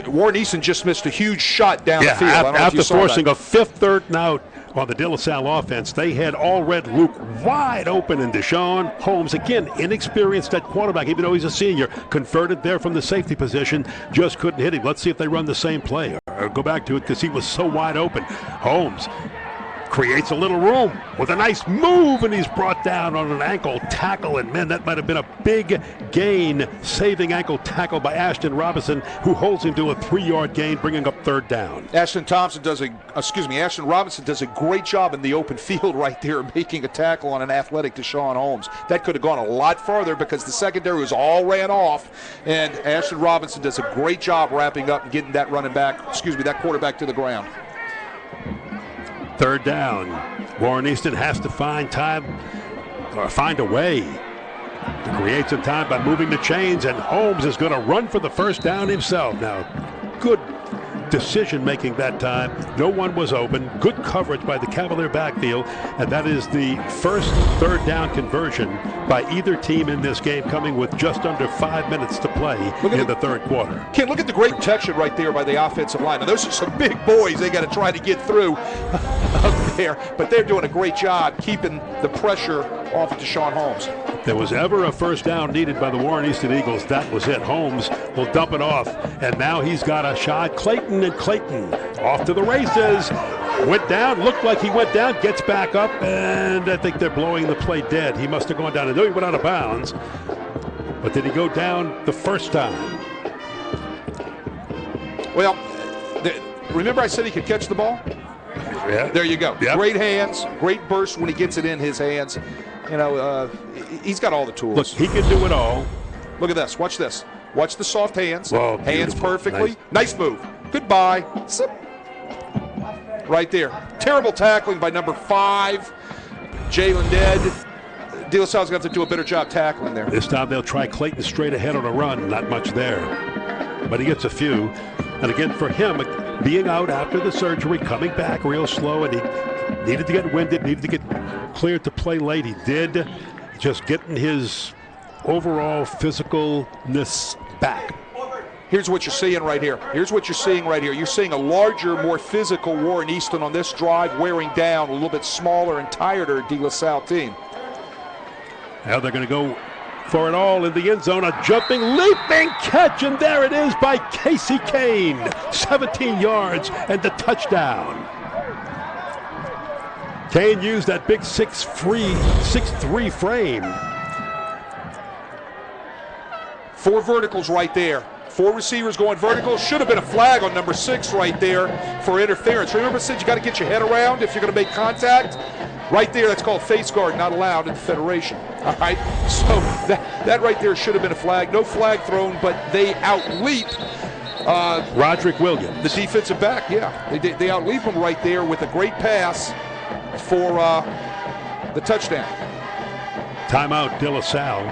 Warren Easton just missed a huge shot down the field. After forcing a fifth third and out on the Dilla Salle offense. They had all-red Luke wide open, and Deshaun Holmes, again, inexperienced at quarterback, even though he's a senior, converted there from the safety position, just couldn't hit him. Let's see if they run the same play or go back to it because he was so wide open. Holmes creates a little room with a nice move, and he's brought down on an ankle tackle. And, man, that might have been a big gain, saving ankle tackle by Ashton Robinson, who holds him to a 3-yard gain, bringing up third down. Ashton Robinson does a great job in the open field right there, making a tackle on an athletic Deshaun Holmes. That could have gone a lot farther because the secondary was all ran off, and Ashton Robinson does a great job wrapping up and getting that that quarterback to the ground. Third down. Warren Easton has to find a way to create some time by moving the chains, and Holmes is going to run for the first down himself. Now, good decision making that time. No one was open. Good coverage by the Cavalier backfield, and that is the first third down conversion by either team in this game, coming with just under 5 minutes to play in the third quarter. Ken, look at the great protection right there by the offensive line. Now, those are some big boys they got to try to get through up there, but they're doing a great job keeping the pressure off of Deshaun Holmes. If there was ever a first down needed by the Warren Easton Eagles, that was it. Holmes will dump it off, and now he's got a shot. Clayton off to the races. Went down, looked like he went down, gets back up, and I think they're blowing the play dead. He must have gone down. I know he went out of bounds, but did he go down the first time? Well, remember I said he could catch the ball? Yeah. There you go. Yep. Great hands, great burst when he gets it in his hands. You know, he's got all the tools. Look, he can do it all. Look at this. Watch this. Watch the soft hands. Whoa, hands perfectly. Nice move. Goodbye. Zip. Right there. Terrible tackling by number 5, Jalen Dead. Dilla Salle's got to do a better job tackling there. This time they'll try Clayton straight ahead on a run. Not much there. But he gets a few. And again, for him, being out after the surgery, coming back real slow, and he needed to get winded, needed to get cleared to play late. He did. Just getting his overall physicalness back. Here's what you're seeing right here. You're seeing a larger, more physical Warren Easton on this drive, wearing down a little bit smaller and tireder Dilla Salle team. Now they're going to go for it all in the end zone. A jumping, leaping catch, and there it is by Casey Kane. 17 yards and the touchdown. Kane used that big 6'3" frame. 4 verticals right there. 4 receivers going vertical. Should have been a flag on number 6 right there for interference. Remember, Sid, you got to get your head around if you're going to make contact. Right there, that's called face guard, not allowed in the Federation. All right, so that right there should have been a flag. No flag thrown, but they outleap Roderick Williams, the defensive back. Yeah, they outleap him right there with a great pass for the touchdown. Timeout, Dilla Salle.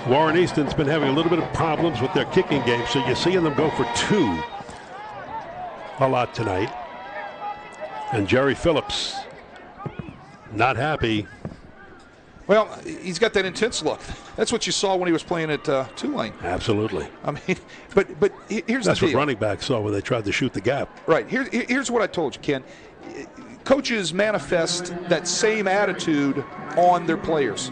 Warren Easton's been having a little bit of problems with their kicking game, so you're seeing them go for 2 a lot tonight. And Jerry Phillips not happy. Well, he's got that intense look. That's what you saw when he was playing at Tulane. Absolutely. I mean, but here's the deal. That's what running backs saw when they tried to shoot the gap. Right. Here's what I told you, Ken. Coaches manifest that same attitude on their players.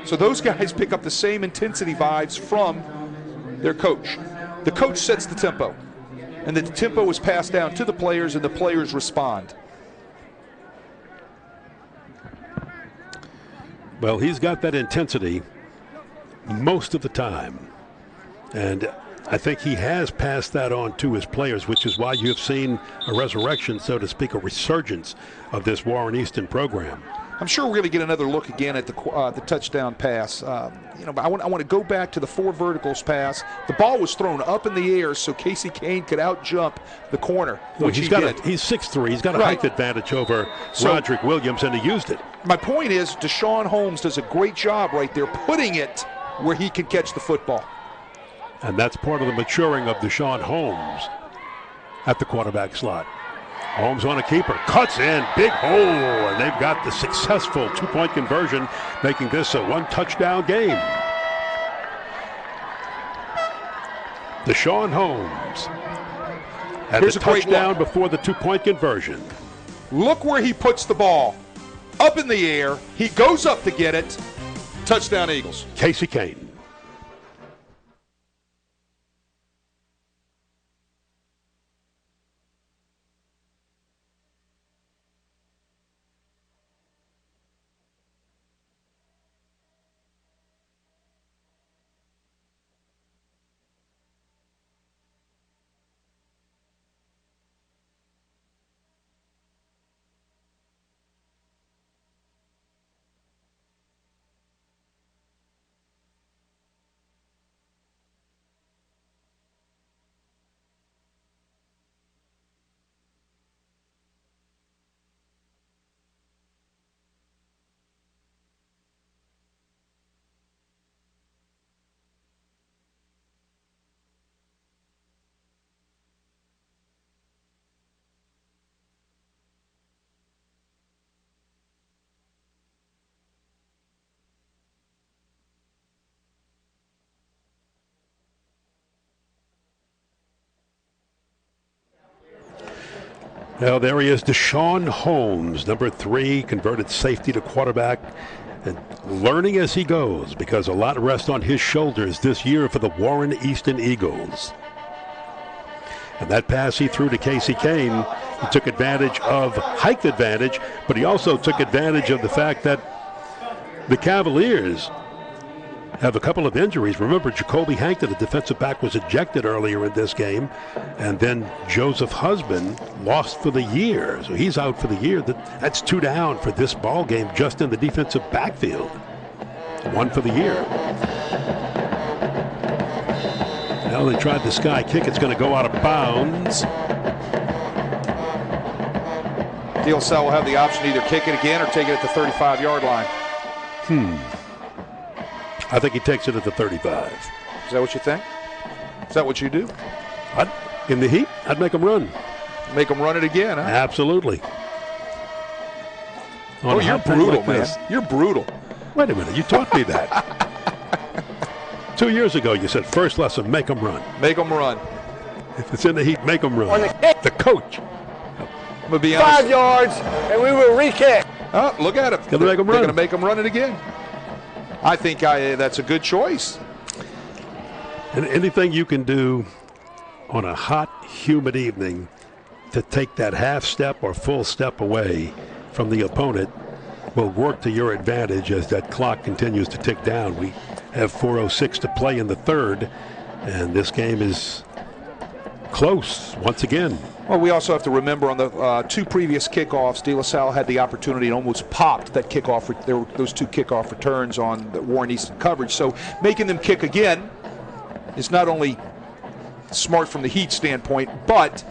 So those guys pick up the same intensity vibes from their coach. The coach sets the tempo, and the tempo is passed down to the players, and the players respond. Well, he's got that intensity most of the time, and I think he has passed that on to his players, which is why you have seen a resurrection, so to speak, a resurgence of this Warren Easton program. I'm sure we're going to get another look again at the touchdown pass. But I want to go back to the 4 verticals pass. The ball was thrown up in the air so Casey Kane could out-jump the corner, which he did. He's 6'3". He's got a height advantage over Roderick Williams, and he used it. My point is, Deshaun Holmes does a great job right there putting it where he can catch the football. And that's part of the maturing of Deshaun Holmes at the quarterback slot. Holmes on a keeper, cuts in, big hole, and they've got the successful 2-point conversion, making this a 1-touchdown game. Deshaun Holmes And Here's the a great touchdown look. before the two-point conversion. Look where he puts the ball. Up in the air. He goes up to get it. Touchdown, Eagles. Casey Kane. Now there he is, Deshaun Holmes, number 3, converted safety to quarterback, and learning as he goes because a lot rests on his shoulders this year for the Warren Easton Eagles. And that pass he threw to Casey Kane, he took advantage of height advantage, but he also took advantage of the fact that the Cavaliers have a couple of injuries. Remember, Jacoby Hankton, the defensive back, was ejected earlier in this game, and then Joseph Husband lost for the year, so he's out for the year. That's 2 down for this ball game just in the defensive backfield. 1 for the year. Now they tried the sky kick. It's going to go out of bounds. Dilla Salle will have the option to either kick it again or take it at the 35-yard line. I think he takes it at the 35. Is that what you think? Is that what you do? In the heat, I'd make him run. Make him run it again, huh? Absolutely. Oh, you're brutal, man. You're brutal. Wait a minute. You taught me that. 2 years ago, you said, first lesson, make him run. Make him run. If it's in the heat, make him run. The coach. I'm going to be honest. 5 yards, and we will re-kick. Oh, look at it. They're going to make him run it again. I think that's a good choice. And anything you can do on a hot, humid evening to take that half step or full step away from the opponent will work to your advantage as that clock continues to tick down. We have 4:06 to play in the third, and this game is close once again. Well, we also have to remember on the 2 previous kickoffs, Dilla Salle had the opportunity and almost popped that kickoff. There were those 2 kickoff returns on the Warren Easton coverage. So making them kick again is not only smart from the Heat standpoint, but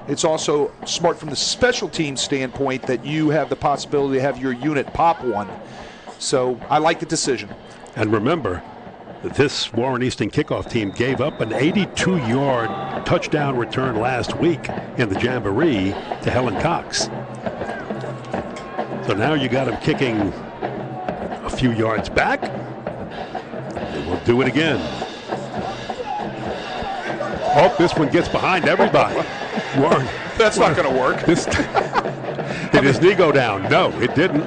it's also smart from the special team standpoint that you have the possibility to have your unit pop one. So I like the decision. And remember, this Warren Easton kickoff team gave up an 82-yard touchdown return last week in the Jamboree to Helen Cox. So now you got him kicking a few yards back. And we'll do it again. Oh, this one gets behind everybody. Warren. That's not going to work. Did his knee go down? No, it didn't.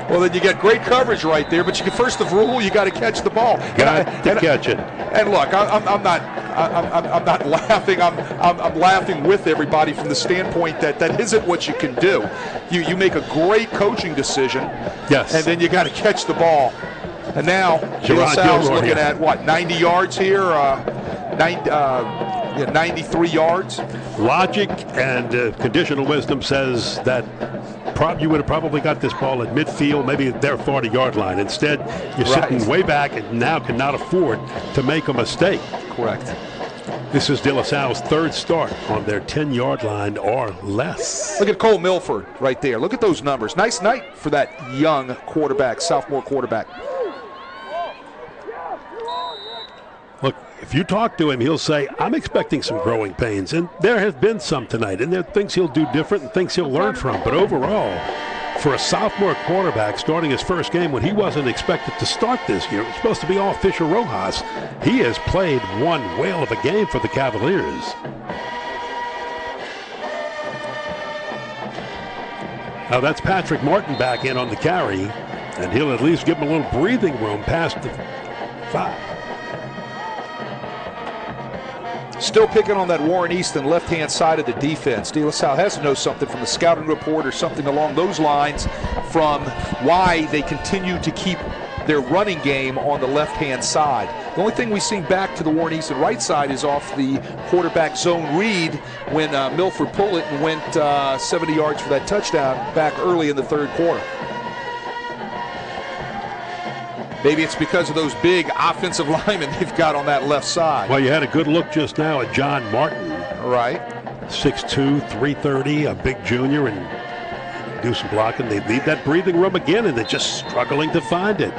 Well, then you get great coverage right there, but first of all, you got to catch the ball. Got to catch it. And look, I'm not laughing. I'm laughing with everybody from the standpoint that isn't what you can do. You make a great coaching decision. Yes. And then you got to catch the ball. And now Dilla Salle's looking at what, 90 yards here, 93 yards. Logic and conditional wisdom says that you would have probably got this ball at midfield, maybe at their 40-yard line. Instead, you're sitting way back and now cannot afford to make a mistake. Correct. This is Dilla Salle's 3rd start on their 10-yard line or less. Look at Cole Milford right there. Look at those numbers. Nice night for that young quarterback, sophomore quarterback. Look, if you talk to him, he'll say, I'm expecting some growing pains, and there have been some tonight, and there are things he'll do different and things he'll learn from. But overall, for a sophomore quarterback starting his first game when he wasn't expected to start this year, it was supposed to be all Fisher Rojas, he has played one whale of a game for the Cavaliers. Now that's Patrick Martin back in on the carry, and he'll at least give him a little breathing room past the 5. Still picking on that Warren Easton left-hand side of the defense. Dilla Salle has to know something from the scouting report or something along those lines from why they continue to keep their running game on the left-hand side. The only thing we've seen back to the Warren Easton right side is off the quarterback zone read when Milford pulled it and went 70 yards for that touchdown back early in the third quarter. Maybe it's because of those big offensive linemen they've got on that left side. Well, you had a good look just now at John Martin. Right. 6'2", 330, a big junior, and do some blocking. They need that breathing room again, and they're just struggling to find it.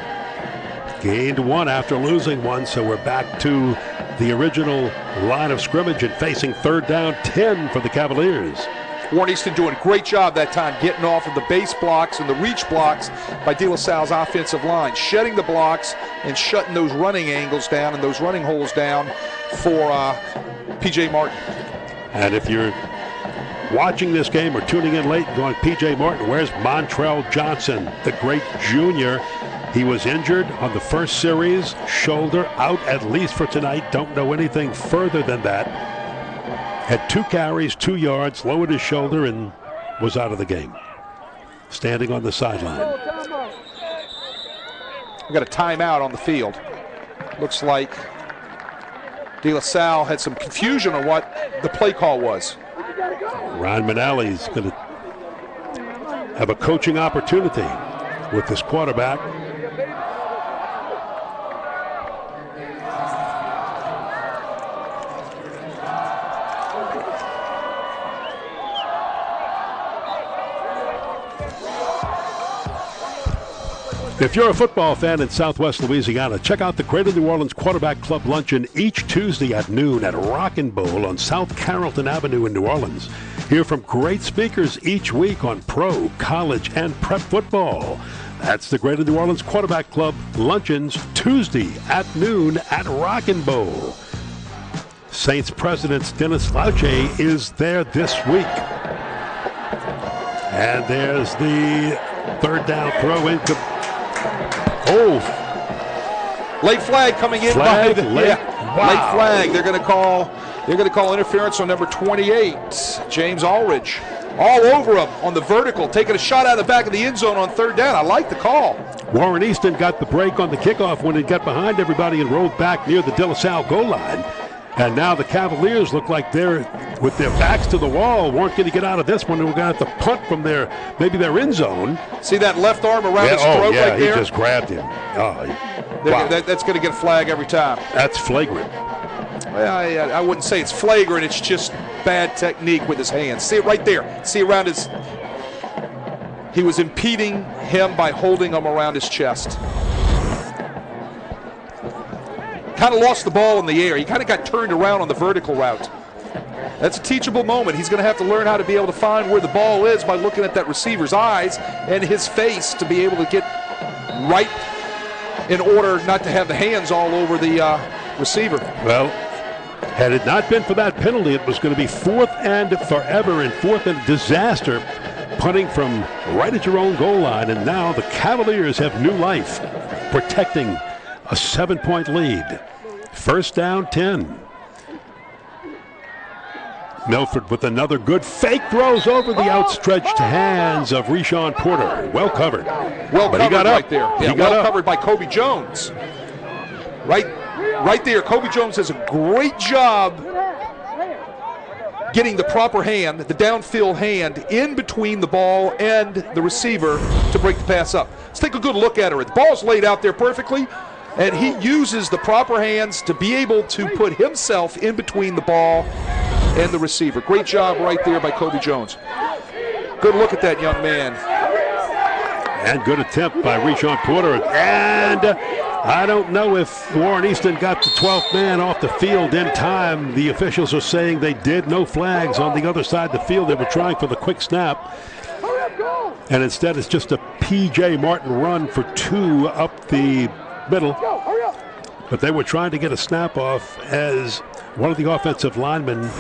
Gained 1 after losing 1, so we're back to the original line of scrimmage and facing 3rd down 10 for the Cavaliers. Warren Easton doing a great job that time getting off of the base blocks and the reach blocks by Dilla Salle's offensive line, shedding the blocks and shutting those running angles down and those running holes down for P.J. Martin. And if you're watching this game or tuning in late and going, P.J. Martin, where's Montrell Johnson, the great junior? He was injured on the first series, shoulder out at least for tonight. Don't know anything further than that. Had 2 carries, 2 yards, lowered his shoulder, and was out of the game. Standing on the sideline. We got a timeout on the field. Looks like Dilla Salle had some confusion on what the play call was. Ryan Manally's going to have a coaching opportunity with this quarterback. If you're a football fan in Southwest Louisiana, check out the Greater New Orleans Quarterback Club Luncheon each Tuesday at noon at Rockin' Bowl on South Carrollton Avenue in New Orleans. Hear from great speakers each week on pro, college, and prep football. That's the Greater New Orleans Quarterback Club Luncheons Tuesday at noon at Rockin' Bowl. Saints president Dennis Lauche is there this week. And there's the 3rd down throw into. Oh, late flag coming in. Flag, by the, late, yeah, wow. Late flag. They're going to call interference on number 28, James Allridge. All over him on the vertical, taking a shot out of the back of the end zone on 3rd down. I like the call. Warren Easton got the break on the kickoff when he got behind everybody and rolled back near the Dilla Salle goal line. And now the Cavaliers look like they're, with their backs to the wall, weren't going to get out of this one. They were going to have to punt from their end zone. See that left arm around his throat right there? He just grabbed him. Oh, wow. That's going to get a flag every time. That's flagrant. Well, I wouldn't say it's flagrant. It's just bad technique with his hands. See it right there. See around his. He was impeding him by holding him around his chest. Kind of lost the ball in the air. He kind of got turned around on the vertical route. That's a teachable moment. He's going to have to learn how to be able to find where the ball is by looking at that receiver's eyes and his face to be able to get right in order not to have the hands all over the receiver. Well, had it not been for that penalty, it was going to be 4th and forever and 4th and disaster, punting from right at your own goal line. And now the Cavaliers have new life, protecting a 7-point lead. 1st down 10. Milford with another good fake, throws over the outstretched hands of Reshawn Porter. Well covered. Well covered, he got up. Right there. Yeah, well covered by Kobe Jones. Right there. Kobe Jones does a great job getting the proper hand, the downfield hand, in between the ball and the receiver to break the pass up. Let's take a good look at her. The ball's laid out there perfectly, and he uses the proper hands to be able to put himself in between the ball and the receiver. Great job right there by Kobe Jones. Good look at that young man. And good attempt by Reshawn Porter. And I don't know if Warren Easton got the 12th man off the field in time. The officials are saying they did. No flags on the other side of the field. They were trying for the quick snap. And instead it's just a P.J. Martin run for 2 up the middle. But they were trying to get a snap off as one of the offensive linemen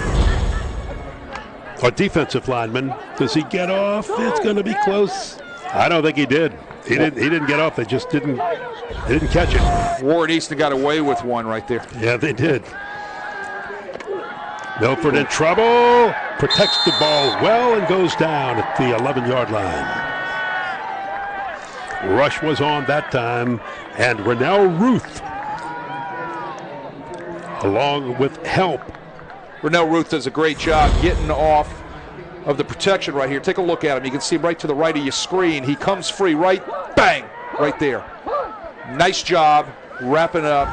Our defensive lineman, does he get off? It's going to be close. I don't think he did. He didn't get off. They just didn't catch it. Warren Easton got away with one right there. Yeah, they did. Milford in trouble. Protects the ball well and goes down at the 11-yard line. Rush was on that time, and Rennell Ruth, along with help. Rennell Ruth does a great job getting off of the protection right here. Take a look at him. You can see him right to the right of your screen. He comes free, right, bang, right there. Nice job wrapping up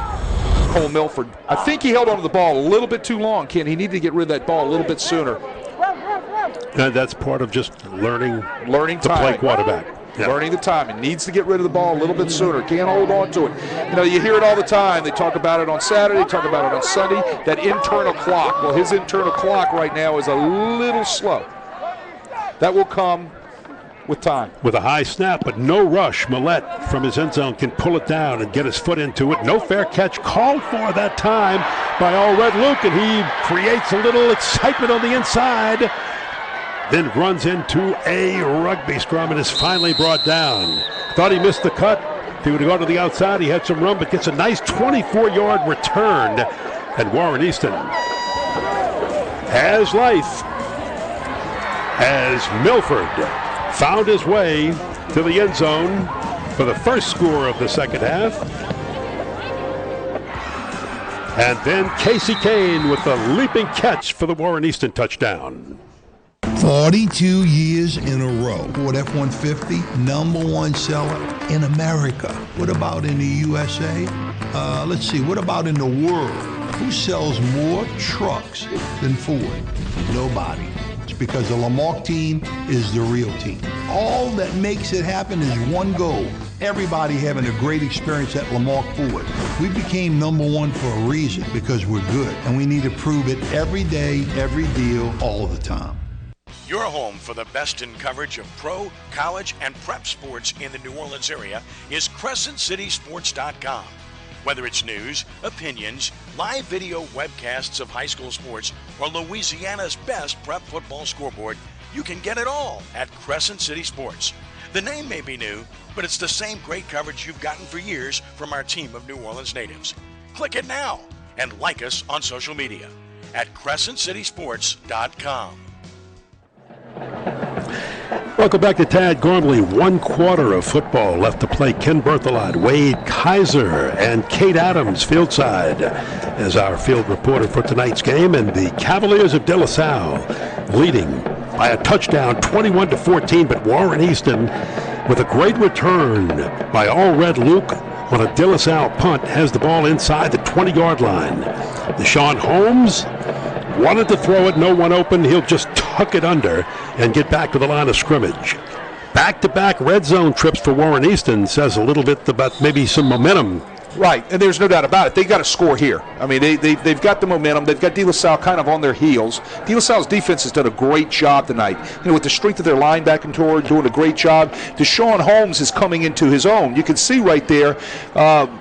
Cole Milford. I think he held onto the ball a little bit too long, Ken. He needed to get rid of that ball a little bit sooner. And that's part of just learning to time. play quarterback. Yep. Learning the timing. Needs to get rid of the ball a little bit sooner. Can't hold on to it. You know, you hear it all the time. They talk about it on Saturday, talk about it on Sunday, that internal clock. Well, his internal clock right now is a little slow. That will come with time. With a high snap, but no rush. Millette from his end zone can pull it down and get his foot into it. No fair catch called for that time by All Red Luke, and he creates a little excitement on the inside. Then runs into a rugby scrum and is finally brought down. Thought he missed the cut. If he would have gone to the outside, he had some room, but gets a nice 24-yard return. And Warren Easton has life as Milford found his way to the end zone for the first score of the second half. And then Casey Kane with the leaping catch for the Warren Easton touchdown. 42 years in a row. Ford F-150, #1 seller in America. What about in the USA? Let's see, what about in the world? Who sells more trucks than Ford? Nobody. It's because the Lamarck team is the real team. All that makes it happen is one goal. Everybody having a great experience at Lamarck Ford. We became #1 for a reason, because we're good, and we need to prove it every day, every deal, all the time. Your home for the best in coverage of pro, college, and prep sports in the New Orleans area is CrescentCitySports.com. Whether it's news, opinions, live video webcasts of high school sports, or Louisiana's best prep football scoreboard, you can get it all at Crescent City Sports. The name may be new, but it's the same great coverage you've gotten for years from our team of New Orleans natives. Click it now and like us on social media at CrescentCitySports.com. Welcome back to Tad Gormley. 1 quarter of football left to play. Ken Berthelot, Wade Kaiser, and Kate Adams fieldside as our field reporter for tonight's game. And the Cavaliers of Dilla Salle leading by a touchdown, 21-14. But Warren Easton with a great return by All Red Luke on a Dilla Salle punt has the ball inside the 20-yard line. Deshaun Holmes wanted to throw it, no one open. He'll just tuck it under and get back to the line of scrimmage. Back-to-back red zone trips for Warren Easton says a little bit about maybe some momentum. Right, and there's no doubt about it. They got to score here. I mean, they've got the momentum. They've got Dilla Salle kind of on their heels. Dilla Salle's defense has done a great job tonight. You know, with the strength of their linebacking core, doing a great job. Deshaun Holmes is coming into his own. You can see right there,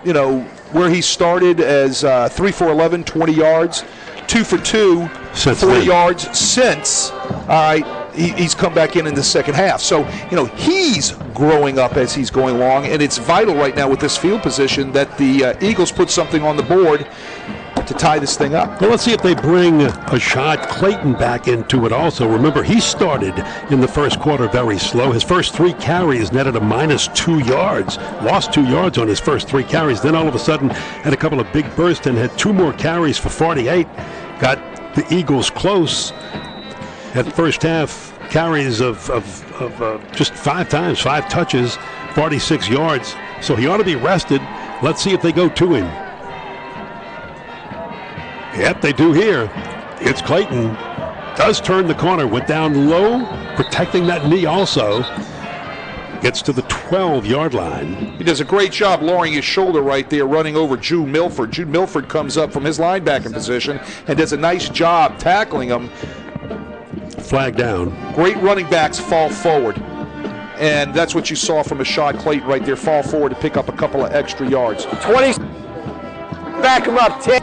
you know, where he started as 3 for 11, 20 yards. 2 for 2, 40 yards since. All right, he's come back in the second half. So, you know, he's growing up as he's going along, and it's vital right now with this field position that the Eagles put something on the board to tie this thing up. Well, let's see if they bring Ashad Clayton back into it also. Remember, he started in the first quarter very slow. His first 3 carries netted a -2 yards. Lost 2 yards on his first 3 carries. Then all of a sudden had a couple of big bursts and had 2 more carries for 48. Got the Eagles close. Had first half carries of just 5 times, 5 touches, 46 yards. So he ought to be rested. Let's see if they go to him. Yep, they do here. It's Clayton. Does turn the corner. Went down low, protecting that knee also. Gets to the 12-yard line. He does a great job lowering his shoulder right there, running over Jude Milford. Jude Milford comes up from his linebacking position and does a nice job tackling him. Flag down. Great running backs fall forward. And that's what you saw from Ashad Clayton right there, fall forward to pick up a couple of extra yards. 20. Back him up, 10.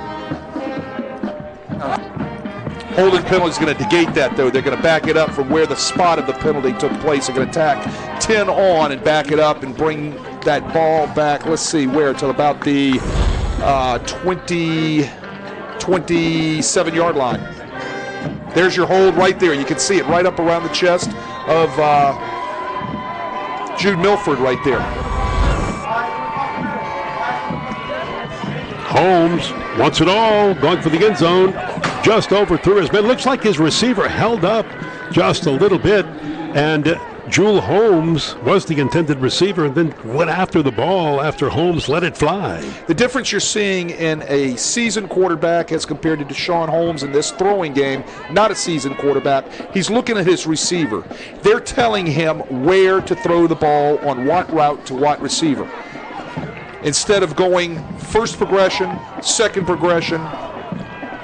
Holding penalty is going to negate that, though. They're going to back it up from where the spot of the penalty took place. They're going to tack 10 on and back it up and bring that ball back, let's see, where, till about the 27-yard line. There's your hold right there. You can see it right up around the chest of Jude Milford right there. Holmes wants it all, going for the end zone, just overthrew his man. Looks like his receiver held up just a little bit, and Jewel Holmes was the intended receiver and then went after the ball after Holmes let it fly. The difference you're seeing in a seasoned quarterback as compared to Deshaun Holmes in this throwing game, not a seasoned quarterback, he's looking at his receiver. They're telling him where to throw the ball on what route to what receiver. Instead of going first progression, second progression,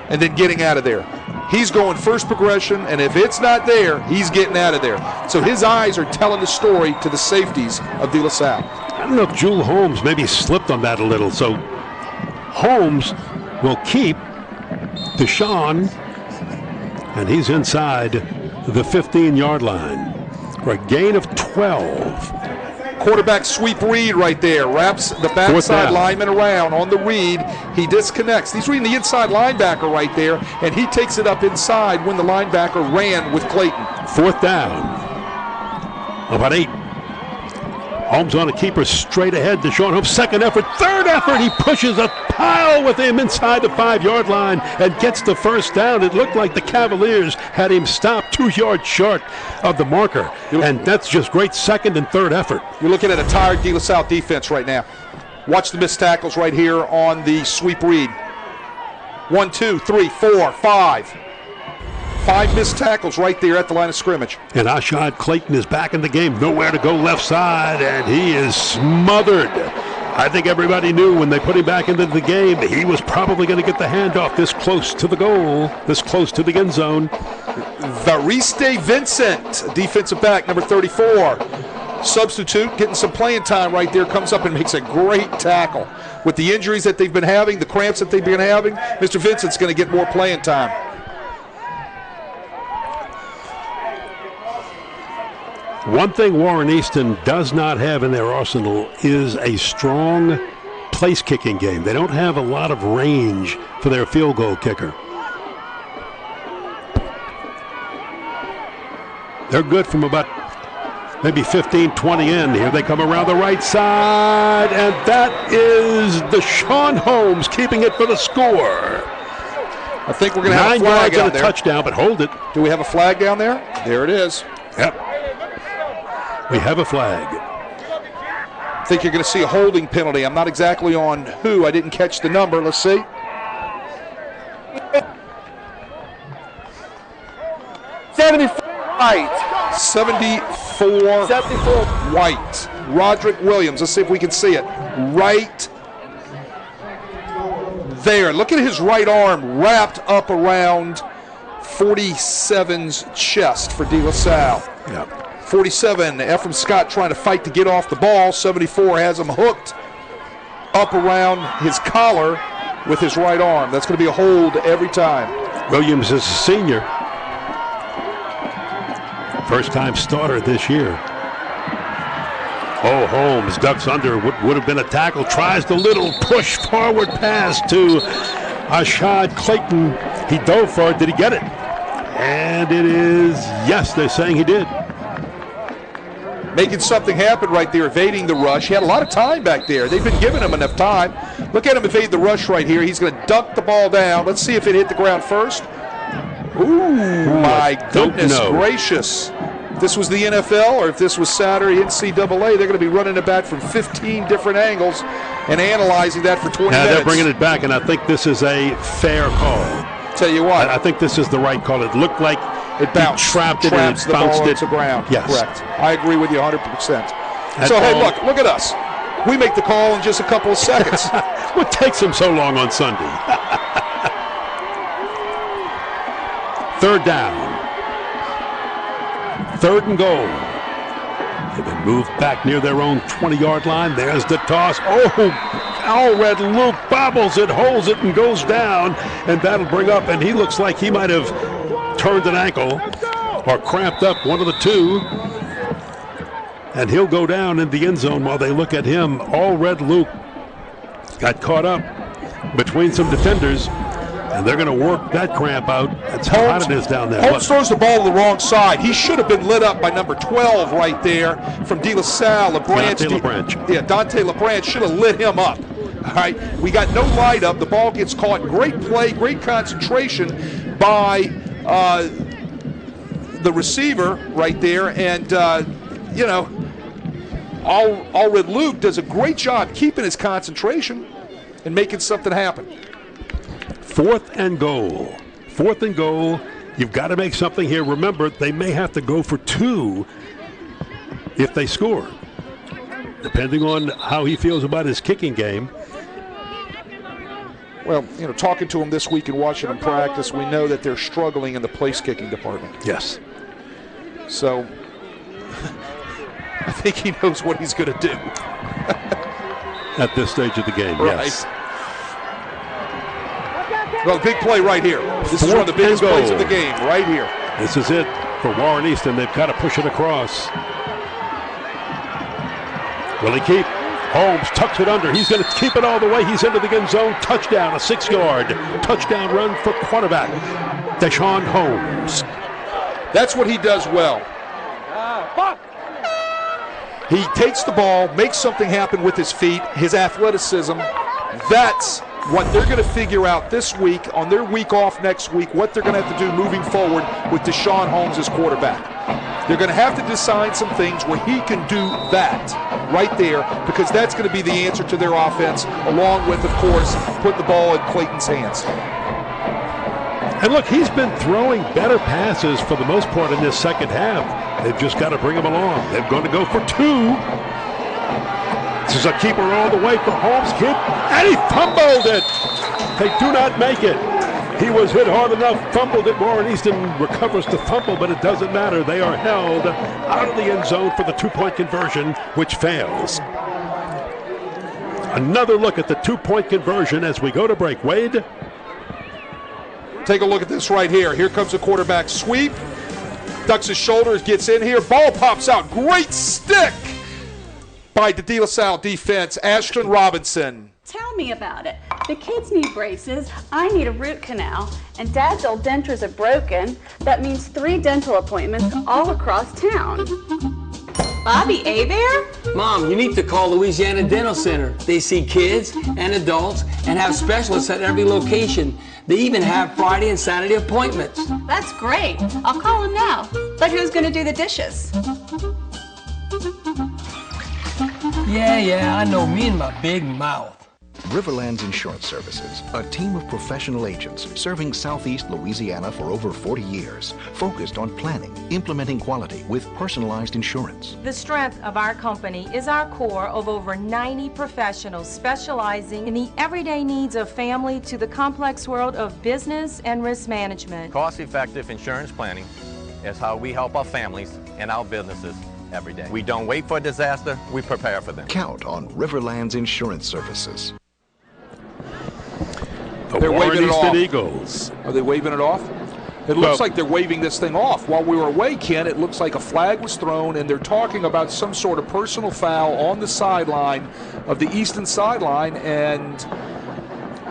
and then getting out of there. He's going first progression, and if it's not there, he's getting out of there. So his eyes are telling the story to the safeties of Dilla Salle. I don't know if Jewel Holmes maybe slipped on that a little. So Holmes will keep Deshaun, and he's inside the 15-yard line for a gain of 12. Quarterback sweep read right there. Wraps the backside lineman around on the read. He disconnects. He's reading the inside linebacker right there, and he takes it up inside when the linebacker ran with Clayton. 4th down. About 8. Holmes on a keeper straight ahead. Deshaun Holmes, second effort, third effort. He pushes a pile with him inside the 5-yard line and gets the first down. It looked like the Cavaliers had him stopped 2 yards short of the marker. And that's just great second and third effort. You're looking at a tired Dilla Salle defense right now. Watch the missed tackles right here on the sweep read. 1, 2, 3, 4, 5. 5 missed tackles right there at the line of scrimmage. And Ashad Clayton is back in the game. Nowhere to go left side, and he is smothered. I think everybody knew when they put him back into the game, he was probably going to get the handoff this close to the goal, this close to the end zone. Variste Vincent, defensive back, number 34. Substitute, getting some playing time right there, comes up and makes a great tackle. With the injuries that they've been having, the cramps that they've been having, Mr. Vincent's going to get more playing time. One thing Warren Easton does not have in their arsenal is a strong place-kicking game. They don't have a lot of range for their field goal kicker. They're good from about maybe 15, 20 in. Here they come around the right side, and that is Deshaun Holmes keeping it for the score. I think we're going to have a flag out there. 9 yards and a touchdown, but hold it. Do we have a flag down there? There it is. Yep. We have a flag. I think you're going to see a holding penalty. I'm not exactly on who. I didn't catch the number. Let's see. White. 74 White. Roderick Williams. Let's see if we can see it. Right there. Look at his right arm wrapped up around 47's chest for Dilla Salle. Yeah. 47, Ephraim Scott trying to fight to get off the ball. 74 has him hooked up around his collar with his right arm. That's going to be a hold every time. Williams is a senior. First-time starter this year. Oh, Holmes ducks under. Would have been a tackle. Tries the little push forward pass to Ashad Clayton. He dove for it. Did he get it? And it is, yes, they're saying he did. Making something happen right there, evading the rush. He had a lot of time back there. They've been giving him enough time. Look at him evade the rush right here. He's going to dunk the ball down. Let's see if it hit the ground first. Ooh, my goodness gracious. If this was the NFL or if this was Saturday NCAA, they're going to be running it back from 15 different angles and analyzing that for 20 minutes. They're bringing it back, and I think this is a fair call. Tell you what. I think this is the right call. It looked like it bounced. He trapped it and the bounced ball it to the ground. Yes. Correct. I agree with you 100%. So, hey, look at us. We make the call in just a couple of seconds. What takes them so long on Sunday? 3rd down. 3rd and goal. They've been moved back near their own 20-yard line. There's the toss. Oh, Alred Luke bobbles it, holds it, and goes down, and that'll bring up, and he looks like he might have turned an ankle or cramped up, one of the two. And he'll go down in the end zone while they look at him. Alred Luke got caught up between some defenders, and they're going to work that cramp out. That's how hot it is down there. Holmes throws the ball to the wrong side. He should have been lit up by number 12 right there from Dilla Salle. Dante LaBranch. Yeah, Dante LaBranch should have lit him up. All right, we got no light up. The ball gets caught. Great play, great concentration by the receiver right there. And, you know, Alred Luke does a great job keeping his concentration and making something happen. 4th and goal. 4th and goal. You've got to make something here. Remember, they may have to go for 2 if they score, depending on how he feels about his kicking game. Well, you know, talking to him this week and watching him practice, we know that they're struggling in the place kicking department. Yes. So I think he knows what he's going to do. At this stage of the game, right. Yes. Well, big play right here. This is one of the biggest plays of the game, right here. This is it for Warren Easton. They've got to push it across. Will he keep? Holmes tucks it under. He's going to keep it all the way. He's into the end zone. Touchdown, a 6-yard touchdown run for quarterback Deshaun Holmes. That's what he does well. He takes the ball, makes something happen with his feet, his athleticism. That's what they're going to figure out this week on their week off next week, what they're going to have to do moving forward with Deshaun Holmes as quarterback. They're going to have to design some things where he can do that right there, because that's going to be the answer to their offense, along with, of course, put the ball in Clayton's hands. And look, he's been throwing better passes for the most part in this second half. They've just got to bring him along. They're going to go for 2. This is a keeper all the way for Holmes. Hit, and he fumbled it. They do not make it. He was hit hard enough, fumbled it. Warren Easton recovers the fumble, but it doesn't matter. They are held out of the end zone for the 2-point conversion, which fails. Another look at the 2-point conversion as we go to break. Wade? Take a look at this right here. Here comes the quarterback sweep. Ducks his shoulders, gets in here. Ball pops out. Great stick by the Dilla Salle defense. Ashton Robinson. Tell me about it. The kids need braces, I need a root canal, and Dad's old dentures are broken. That means 3 dental appointments all across town. Bobby Abear? Mom, you need to call Louisiana Dental Center. They see kids and adults and have specialists at every location. They even have Friday and Saturday appointments. That's great. I'll call him now. But who's going to do the dishes? Yeah, I know. Me and my big mouth. Riverlands Insurance Services, a team of professional agents serving Southeast Louisiana for over 40 years, focused on planning, implementing quality with personalized insurance. The strength of our company is our core of over 90 professionals specializing in the everyday needs of family to the complex world of business and risk management. Cost-effective insurance planning is how we help our families and our businesses every day. We don't wait for a disaster, we prepare for them. Count on Riverlands Insurance Services. They're waving it off. Eagles. Are they waving it off? It looks like they're waving this thing off. While we were away, Ken, it looks like a flag was thrown, and they're talking about some sort of personal foul on the sideline of the Easton sideline. And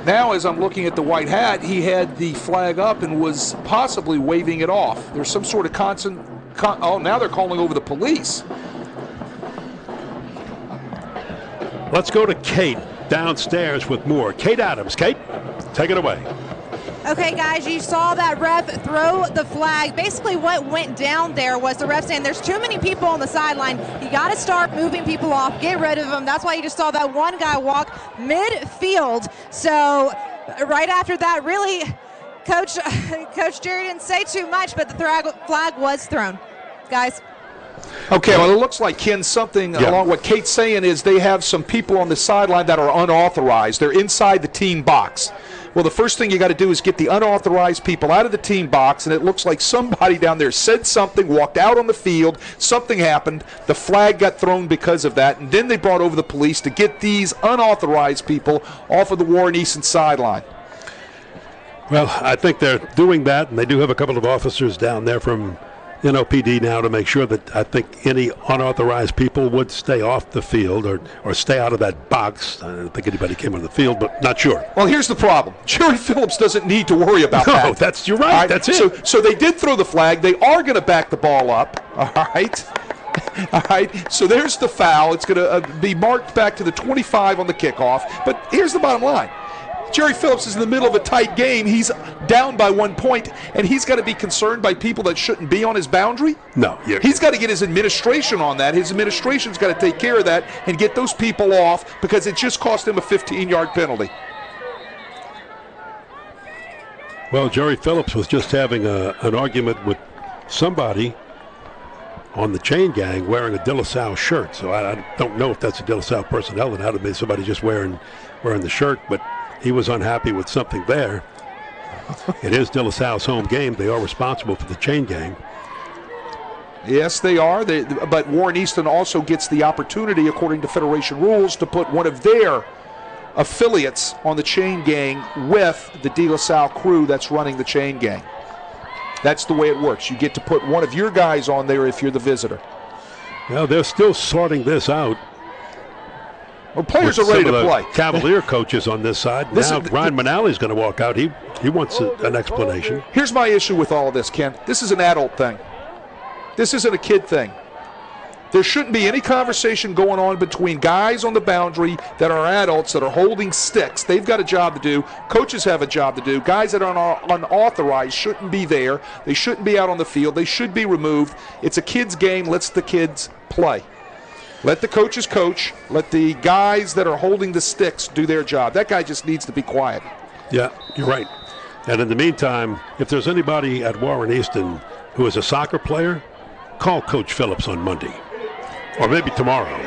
now, as I'm looking at the white hat, he had the flag up and was possibly waving it off. There's some sort of oh, now they're calling over the police. Let's go to Kate downstairs with more. Kate Adams. Kate, take it away. Okay, guys, you saw that ref throw the flag. Basically, what went down there was the ref saying there's too many people on the sideline. You got to start moving people off, get rid of them. That's why you just saw that one guy walk midfield. So right after that, really, Coach Jerry didn't say too much, but the flag was thrown. Guys. Okay, well, it looks like, Ken, something along what Kate's saying is they have some people on the sideline that are unauthorized. They're inside the team box. Well, the first thing you got to do is get the unauthorized people out of the team box, and it looks like somebody down there said something, walked out on the field, something happened, the flag got thrown because of that, and then they brought over the police to get these unauthorized people off of the Warren Easton sideline. Well, I think they're doing that, and they do have a couple of officers down there from NOPD now to make sure that I think any unauthorized people would stay off the field or stay out of that box. I don't think anybody came on the field, but not sure. Well, here's the problem. Jerry Phillips doesn't need to worry about that. No, you're right. That's it. So they did throw the flag. They are going to back the ball up. All right. All right. So there's the foul. It's going to be marked back to the 25 on the kickoff. But here's the bottom line. Jerry Phillips is in the middle of a tight game. He's down by 1 point, and he's got to be concerned by people that shouldn't be on his boundary? No. He's got to get his administration on that. His administration's got to take care of that and get those people off because it just cost him a 15-yard penalty. Well, Jerry Phillips was just having an argument with somebody on the chain gang wearing a Dilla Salle shirt. So I don't know if that's a Dilla Salle personnel. It had to be somebody just wearing the shirt, but he was unhappy with something there. It is Dilla Salle's home game. They are responsible for the chain gang. Yes, they are. But Warren Easton also gets the opportunity, according to Federation rules, to put one of their affiliates on the chain gang with the Dilla Salle crew that's running the chain gang. That's the way it works. You get to put one of your guys on there if you're the visitor. Well, they're still sorting this out. Well, players are ready to play. Cavalier coaches on this side. Now Ryan Manali's going to walk out. He wants an explanation. Here's my issue with all of this, Ken. This is an adult thing. This isn't a kid thing. There shouldn't be any conversation going on between guys on the boundary that are adults that are holding sticks. They've got a job to do. Coaches have a job to do. Guys that are unauthorized shouldn't be there. They shouldn't be out on the field. They should be removed. It's a kid's game. Let's the kids play. Let the coaches coach. Let the guys that are holding the sticks do their job. That guy just needs to be quiet. Yeah, you're right. And in the meantime, if there's anybody at Warren Easton who is a soccer player, call Coach Phillips on Monday. Or maybe tomorrow.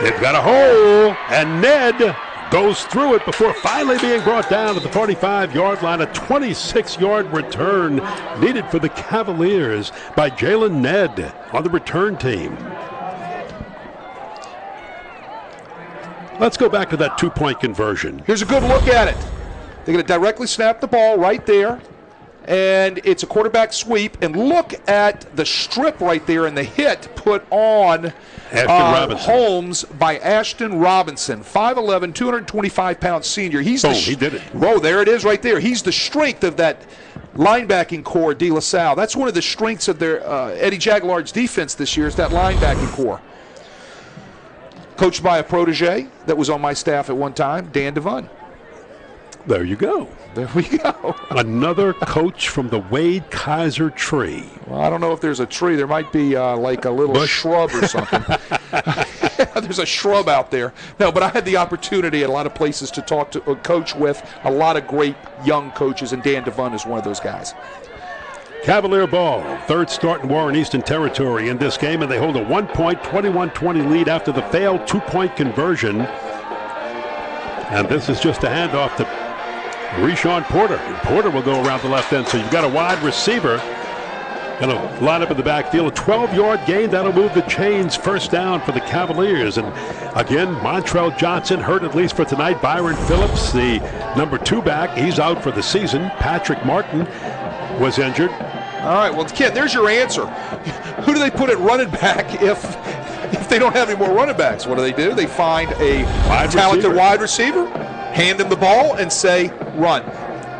They've got a hole, and Ned goes through it before finally being brought down to the 45-yard line. A 26-yard return needed for the Cavaliers by Jalen Ned on the return team. Let's go back to that two-point conversion. Here's a good look at it. They're going to directly snap the ball right there. And it's a quarterback sweep. And look at the strip right there and the hit put on Holmes by Ashton Robinson. 5'11", 225-pound senior. He did it. Whoa, there it is right there. He's the strength of that linebacking core, Dilla Salle. That's one of the strengths of their Eddie Jaguar's defense this year is that linebacking core. Coached by a protege that was on my staff at one time, Dan Devon. There you go. There we go. Another coach from the Wade Kaiser tree. Well, I don't know if there's a tree. There might be like a little shrub or something. There's a shrub out there. No, but I had the opportunity at a lot of places to talk to, coach with a lot of great young coaches, and Dan Devon is one of those guys. Cavalier ball, third start in Warren Easton territory in this game, and they hold a 1-point, 21-20 lead after the failed two-point conversion. And this is just a handoff to Reshawn Porter. And Porter will go around the left end, so you've got a wide receiver going to line up in the backfield. A 12-yard gain, that'll move the chains. First down for the Cavaliers. And again, Montrell Johnson hurt at least for tonight. Byron Phillips, the number 2 back, he's out for the season. Patrick Martin was injured. All right, well, Ken, there's your answer. Who do they put at running back if they don't have any more running backs? What do? They find a talented wide receiver, hand him the ball, and say, run.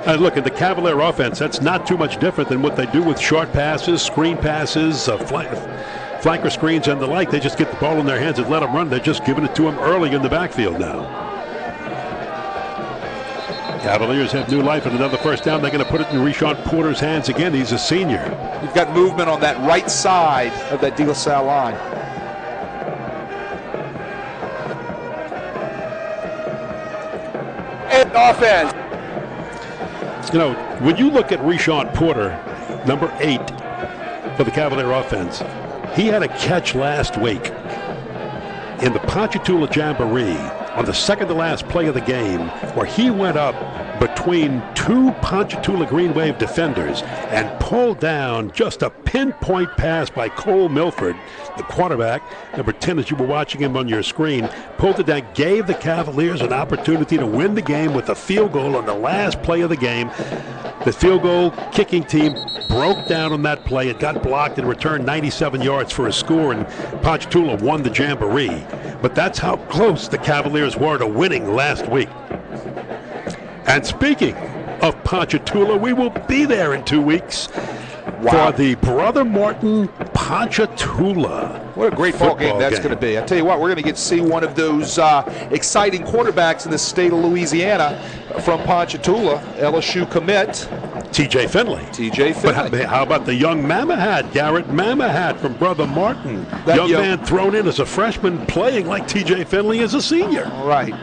And look, at the Cavalier offense, that's not too much different than what they do with short passes, screen passes, flanker screens, and the like. They just get the ball in their hands and let them run. They're just giving it to them early in the backfield now. Cavaliers have new life and another first down. They're going to put it in Reshawn Porter's hands again. He's a senior. You've got movement on that right side of that Dilla Salle line. And offense. You know, when you look at Reshawn Porter, number 8 for the Cavalier offense, he had a catch last week in the Ponchatoula Jamboree on the second to last play of the game, where he went up between two Ponchatoula Green Wave defenders and pulled down just a pinpoint pass by Cole Milford, the quarterback, number 10 as you were watching him on your screen, pulled it down, gave the Cavaliers an opportunity to win the game with a field goal on the last play of the game. The field goal kicking team broke down on that play. It got blocked and returned 97 yards for a score, and Ponchatoula won the Jamboree. But that's how close the Cavaliers were to winning last week. And speaking of Ponchatoula, we will be there in 2 weeks for the Brother Martin Ponchatoula. What a great ball game that's going to be. I tell you what, we're going to get to see one of those exciting quarterbacks in the state of Louisiana from Ponchatoula, LSU commit. T.J. Finley. But how about the young Mamahat, Garrett Mamahat from Brother Martin? Young man thrown in as a freshman, playing like T.J. Finley as a senior. Right.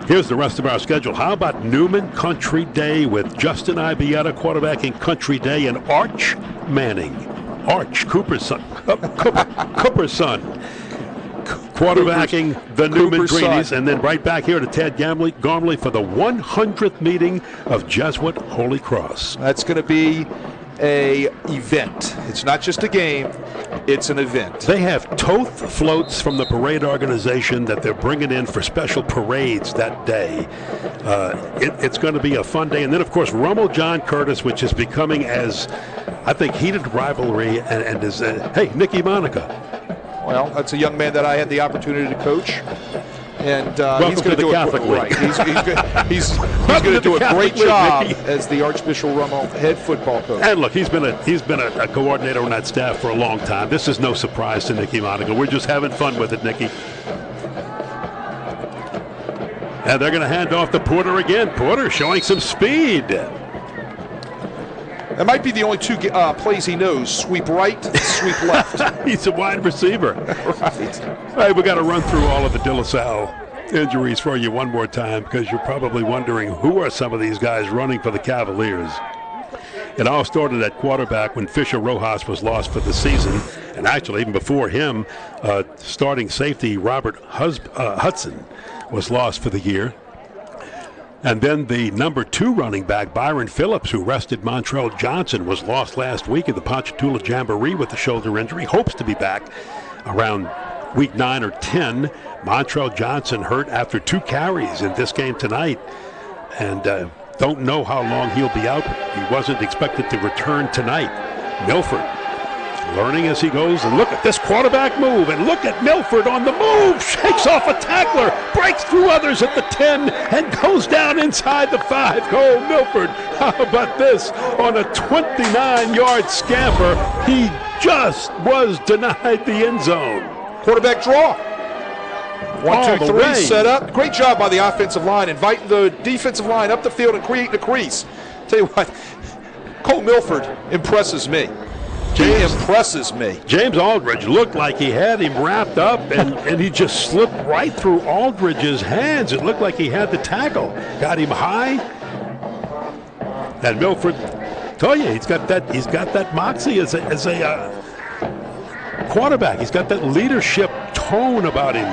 Here's the rest of our schedule. How about Newman Country Day with Justin Ibieta quarterbacking Country Day and Arch Manning. Cooper's son. Cooper's son. Quarterbacking the Newman Greenies. And then right back here to Ted Gormley for the 100th meeting of Jesuit Holy Cross. That's going to be a event. It's not just a game, it's an event. They have Toth floats from the parade organization that they're bringing in for special parades that day. It's going to be a fun day. And then, of course, Rummel John Curtis, which is becoming as, I think, heated rivalry and is, hey, Nicky Monica. Well, that's a young man that I had the opportunity to coach. And he's going to do he's going to do a great job as the Archbishop Rummel head football coach. And look, he's been a coordinator on that staff for a long time. This is no surprise to Nicky Monica. We're just having fun with it, Nicky. And they're going to hand off to Porter again. Porter showing some speed. That might be the only two plays he knows: sweep right, sweep left. He's a wide receiver. Right. All right, we got to run through all of the Dilla Salle injuries for you one more time, because you're probably wondering who are some of these guys running for the Cavaliers. It all started at quarterback when Fisher Rojas was lost for the season, and actually even before him, starting safety Robert Hudson was lost for the year. And then the number 2 running back, Byron Phillips, who rested Montrell Johnson, was lost last week in the Ponchatoula Jamboree with a shoulder injury. Hopes to be back around week 9 or 10. Montrell Johnson hurt after 2 carries in this game tonight. And don't know how long he'll be out. He wasn't expected to return tonight. Milford learning as he goes, and look at this quarterback move, and look at Milford on the move, shakes off a tackler, breaks through others at the 10, and goes down inside the 5. Cole Milford, how about this? On a 29-yard scamper, he just was denied the end zone. Quarterback draw. 1, 2, 3, set up. Great job by the offensive line, inviting the defensive line up the field and creating a crease. Tell you what, Cole Milford impresses me. James Aldridge looked like he had him wrapped up, and he just slipped right through Aldridge's hands. It looked like he had the tackle. Got him high. And Milford, tell you, he's got that moxie as a quarterback. He's got that leadership tone about him.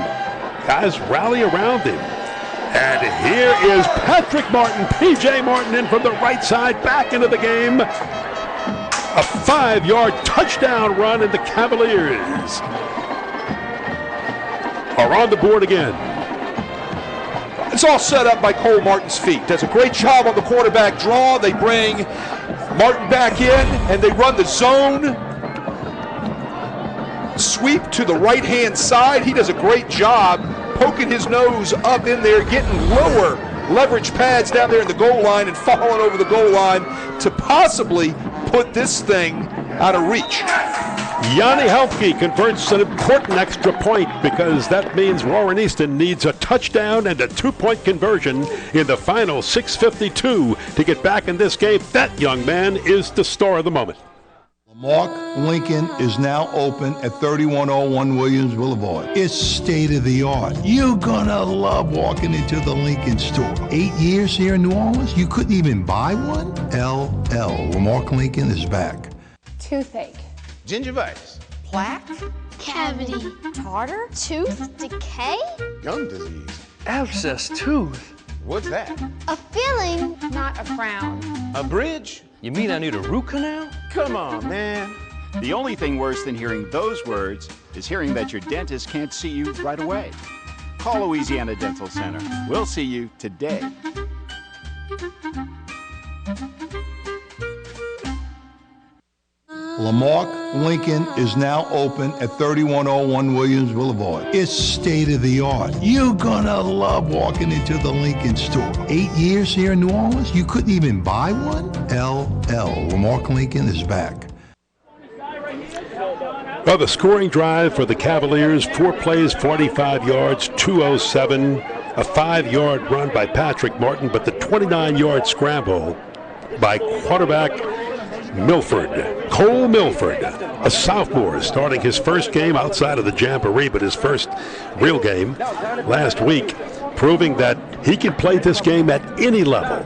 Guys rally around him. And here is Patrick Martin, P.J. Martin in from the right side, back into the game. A 5-yard touchdown run, and the Cavaliers are on the board again. It's all set up by Cole Martin's feet. Does a great job on the quarterback draw. They bring Martin back in, and they run the zone sweep to the right-hand side. He does a great job poking his nose up in there, getting lower leverage pads down there in the goal line and falling over the goal line to possibly put this thing out of reach. Yanni Helfke converts an important extra point, because that means Warren Easton needs a touchdown and a 2-point conversion in the final 6:52 to get back in this game. That young man is the star of the moment. Mark Lincoln is now open at 3101 Williams Boulevard. It's state of the art. You're gonna love walking into the Lincoln store. 8 years here in New Orleans, you couldn't even buy one? LL, Mark Lincoln is back. Toothache. Gingivitis. Plaque. Cavity. Tartar. Tooth decay. Gum disease. Abscess tooth. What's that? A feeling, not a frown. A bridge? You mean I need a root canal? Come on, man. The only thing worse than hearing those words is hearing that your dentist can't see you right away. Call Louisiana Dental Center. We'll see you today. Lamarck Lincoln is now open at 3101 Williams Boulevard. It's state of the art. You're gonna love walking into the Lincoln store. 8 years here in New Orleans, you couldn't even buy one? LL, Lamarck Lincoln is back. Well, the scoring drive for the Cavaliers, 4 plays, 45 yards, 207, a 5-yard run by Patrick Martin, but the 29-yard scramble by quarterback Milford. Cole Milford, a sophomore, starting his first game outside of the Jamboree, but his first real game last week, proving that he can play this game at any level.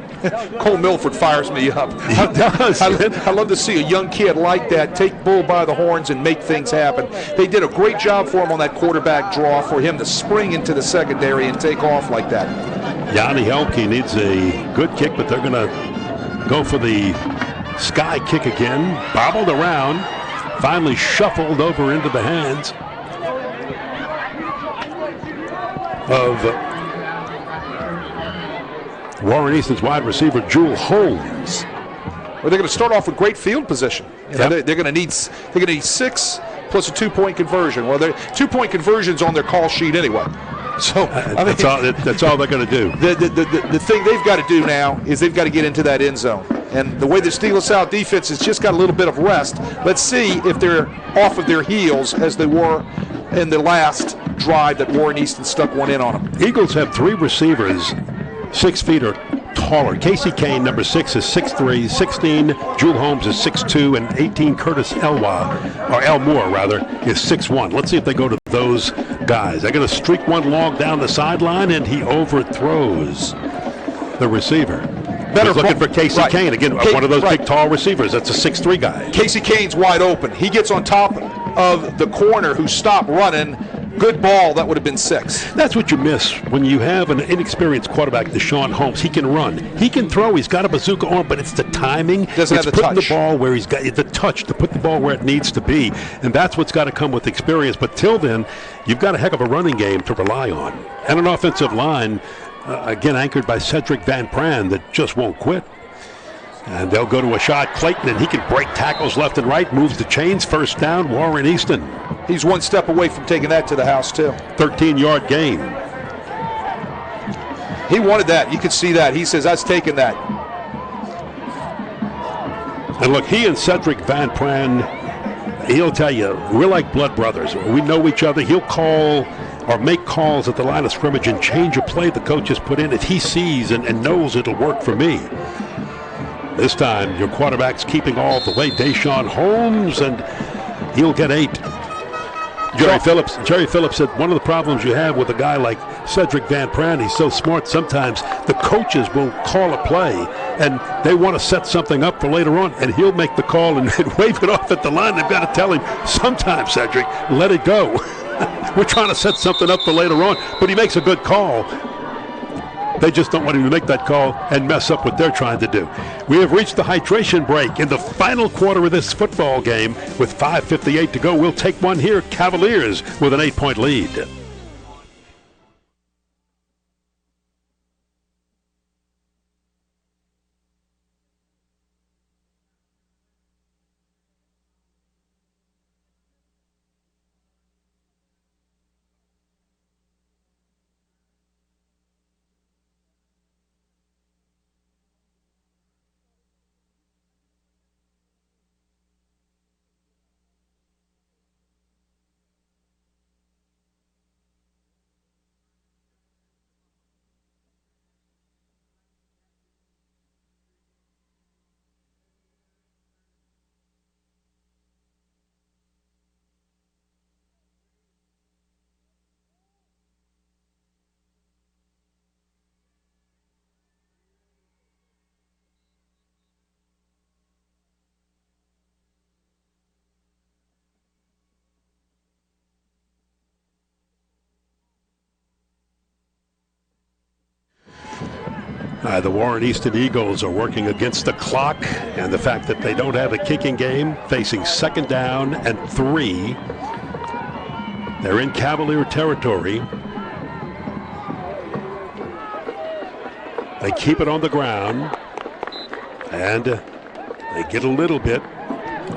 Cole Milford fires me up. He does. I love to see a young kid like that take bull by the horns and make things happen. They did a great job for him on that quarterback draw, for him to spring into the secondary and take off like that. Yanni Helmke needs a good kick, but they're going to go for the sky kick again. Bobbled around, finally shuffled over into the hands of Warren Easton's wide receiver, Jewel Holmes. Well, they're going to start off with great field position. They're going to need 6 plus a 2-point conversion. Well, 2-point conversions on their call sheet anyway. So that's all they're going to do. The thing they've got to do now is they've got to get into that end zone. And the way the Dilla Salle defense has just got a little bit of rest, let's see if they're off of their heels as they were in the last drive that Warren Easton stuck one in on them. Eagles have 3 receivers 6 feet or taller. Casey Kane, number 6, is 6'3", 16. Jewel Holmes is 6'2", and 18. Curtis Elmore, is 6'1". Let's see if they go to those guys. They're going to streak one long down the sideline, and he overthrows the receiver. He's looking for Casey Kane. Again, one of those big, tall receivers. That's a 6'3" guy. Casey Kane's wide open. He gets on top of the corner who stopped running. Good ball. That would have been 6. That's what you miss when you have an inexperienced quarterback, Deshaun Holmes. He can run. He can throw. He's got a bazooka arm, but it's the timing. Doesn't have the putting touch. The ball where he's got the touch to put the ball where it needs to be. And that's what's got to come with experience. But till then, you've got a heck of a running game to rely on. And an offensive line, again, anchored by Cedric Van Pran, that just won't quit. And they'll go to a shot. Clayton, and he can break tackles left and right, moves the chains. First down, Warren Easton. He's one step away from taking that to the house, too. 13-yard gain. He wanted that. You could see that. He says, that's taking that. And look, he and Cedric Van Pran, he'll tell you, we're like blood brothers. We know each other. He'll call or make calls at the line of scrimmage and change a play the coach has put in if he sees and knows it'll work for me. This time, your quarterback's keeping all the way. Deshaun Holmes, and he'll get 8. Jerry Phillips said one of the problems you have with a guy like Cedric Van Pran, he's so smart, sometimes the coaches will call a play, and they want to set something up for later on, and he'll make the call and wave it off at the line. They've got to tell him, sometimes, Cedric, let it go. We're trying to set something up for later on, but he makes a good call. They just don't want him to make that call and mess up what they're trying to do. We have reached the hydration break in the final quarter of this football game with 5:58 to go. We'll take one here. Cavaliers with an 8-point lead. The Warren Easton Eagles are working against the clock and the fact that they don't have a kicking game, facing 2nd down and 3. They're in Cavalier territory. They keep it on the ground, and they get a little bit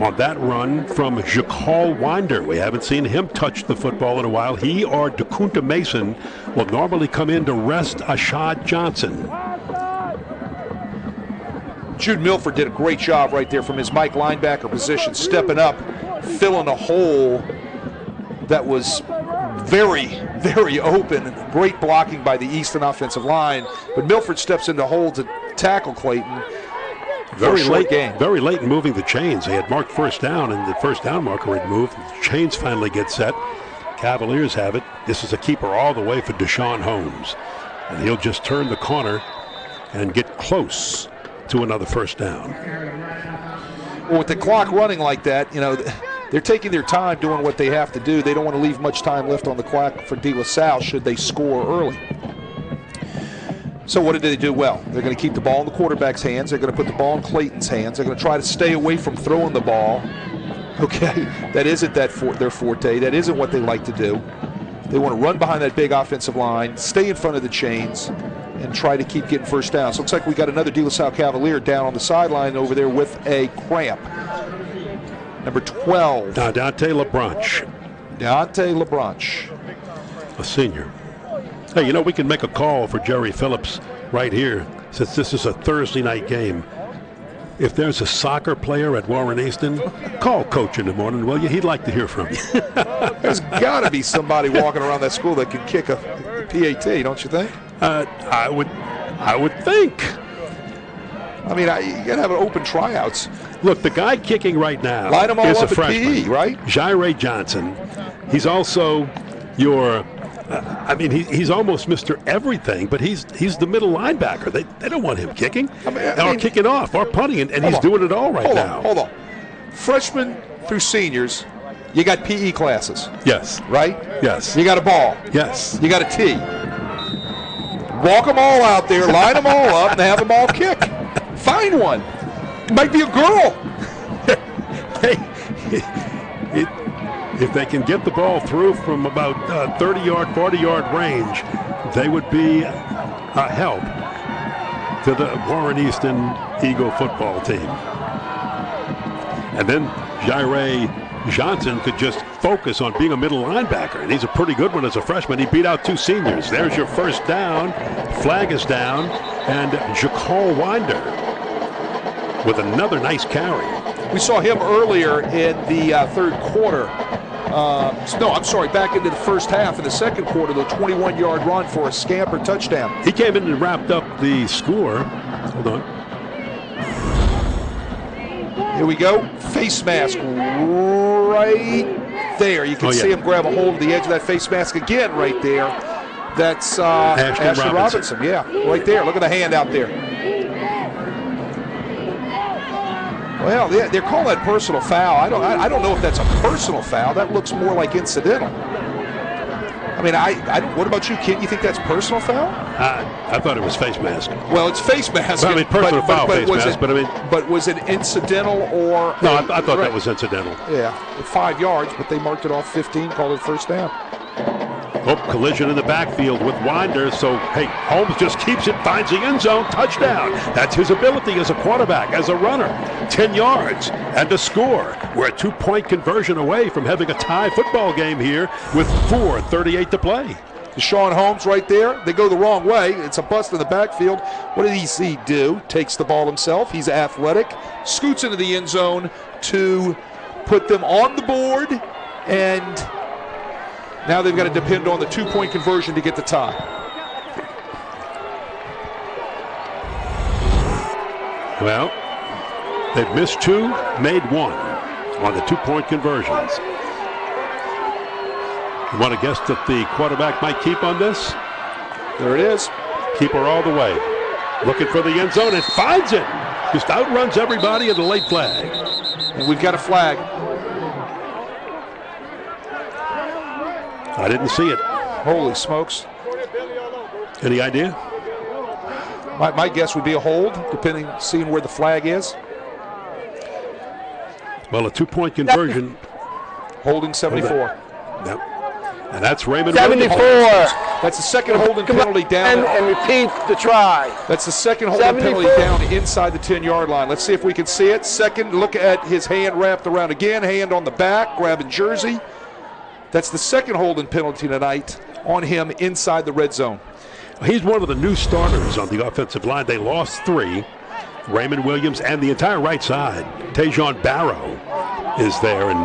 on that run from Jakal Winder. We haven't seen him touch the football in a while. He or DeQuinta Mason will normally come in to rest Ashad Johnson. Jude Milford did a great job right there from his Mike linebacker position, stepping up, filling a hole that was very, very open. Great blocking by the Easton offensive line, but Milford steps into hole to tackle Clayton. Very late game. Very late in moving the chains. They had marked 1st down, and the 1st down marker had moved. The chains finally get set. Cavaliers have it. This is a keeper all the way for Deshaun Holmes, and he'll just turn the corner and get close to another 1st down. Well, with the clock running like that, they're taking their time doing what they have to do. They don't want to leave much time left on the clock for Dilla Salle should they score early. So what did they do well? They're going to keep the ball in the quarterback's hands. They're going to put the ball in Clayton's hands. They're going to try to stay away from throwing the ball. Okay, that isn't their forte. That isn't what they like to do. They want to run behind that big offensive line, stay in front of the chains, and try to keep getting 1st down. So it looks like we got another De La Salle Cavalier down on the sideline over there with a cramp. Number 12. Dante LeBranche. A senior. Hey, we can make a call for Jerry Phillips right here, since this is a Thursday night game. If there's a soccer player at Warren Easton, call Coach in the morning, will you? He'd like to hear from you. There's got to be somebody walking around that school that can kick a PAT, don't you think? I would think. I mean, you got to have an open tryouts. Look, the guy kicking right now Line them all is up a freshman, PE, right? Jaire Johnson. He's also your, he's almost Mr. Everything, but he's the middle linebacker. They don't want him kicking, or kicking off, or punting, and he's doing it all right now. Hold on. Freshmen through seniors, you got PE classes. Yes. Right? Yes. You got a ball. Yes. You got a tee. Walk them all out there, line them all up, and have them all kick. Find one. It might be a girl. If they can get the ball through from about 30-yard, 40-yard range, they would be a help to the Warren Easton Eagle football team. And then Jaire Johnson could just focus on being a middle linebacker, and he's a pretty good one as a freshman. He beat out 2 seniors. There's your 1st down. Flag is down, and Jakal Winder with another nice carry. We saw him earlier in the 3rd quarter. Back into the 1st half. In the 2nd quarter, the 21-yard run for a scamper touchdown. He came in and wrapped up the score. Hold on. Here we go. Face mask right there. You can see him grab a hold of the edge of that face mask again right there. That's Ashton Robinson. Yeah, right there. Look at the hand out there. Well, they're calling that personal foul. I don't know if that's a personal foul. That looks more like incidental. I mean, what about you, Kent? You think that's personal foul? I thought it was face mask. Well, it's face mask. Well, personal foul, face mask. But was it incidental or? No, I thought that was incidental. Yeah, 5 yards, but they marked it off 15, called it 1st down. Collision in the backfield with Winder. So, hey, Holmes just keeps it, finds the end zone, touchdown. That's his ability as a quarterback, as a runner. 10 yards and a score. We're a 2-point conversion away from having a tie football game here with 4:38 to play. Deshaun Holmes right there. They go the wrong way. It's a bust in the backfield. What did he do? Takes the ball himself. He's athletic. Scoots into the end zone to put them on the board, and now they've got to depend on the 2-point conversion to get the tie. Well, they've missed 2, made 1 on the 2-point conversions. You want to guess that the quarterback might keep on this? There it is. Keeper all the way. Looking for the end zone and finds it. Just outruns everybody in the late flag. And we've got a flag. I didn't see it. Holy smokes. Any idea? My guess would be a hold, seeing where the flag is. Well, a 2-point conversion. Holding 74. Yep. And that's Raymond 74. Williams. That's the second holding penalty down. And repeat the try. That's the second holding penalty down inside the 10-yard line. Let's see if we can see it. Second, look at his hand wrapped around again. Hand on the back, grabbing jersey. That's the second holding penalty tonight on him inside the red zone. He's one of the new starters on the offensive line. They lost 3. Raymond Williams and the entire right side. Tejon Barrow is there, and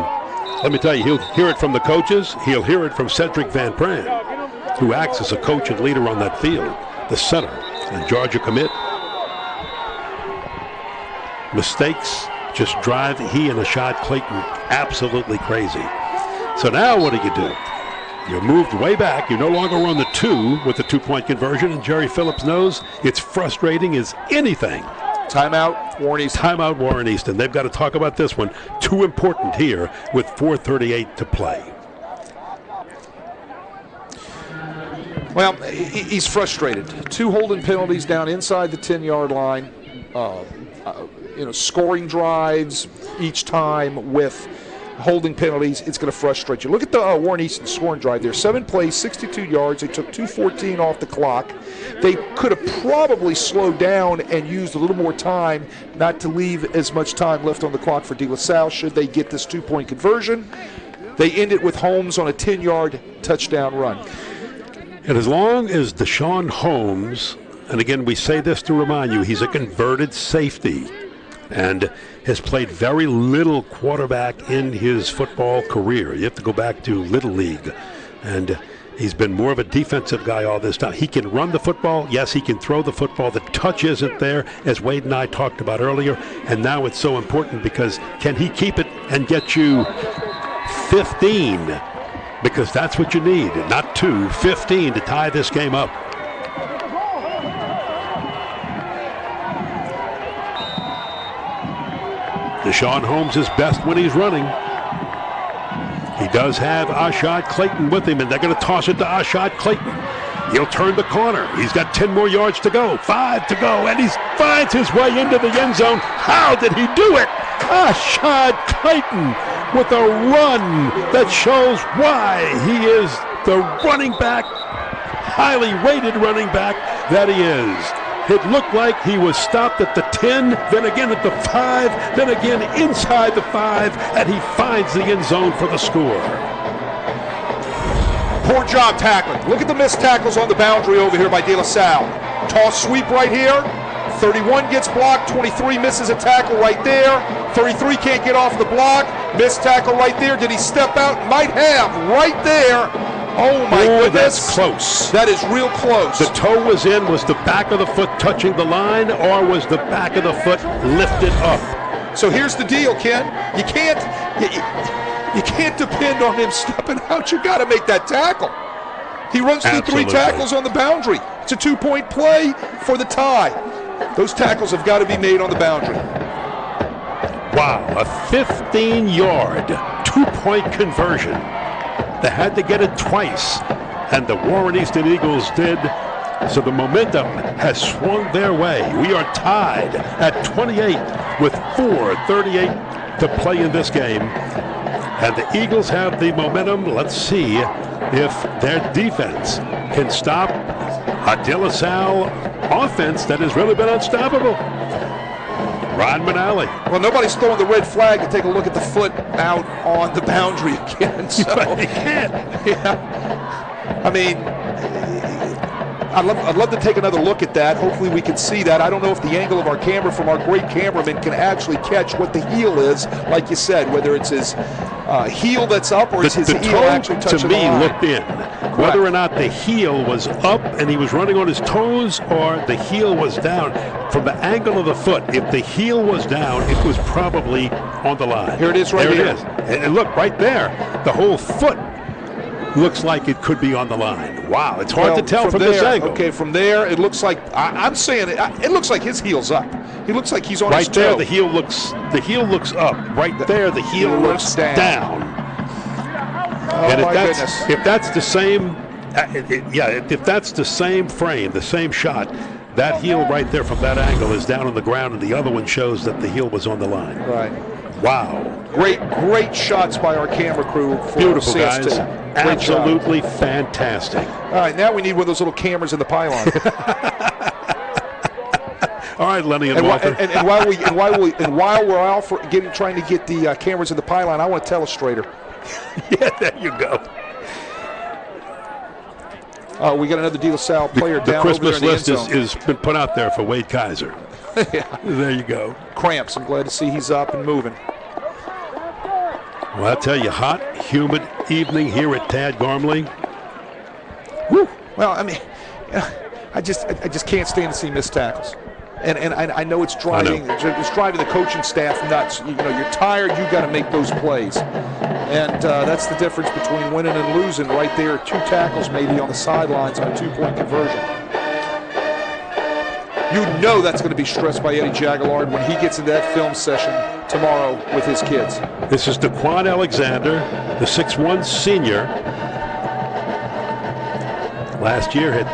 let me tell you, he'll hear it from the coaches. He'll hear it from Cedric Van Pran, who acts as a coach and leader on that field. The center, and Georgia commit. Mistakes just drive he and Ashad Clayton absolutely crazy. So now what do? You're moved way back. You're no longer on the 2 with the 2-point conversion, and Jerry Phillips knows it's frustrating as anything. Timeout, Warren Easton. Timeout, Warren Easton. They've got to talk about this one. Too important here with 4:38 to play. Well, he's frustrated. 2 holding penalties down inside the 10-yard line. Scoring drives each time with holding penalties. It's going to frustrate you. Look at the Warren Easton scoring drive there. 7 plays, 62 yards. They took 2:14 off the clock. They could have probably slowed down and used a little more time not to leave as much time left on the clock for Dilla Salle should they get this 2-point conversion. They end it with Holmes on a 10-yard touchdown run. And as long as Deshaun Holmes, and again we say this to remind you, he's a converted safety and has played very little quarterback in his football career. You have to go back to Little League. And he's been more of a defensive guy all this time. He can run the football. Yes, he can throw the football. The touch isn't there, as Wade and I talked about earlier. And now it's so important because can he keep it and get you 15? Because that's what you need, not 2, 15 to tie this game up. Deshaun Holmes is best when he's running. He does have Ashad Clayton with him, and they're going to toss it to Ashad Clayton. He'll turn the corner. He's got 10 more yards to go, 5 to go, and he finds his way into the end zone. How did he do it? Ashad Clayton with a run that shows why he is the running back, highly rated running back that he is. It looked like he was stopped at the 10, then again at the 5, then again inside the 5, and he finds the end zone for the score. Poor job tackling. Look at the missed tackles on the boundary over here by Dilla Salle. Toss sweep right here. 31 gets blocked. 23 misses a tackle right there. 33 can't get off the block. Missed tackle right there. Did he step out? Might have right there. Oh, my goodness. That's close. That is real close. The toe was in. Was the back of the foot touching the line, or was the back of the foot lifted up? So here's the deal, Ken. You can't depend on him stepping out. You got to make that tackle. He runs through 3 tackles on the boundary. It's a 2-point play for the tie. Those tackles have got to be made on the boundary. Wow, a 15-yard, 2-point conversion. They had to get it twice, and the Warren Easton Eagles did. So the momentum has swung their way. We are tied at 28 with 4:38 to play in this game. And the Eagles have the momentum. Let's see if their defense can stop a Dilla Salle offense that has really been unstoppable. Ron Manali. Well, nobody's throwing the red flag to take a look at the foot out on the boundary again. So they can't. Yeah. I mean, I'd love to take another look at that. Hopefully we can see that. I don't know if the angle of our camera from our great cameraman can actually catch what the heel is, like you said, whether it's his heel that's up or is his heel actually touching the line. To me, looked in. Whether or not the heel was up and he was running on his toes or the heel was down, from the angle of the foot, if the heel was down, it was probably on the line. Here it is right here. There it is. And look, right there, the whole foot looks like it could be on the line. Wow, it's hard to tell from this angle. Okay, from there, it looks like, I'm saying it looks like his heel's up. He looks like he's on his toe. Right there, the heel looks up. Right there, the heel looks down. Oh, and my goodness. If that's the same, if that's the same frame, the same shot, That heel right there from that angle is down on the ground, and the other one shows that the heel was on the line. Right. Wow. Great shots by our camera crew. Beautiful, CS2. guys. Absolutely fantastic. All right, now we need one of those little cameras in the pylon. All right, Lenny and Walter. While we're out for trying to get the cameras in the pylon, I want a telestrator. Yeah, there you go. We got another Dilla Salle player the down Christmas over there in list the end zone. is been put out there for Wade Kaiser. Yeah. There you go. Cramps. I'm glad to see he's up and moving. Well, I tell you, hot, humid evening here at Tad Gormley. Woo. Well, I mean, I just can't stand to see missed tackles. And I know it's driving the coaching staff nuts. You know, you're tired. You got to make those plays, and that's the difference between winning and losing. Right there, 2 tackles maybe on the sidelines on a 2-point conversion. You know that's going to be stressed by Eddie Jagalard when he gets into that film session tomorrow with his kids. This is Daquan Alexander, the 6'1 senior. Last year hit.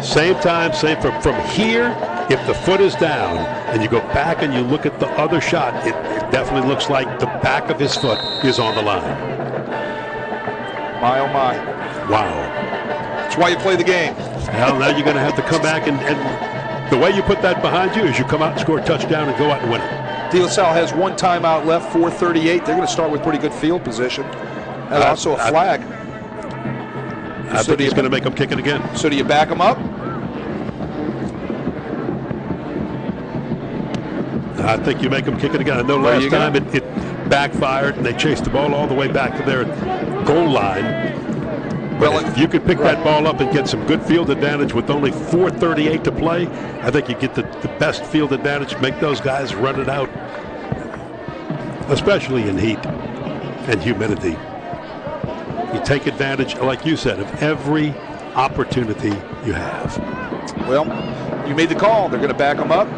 Same time, same from here. If the foot is down and you go back and you look at the other shot, it definitely looks like the back of his foot is on the line. My, oh my. Wow. That's why you play the game. Well, now you're going to have to come back and the way you put that behind you is you come out and score a touchdown and go out and win it. Dilla Salle has 1 timeout left, 4:38. They're going to start with pretty good field position. And also a flag. I think he's going to make them kick it again. So do you back him up? I think you make them kick it again. I know last time it backfired and they chased the ball all the way back to their goal line. But if you could pick that ball up and get some good field advantage with only 4:38 to play, I think you get the best field advantage, make those guys run it out, especially in heat and humidity. You take advantage, like you said, of every opportunity you have. Well, you made the call. They're going to back them up.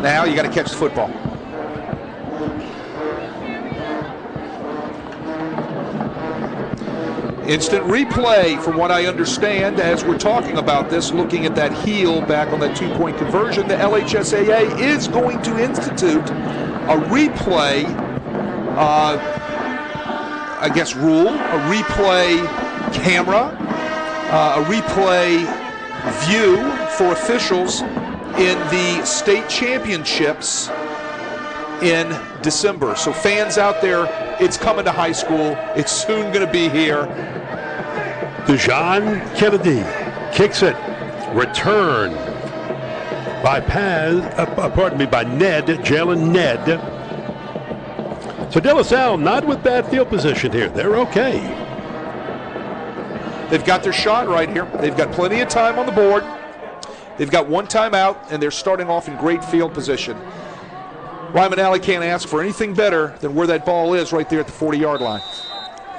Now you got to catch the football. Instant replay, from what I understand, as we're talking about this, looking at that heel back on that 2-point conversion, the LHSAA is going to institute a replay, rule, a replay camera, a replay view for officials in the state championships in December. So fans out there, it's coming to high school. It's soon going to be here. DeJohn Kennedy kicks it. Return by Ned, Jalen Ned. So Dilla Salle not with bad field position here. They're okay. They've got their shot right here. They've got plenty of time on the board. They've got 1 timeout, and they're starting off in great field position. Ryman Alley can't ask for anything better than where that ball is right there at the 40-yard line.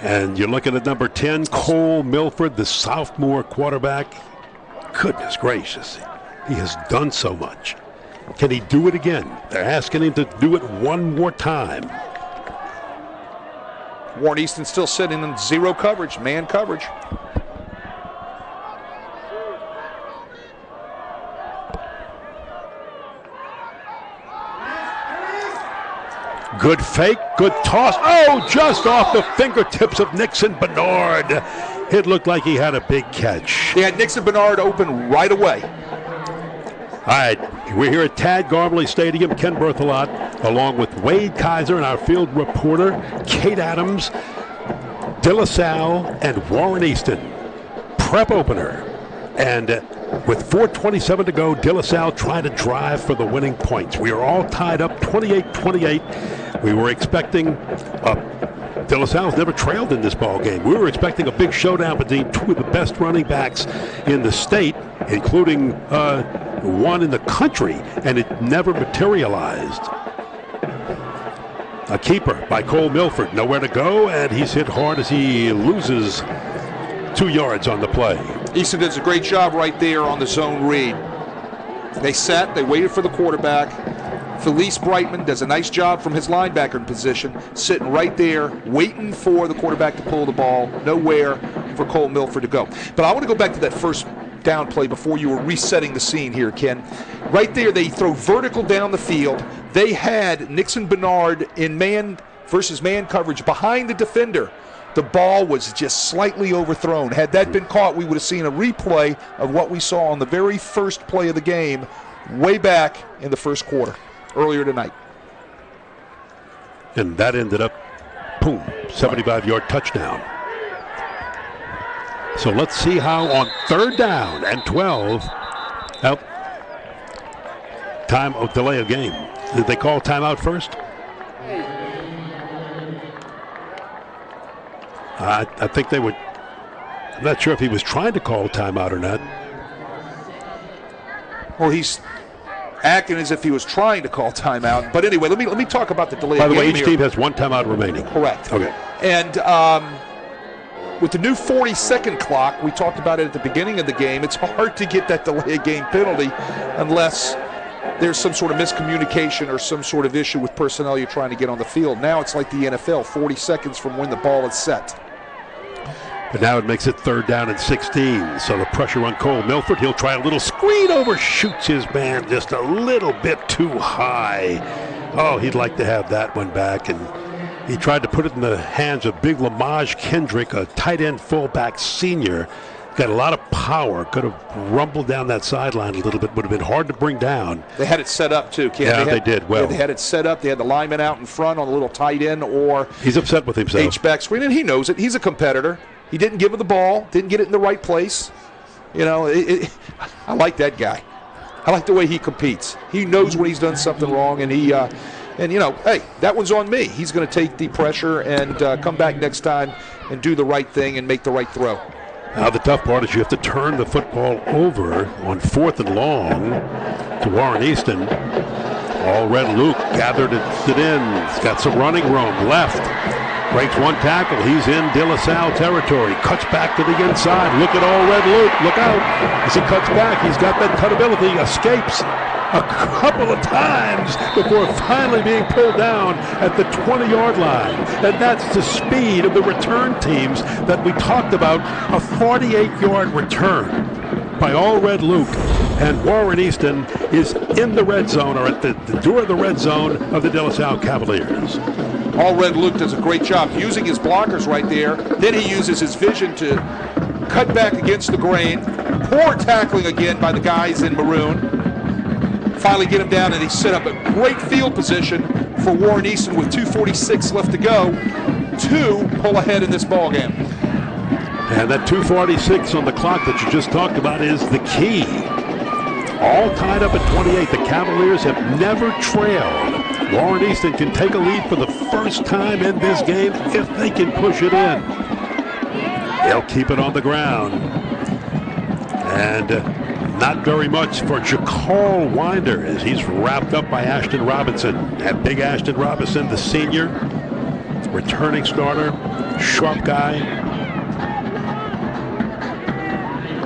And you're looking at number 10, Cole Milford, the sophomore quarterback. Goodness gracious, he has done so much. Can he do it again? They're asking him to do it one more time. Warren Easton still sitting in 0 coverage, man coverage. Good fake, good toss. Oh, just off the fingertips of Nixon Bernard. It looked like he had a big catch. They had Nixon Bernard open right away. All right, we're here at Tad Gormley Stadium. Ken Berthelot, along with Wade Kaiser and our field reporter, Kate Adams, Dilla Salle, and Warren Easton. Prep opener. And with 4:27 to go, Dilla Salle trying to drive for the winning points. We are all tied up 28-28. We were expecting Dilla Salle's never trailed in this ball game. We were expecting a big showdown between 2 of the best running backs in the state, including one in the country, and it never materialized. A keeper by Cole Milford, nowhere to go, and he's hit hard as he loses 2 yards on the play. Easton does a great job right there on the zone read. They sat, they waited for the quarterback. Felice Brightman does a nice job from his linebacker position, sitting right there, waiting for the quarterback to pull the ball, nowhere for Cole Milford to go. But I want to go back to that first down play before you were resetting the scene here, Ken. Right there, they throw vertical down the field. They had Nixon Bernard in man versus man coverage behind the defender. The ball was just slightly overthrown. Had that been caught, we would have seen a replay of what we saw on the very first play of the game way back in the first quarter, earlier tonight. And that ended up, boom, 75-yard touchdown. So let's see how on 3rd down and 12, time of delay of game. Did they call timeout first? I think they would. I'm not sure if he was trying to call timeout or not. Well, he's acting as if he was trying to call timeout. But anyway, let me talk about the delay of game. By the way, each team has 1 timeout remaining. Correct. Okay. And with the new 40-second clock, we talked about it at the beginning of the game, it's hard to get that delay of game penalty unless there's some sort of miscommunication or some sort of issue with personnel you're trying to get on the field. Now it's like the NFL, 40 seconds from when the ball is set. But now it makes it 3rd down and 16. So the pressure on Cole Milford. He'll try a little screen over, shoots his man just a little bit too high. Oh, he'd like to have that one back. And he tried to put it in the hands of big Lamage Kendrick, a tight end fullback senior. Got a lot of power. Could have rumbled down that sideline a little bit. Would have been hard to bring down. They had it set up too, Ken. Yeah, they did well. Yeah, they had it set up. They had the lineman out in front on a little tight end or he's upset with himself. H-back screen, and he knows it. He's a competitor. He didn't give him the ball. Didn't get it in the right place. You know, I like that guy. I like the way he competes. He knows when he's done something wrong, and he. And, you know, hey, that one's on me. He's going to take the pressure and come back next time and do the right thing and make the right throw. Now the tough part is you have to turn the football over on 4th and long to Warren Easton. All red Luke gathered it in. He's got some running room left. Breaks one tackle. He's in Dilla Salle territory. Cuts back to the inside. Look at all red Luke. Look out. As he cuts back, he's got that cutability. Escapes a couple of times before finally being pulled down at the 20-yard line. And that's the speed of the return teams that we talked about. A 48-yard return by all red Luke. And Warren Easton is in the red zone, or at the door of the red zone of the Dilla Salle Cavaliers. All red Luke does a great job using his blockers right there. Then he uses his vision to cut back against the grain. Poor tackling again by the guys in maroon. Finally get him down, and he set up a great field position for Warren Easton with 2:46 left to go to pull ahead in this ball game. And that 2:46 on the clock that you just talked about is the key. All tied up at 28. The Cavaliers have never trailed. Warren Easton can take a lead for the first time in this game if they can push it in. They'll keep it on the ground. And not very much for Jacal Winder as he's wrapped up by Ashton Robinson. And big Ashton Robinson, the senior, returning starter, sharp guy.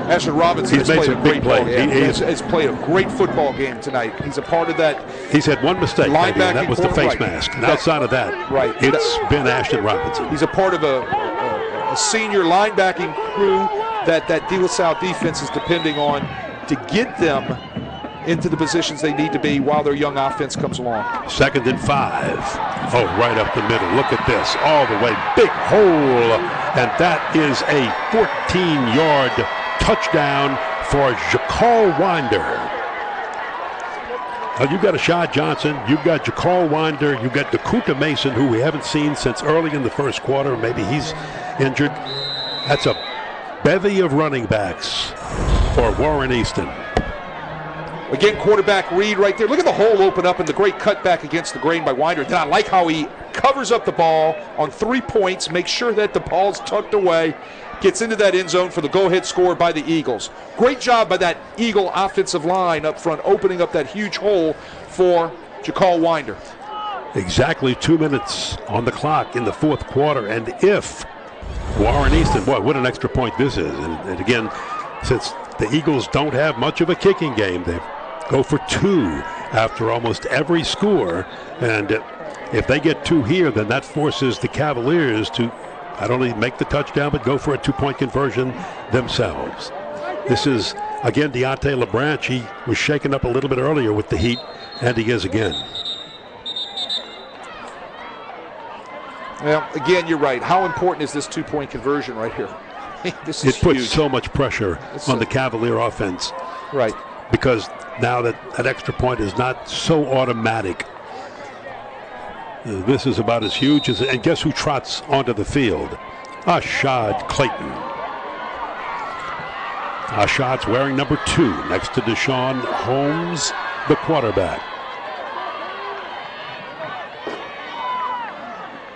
Ashton Robinson has played a great play. He's played a great football game tonight. He's a part of that. He's had one mistake, and that was the face mask. And outside of that, it's been Ashton Robinson. He's a part of a senior linebacking crew that Dilla Salle defense is depending on to get them into the positions they need to be while their young offense comes along. 2nd and 5. Oh, right up the middle. Look at this. All the way. Big hole. And that is a 14-yard touchdown for Jacal Winder. Now you've got Ashad Johnson, you've got Jacal Winder, you've got Dakuta Mason, who we haven't seen since early in the first quarter. Maybe he's injured. That's a bevy of running backs for Warren Easton. Again, quarterback read right there. Look at the hole open up and the great cutback against the grain by Winder. Then I like how he covers up the ball on 3 points, makes sure that the ball's tucked away, gets into that end zone for the go-ahead score by the Eagles. Great job by that Eagle offensive line up front, opening up that huge hole for Jacal Winder. Exactly 2 minutes on the clock in the fourth quarter, and if Warren Easton, boy, what an extra point this is. And again, since the Eagles don't have much of a kicking game, they go for 2, after almost every score. And if they get 2 here, then that forces the Cavaliers to not only make the touchdown, but go for a 2-point conversion themselves. This is, again, Deontay LeBranch. He was shaken up a little bit earlier with the heat, and he is again. Well, again, you're right. How important is this 2-point conversion right here? This is it puts huge. so much pressure on the Cavalier offense. Right. Because now that extra point is not so automatic. This is about as huge as, and guess who trots onto the field? Ashad Clayton. Ashad's wearing number 2 next to Deshaun Holmes, the quarterback.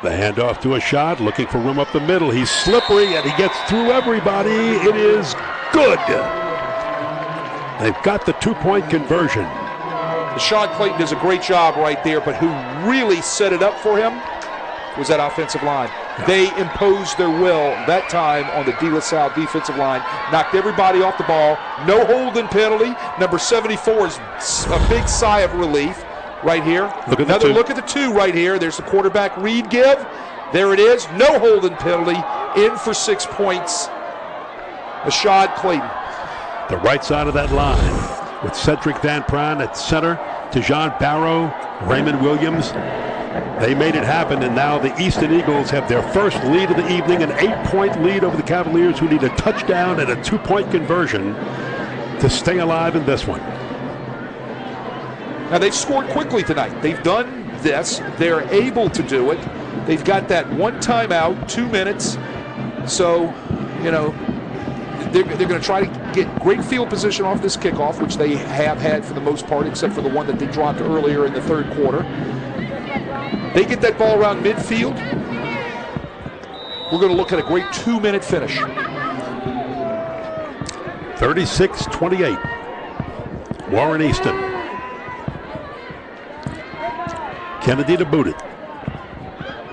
The handoff to Ashad, looking for room up the middle. He's slippery, and he gets through everybody. It is good. They've got the 2-point conversion. Deshaun Clayton does a great job right there, but who really set it up for him was that offensive line. Yeah. They imposed their will that time on the Dilla Salle defensive line, knocked everybody off the ball, no holding penalty. Number 74 is a big sigh of relief right here. Another look at the 2 right here. There's the quarterback read give. There it is, no holding penalty, in for 6 points. Ashad Clayton. The right side of that line with Cedric Van Pran at center, Tejan Barrow, Raymond Williams. They made it happen, and now the Easton Eagles have their first lead of the evening, an 8-point lead over the Cavaliers, who need a touchdown and a 2-point conversion to stay alive in this one. Now, they've scored quickly tonight. They've done this. They're able to do it. They've got that 1 timeout, 2 minutes. So, you know, they're going to try to get great field position off this kickoff, which they have had for the most part, except for the one that they dropped earlier in the 3rd quarter. They get that ball around midfield. We're going to look at a great 2-minute finish. 36-28. Warren Easton. Kennedy to boot it.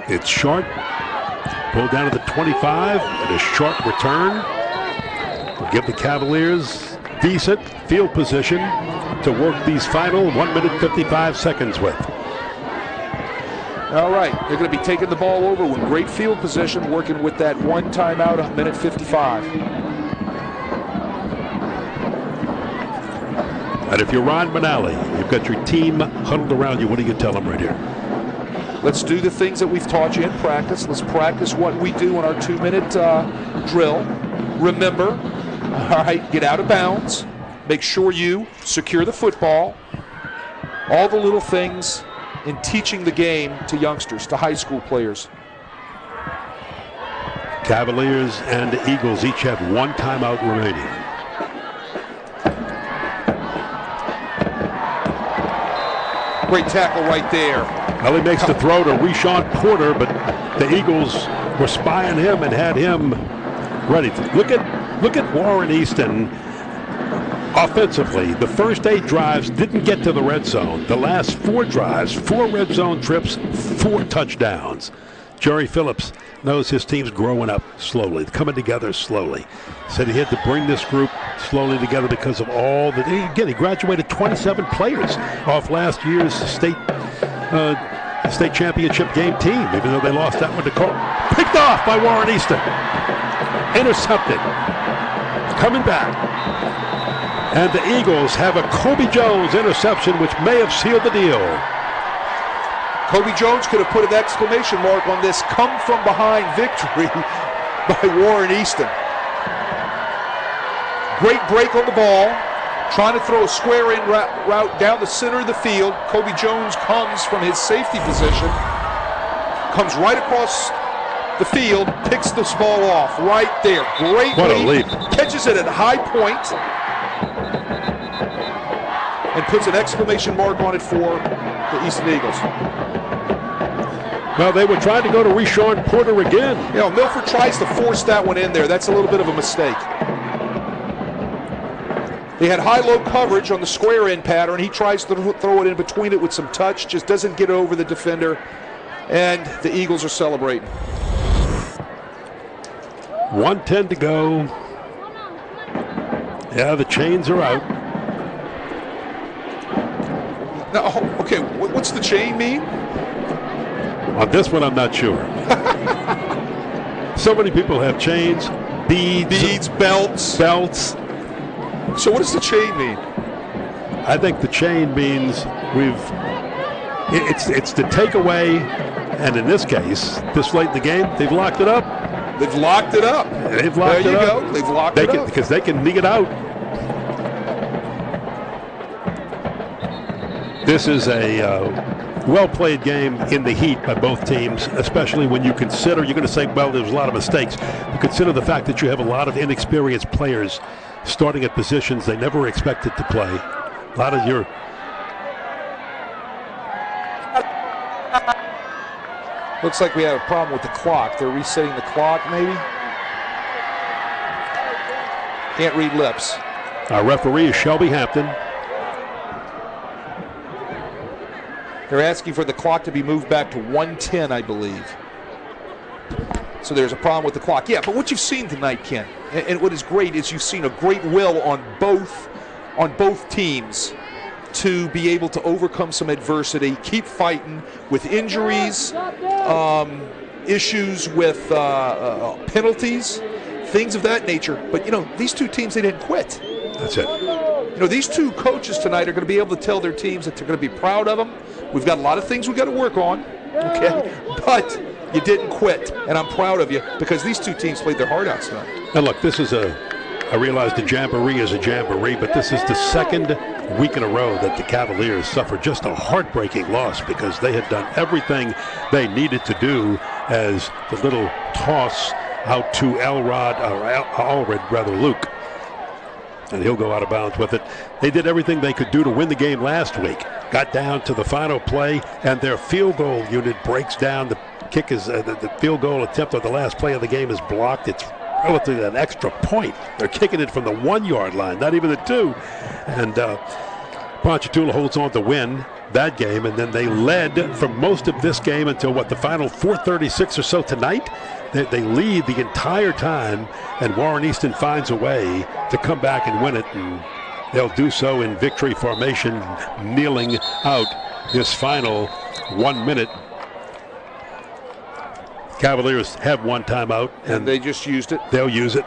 It's short. Pulled down to the 25, and a short return will give the Cavaliers decent field position to work these final 1 minute 55 seconds with. All right, they're going to be taking the ball over with great field position, working with that 1 timeout, 1 minute 55. And if you're Ron Manali, you've got your team huddled around you, what do you tell them right here? Let's do the things that we've taught you in practice. Let's practice what we do in our 2-minute drill. Remember, all right, get out of bounds. Make sure you secure the football. All the little things in teaching the game to youngsters, to high school players. Cavaliers and Eagles each have 1 timeout remaining. Great tackle right there. Well, he makes the throw to Reshon Porter, but the Eagles were spying him and had him ready. Look at Warren Easton offensively. The first 8 drives didn't get to the red zone. The last 4 drives, 4 red zone trips, 4 touchdowns. Jerry Phillips knows his team's growing up slowly, coming together slowly. Said he had to bring this group slowly together because of all the. Again, he graduated 27 players off last year's state championship game team, even though they lost that one to Cole. Picked off by Warren Easton. Intercepted. Coming back. And the Eagles have a Kobe Jones interception, which may have sealed the deal. Kobe Jones could have put an exclamation mark on this come-from-behind victory by Warren Easton. Great break on the ball, trying to throw a square-in route down the center of the field. Kobe Jones comes from his safety position, comes right across the field, picks this ball off right there. Great leap, catches it at high point, and puts an exclamation mark on it for the Easton Eagles. Well, they were trying to go to Reshon Porter again. You know, Milford tries to force that one in there. That's a little bit of a mistake. They had high-low coverage on the square-in pattern. He tries to throw it in between it with some touch, just doesn't get over the defender, and the Eagles are celebrating. 1:10 to go. Yeah, the chains are out. No, okay, what's the chain mean? On this one, I'm not sure. So many people have chains, beads, belts. So what does the chain mean? I think the chain means it's to take away, and in this case, this late in the game, they've locked it up. They've locked it up. There you go. They've locked it up. Because they can nick it out. This is a well-played game in the heat by both teams, especially when you consider, you're going to say, well, there's a lot of mistakes. But consider the fact that you have a lot of inexperienced players starting at positions they never expected to play. A lot of your... Looks like we have a problem with the clock. They're resetting the clock, maybe? Can't read lips. Our referee is Shelby Hampton. They're asking for the clock to be moved back to 1:10, I believe. So there's a problem with the clock. Yeah, but what you've seen tonight, Ken, and what is great is you've seen a great will on both teams to be able to overcome some adversity, keep fighting with injuries, issues with penalties, things of that nature. But, these two teams, they didn't quit. That's it. These two coaches tonight are going to be able to tell their teams that they're going to be proud of them. We've got a lot of things we've got to work on, okay? But you didn't quit, and I'm proud of you because these two teams played their heart out tonight. And look, this is I realize the Jamboree is a Jamboree, but this is the second week in a row that the Cavaliers suffered just a heartbreaking loss because they had done everything they needed to do as the little toss out to Luke. And he'll go out of bounds with it. They did everything they could do to win the game last week. Got down to the final play, and their field goal unit breaks down. The kick is the field goal attempt on the last play of the game is blocked. It's relatively an extra point. They're kicking it from the 1 yard line, not even the 2. And Ponchatoula holds on to win that game, and then they led for most of this game until the final 4:36 or so tonight. They lead the entire time, and Warren Easton finds a way to come back and win it, and they'll do so in victory formation, kneeling out this final 1 minute. Cavaliers have one timeout, and they just used it. They'll use it.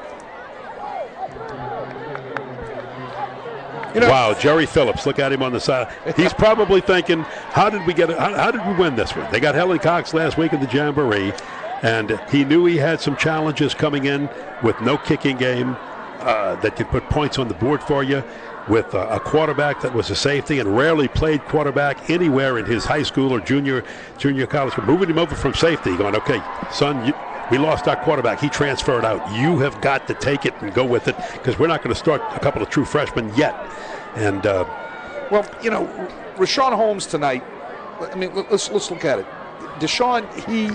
Wow, Jerry Phillips, look at him on the side. He's probably thinking, how did we win this one? They got Helen Cox last week in the Jamboree, and he knew he had some challenges coming in with no kicking game that could put points on the board for you, with a quarterback that was a safety and rarely played quarterback anywhere in his high school or junior college. We're moving him over from safety, going, okay, son, we lost our quarterback. He transferred out. You have got to take it and go with it because we're not going to start a couple of true freshmen yet. And Rashawn Holmes tonight, I mean, let's look at it. Deshaun, he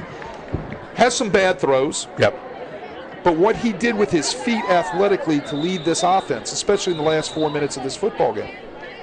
has some bad throws. Yep. But what he did with his feet athletically to lead this offense, especially in the last 4 minutes of this football game.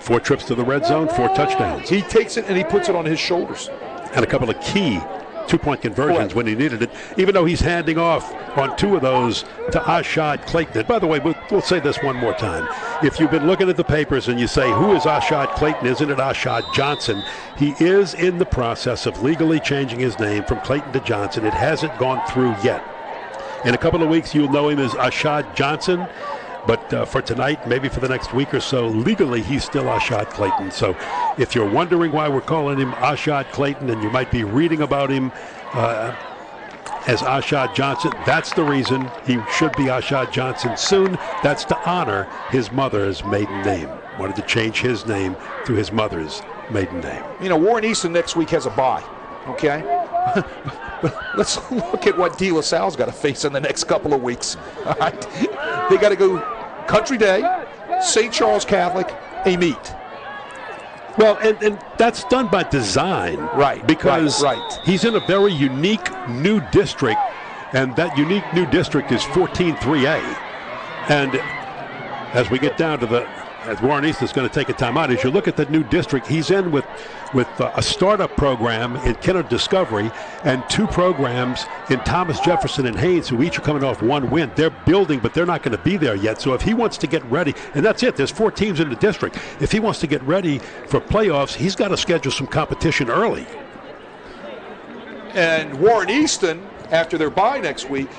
4 trips to the red zone, 4 touchdowns. He takes it and he puts it on his shoulders. And a couple of key two-point conversions when he needed it, even though he's handing off on 2 of those to Ashad Clayton. And by the way, we'll say this one more time. If you've been looking at the papers and you say, who is Ashad Clayton? Isn't it Ashad Johnson? He is in the process of legally changing his name from Clayton to Johnson. It hasn't gone through yet. In a couple of weeks, you'll know him as Ashad Johnson. But for tonight, maybe for the next week or so, legally, he's still Ashad Clayton. So if you're wondering why we're calling him Ashad Clayton, and you might be reading about him as Ashad Johnson, that's the reason. He should be Ashad Johnson soon. That's to honor his mother's maiden name. Wanted to change his name to his mother's maiden name. Warren Easton next week has a bye, okay? But let's look at what Dilla Salle's got to face in the next couple of weeks. All right? They got to go Country Day, St. Charles Catholic, a meet. Well, and that's done by design. Right. Because right. He's in a very unique new district, and that unique new district is 14-3A. And as we get down to the as Warren Easton's going to take a timeout. As you look at the new district, he's in with a startup program in Kenner Discovery and 2 programs in Thomas Jefferson and Haynes, who each are coming off 1 win. They're building, but they're not going to be there yet. So if he wants to get ready, and that's it, there's 4 teams in the district. If he wants to get ready for playoffs, he's got to schedule some competition early. And Warren Easton, after their bye next week,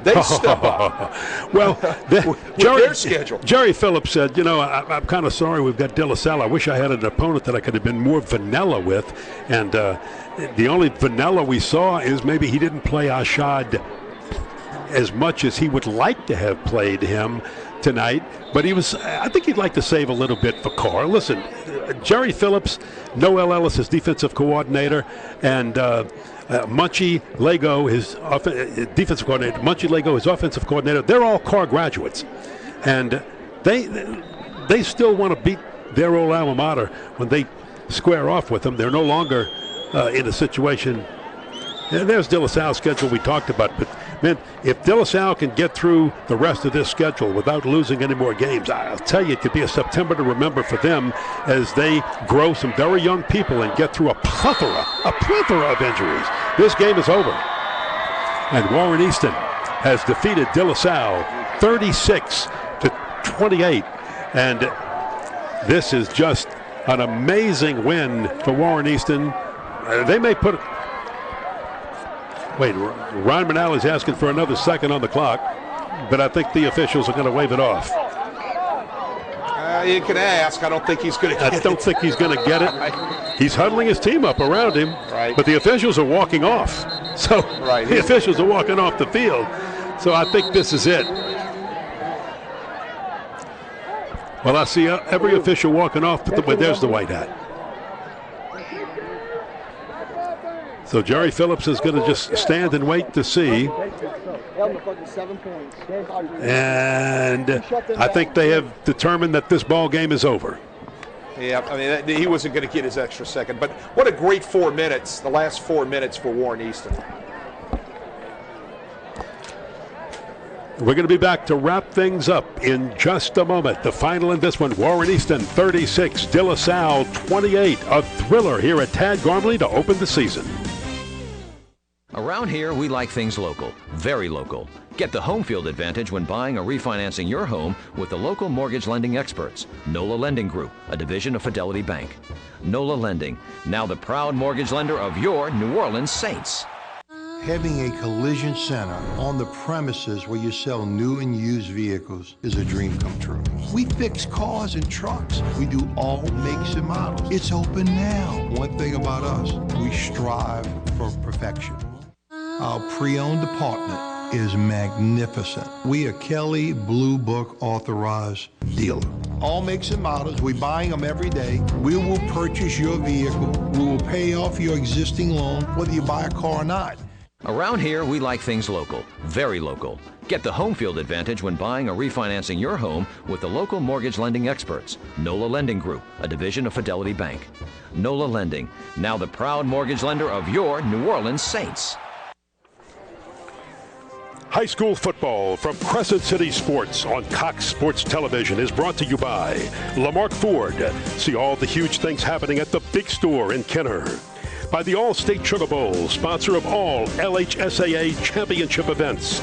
they step up. Well, their schedule. Jerry Phillips said, I'm kind of sorry we've got Dilla Salle. I wish I had an opponent that I could have been more vanilla with. And the only vanilla we saw is maybe he didn't play Ashad as much as he would like to have played him tonight. But I think he'd like to save a little bit for Carr. Listen, Jerry Phillips, Noel Ellis, his defensive coordinator, and Munchie Lego, his defensive coordinator, Munchie Lego, his offensive coordinator, they're all Carr graduates. And they still want to beat their old alma mater when they square off with them. They're no longer in a situation. And there's Dilla Salle's schedule we talked about. But, man, if Dilla Salle can get through the rest of this schedule without losing any more games, I'll tell you, it could be a September to remember for them as they grow some very young people and get through a plethora of injuries. This game is over. And Warren Easton has defeated Dilla Salle 36-28. And this is just an amazing win for Warren Easton. They may put... Wait, Ryan Manal is asking for another second on the clock, but I think the officials are going to wave it off. You can ask. I don't think he's going to get it. I don't think he's going to get it. He's huddling his team up around him, but the officials are walking off. So the officials are walking off the field. So I think this is it. Well, I see every official walking off, but there's the white hat. So Jerry Phillips is going to just stand and wait to see. And I think they have determined that this ball game is over. Yeah, I mean, he wasn't going to get his extra second. But what a great 4 minutes, the last 4 minutes for Warren Easton. We're going to be back to wrap things up in just a moment. The final in this one, Warren Easton 36, Dilla Salle 28. A thriller here at Tad Gormley to open the season. Around here, we like things local, very local. Get the home field advantage when buying or refinancing your home with the local mortgage lending experts. NOLA Lending Group, a division of Fidelity Bank. NOLA Lending, now the proud mortgage lender of your New Orleans Saints. Having a collision center on the premises where you sell new and used vehicles is a dream come true. We fix cars and trucks. We do all makes and models. It's open now. One thing about us, we strive for perfection. Our pre-owned department is magnificent. We are Kelly Blue Book authorized dealer. All makes and models, we're buying them every day. We will purchase your vehicle. We will pay off your existing loan, whether you buy a car or not. Around here, we like things local, very local. Get the home field advantage when buying or refinancing your home with the local mortgage lending experts. NOLA Lending Group, a division of Fidelity Bank. NOLA Lending, now the proud mortgage lender of your New Orleans Saints. High school football from Crescent City Sports on Cox Sports Television is brought to you by Lamarck Ford. See all the huge things happening at the big store in Kenner. By the All-State Sugar Bowl, sponsor of all LHSAA championship events.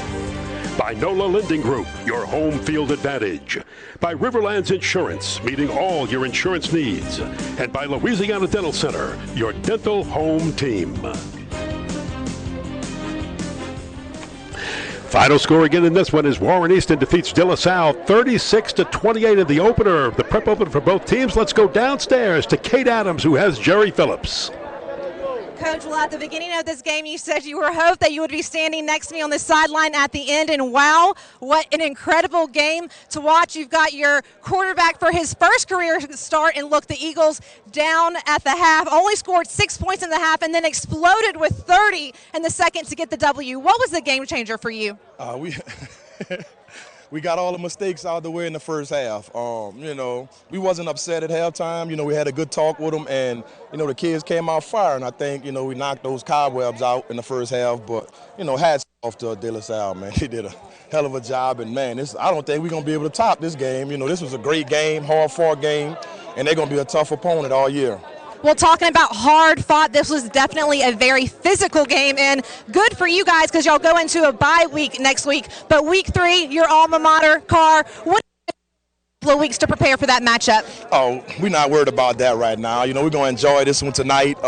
By NOLA Lending Group, your home field advantage. By Riverlands Insurance, meeting all your insurance needs. And by Louisiana Dental Center, your dental home team. Final score again in this one is Warren Easton defeats Dilla Salle 36-28 in the opener, the prep opener for both teams. Let's go downstairs to Kate Adams, who has Jerry Phillips. Coach, well, at the beginning of this game, you said you were hoped that you would be standing next to me on the sideline at the end, and wow, what an incredible game to watch. You've got your quarterback for his first career start, and look, the Eagles down at the half, only scored 6 points in the half, and then exploded with 30 in the second to get the W. What was the game changer for you? We got all the mistakes out of the way in the first half. We wasn't upset at halftime. We had a good talk with them, and, the kids came out firing. I think, we knocked those cobwebs out in the first half, but, had Off to Dilla Salle, man. He did a hell of a job, and man, I don't think we're gonna be able to top this game. You know, this was a great game, hard-fought game, and they're gonna be a tough opponent all year. Well, talking about hard fought, this was definitely a very physical game, and good for you guys because y'all go into a bye week next week. But week 3, your alma mater, Carr. What couple of weeks to prepare for that matchup? Oh, we're not worried about that right now. You know, we're gonna enjoy this one tonight.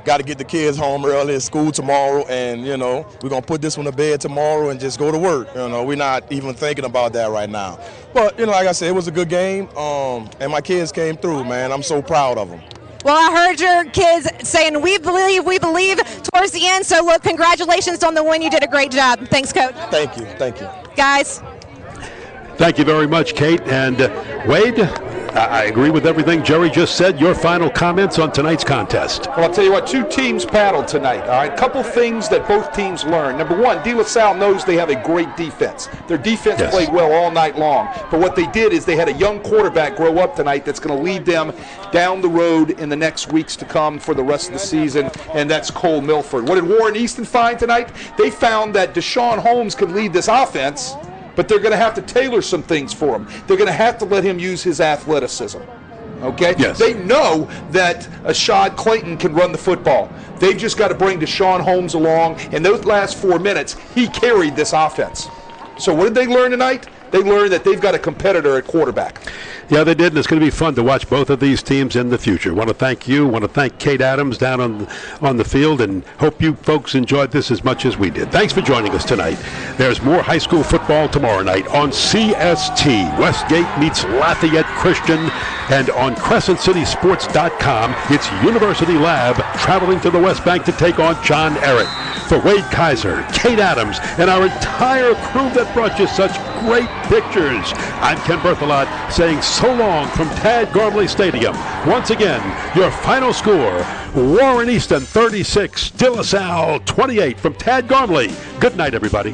Got to get the kids home early at school tomorrow, and you know, we're gonna put this one to bed tomorrow and just go to work. You know, we're not even thinking about that right now. But you know, like I said, it was a good game, and my kids came through, man. I'm so proud of them. Well, I heard your kids saying, we believe towards the end. So, look, congratulations on the win. You did a great job. Thanks, Coach. Thank you. Thank you. Guys. Thank you very much, Kate. And Wade, I agree with everything Jerry just said. Your final comments on tonight's contest. Well, I'll tell you what, 2 teams paddled tonight, all right? A couple things that both teams learned. Number one, Dilla Salle knows they have a great defense. Their defense played well all night long. But what they did is they had a young quarterback grow up tonight that's going to lead them down the road in the next weeks to come for the rest of the season, and that's Cole Milford. What did Warren Easton find tonight? They found that Deshaun Holmes could lead this offense, but they're going to have to tailor some things for him. They're going to have to let him use his athleticism. Okay? Yes. They know that Ashad Clayton can run the football. They've just got to bring Deshaun Holmes along. In those last 4 minutes, he carried this offense. So what did they learn tonight? They learned that they've got a competitor at quarterback. Yeah, they did, and it's going to be fun to watch both of these teams in the future. Want to thank you. Want to thank Kate Adams down on the field, and hope you folks enjoyed this as much as we did. Thanks for joining us tonight. There's more high school football tomorrow night on CST. Westgate meets Lafayette Christian, and on CrescentCitySports.com, it's University Lab traveling to the West Bank to take on John Ehret. For Wade Kaiser, Kate Adams, and our entire crew that brought you such great pictures, I'm Ken Berthelot saying so long from Tad Gormley Stadium. Once again, your final score, Warren Easton 36, Dilla Salle 28 from Tad Gormley. Good night, everybody.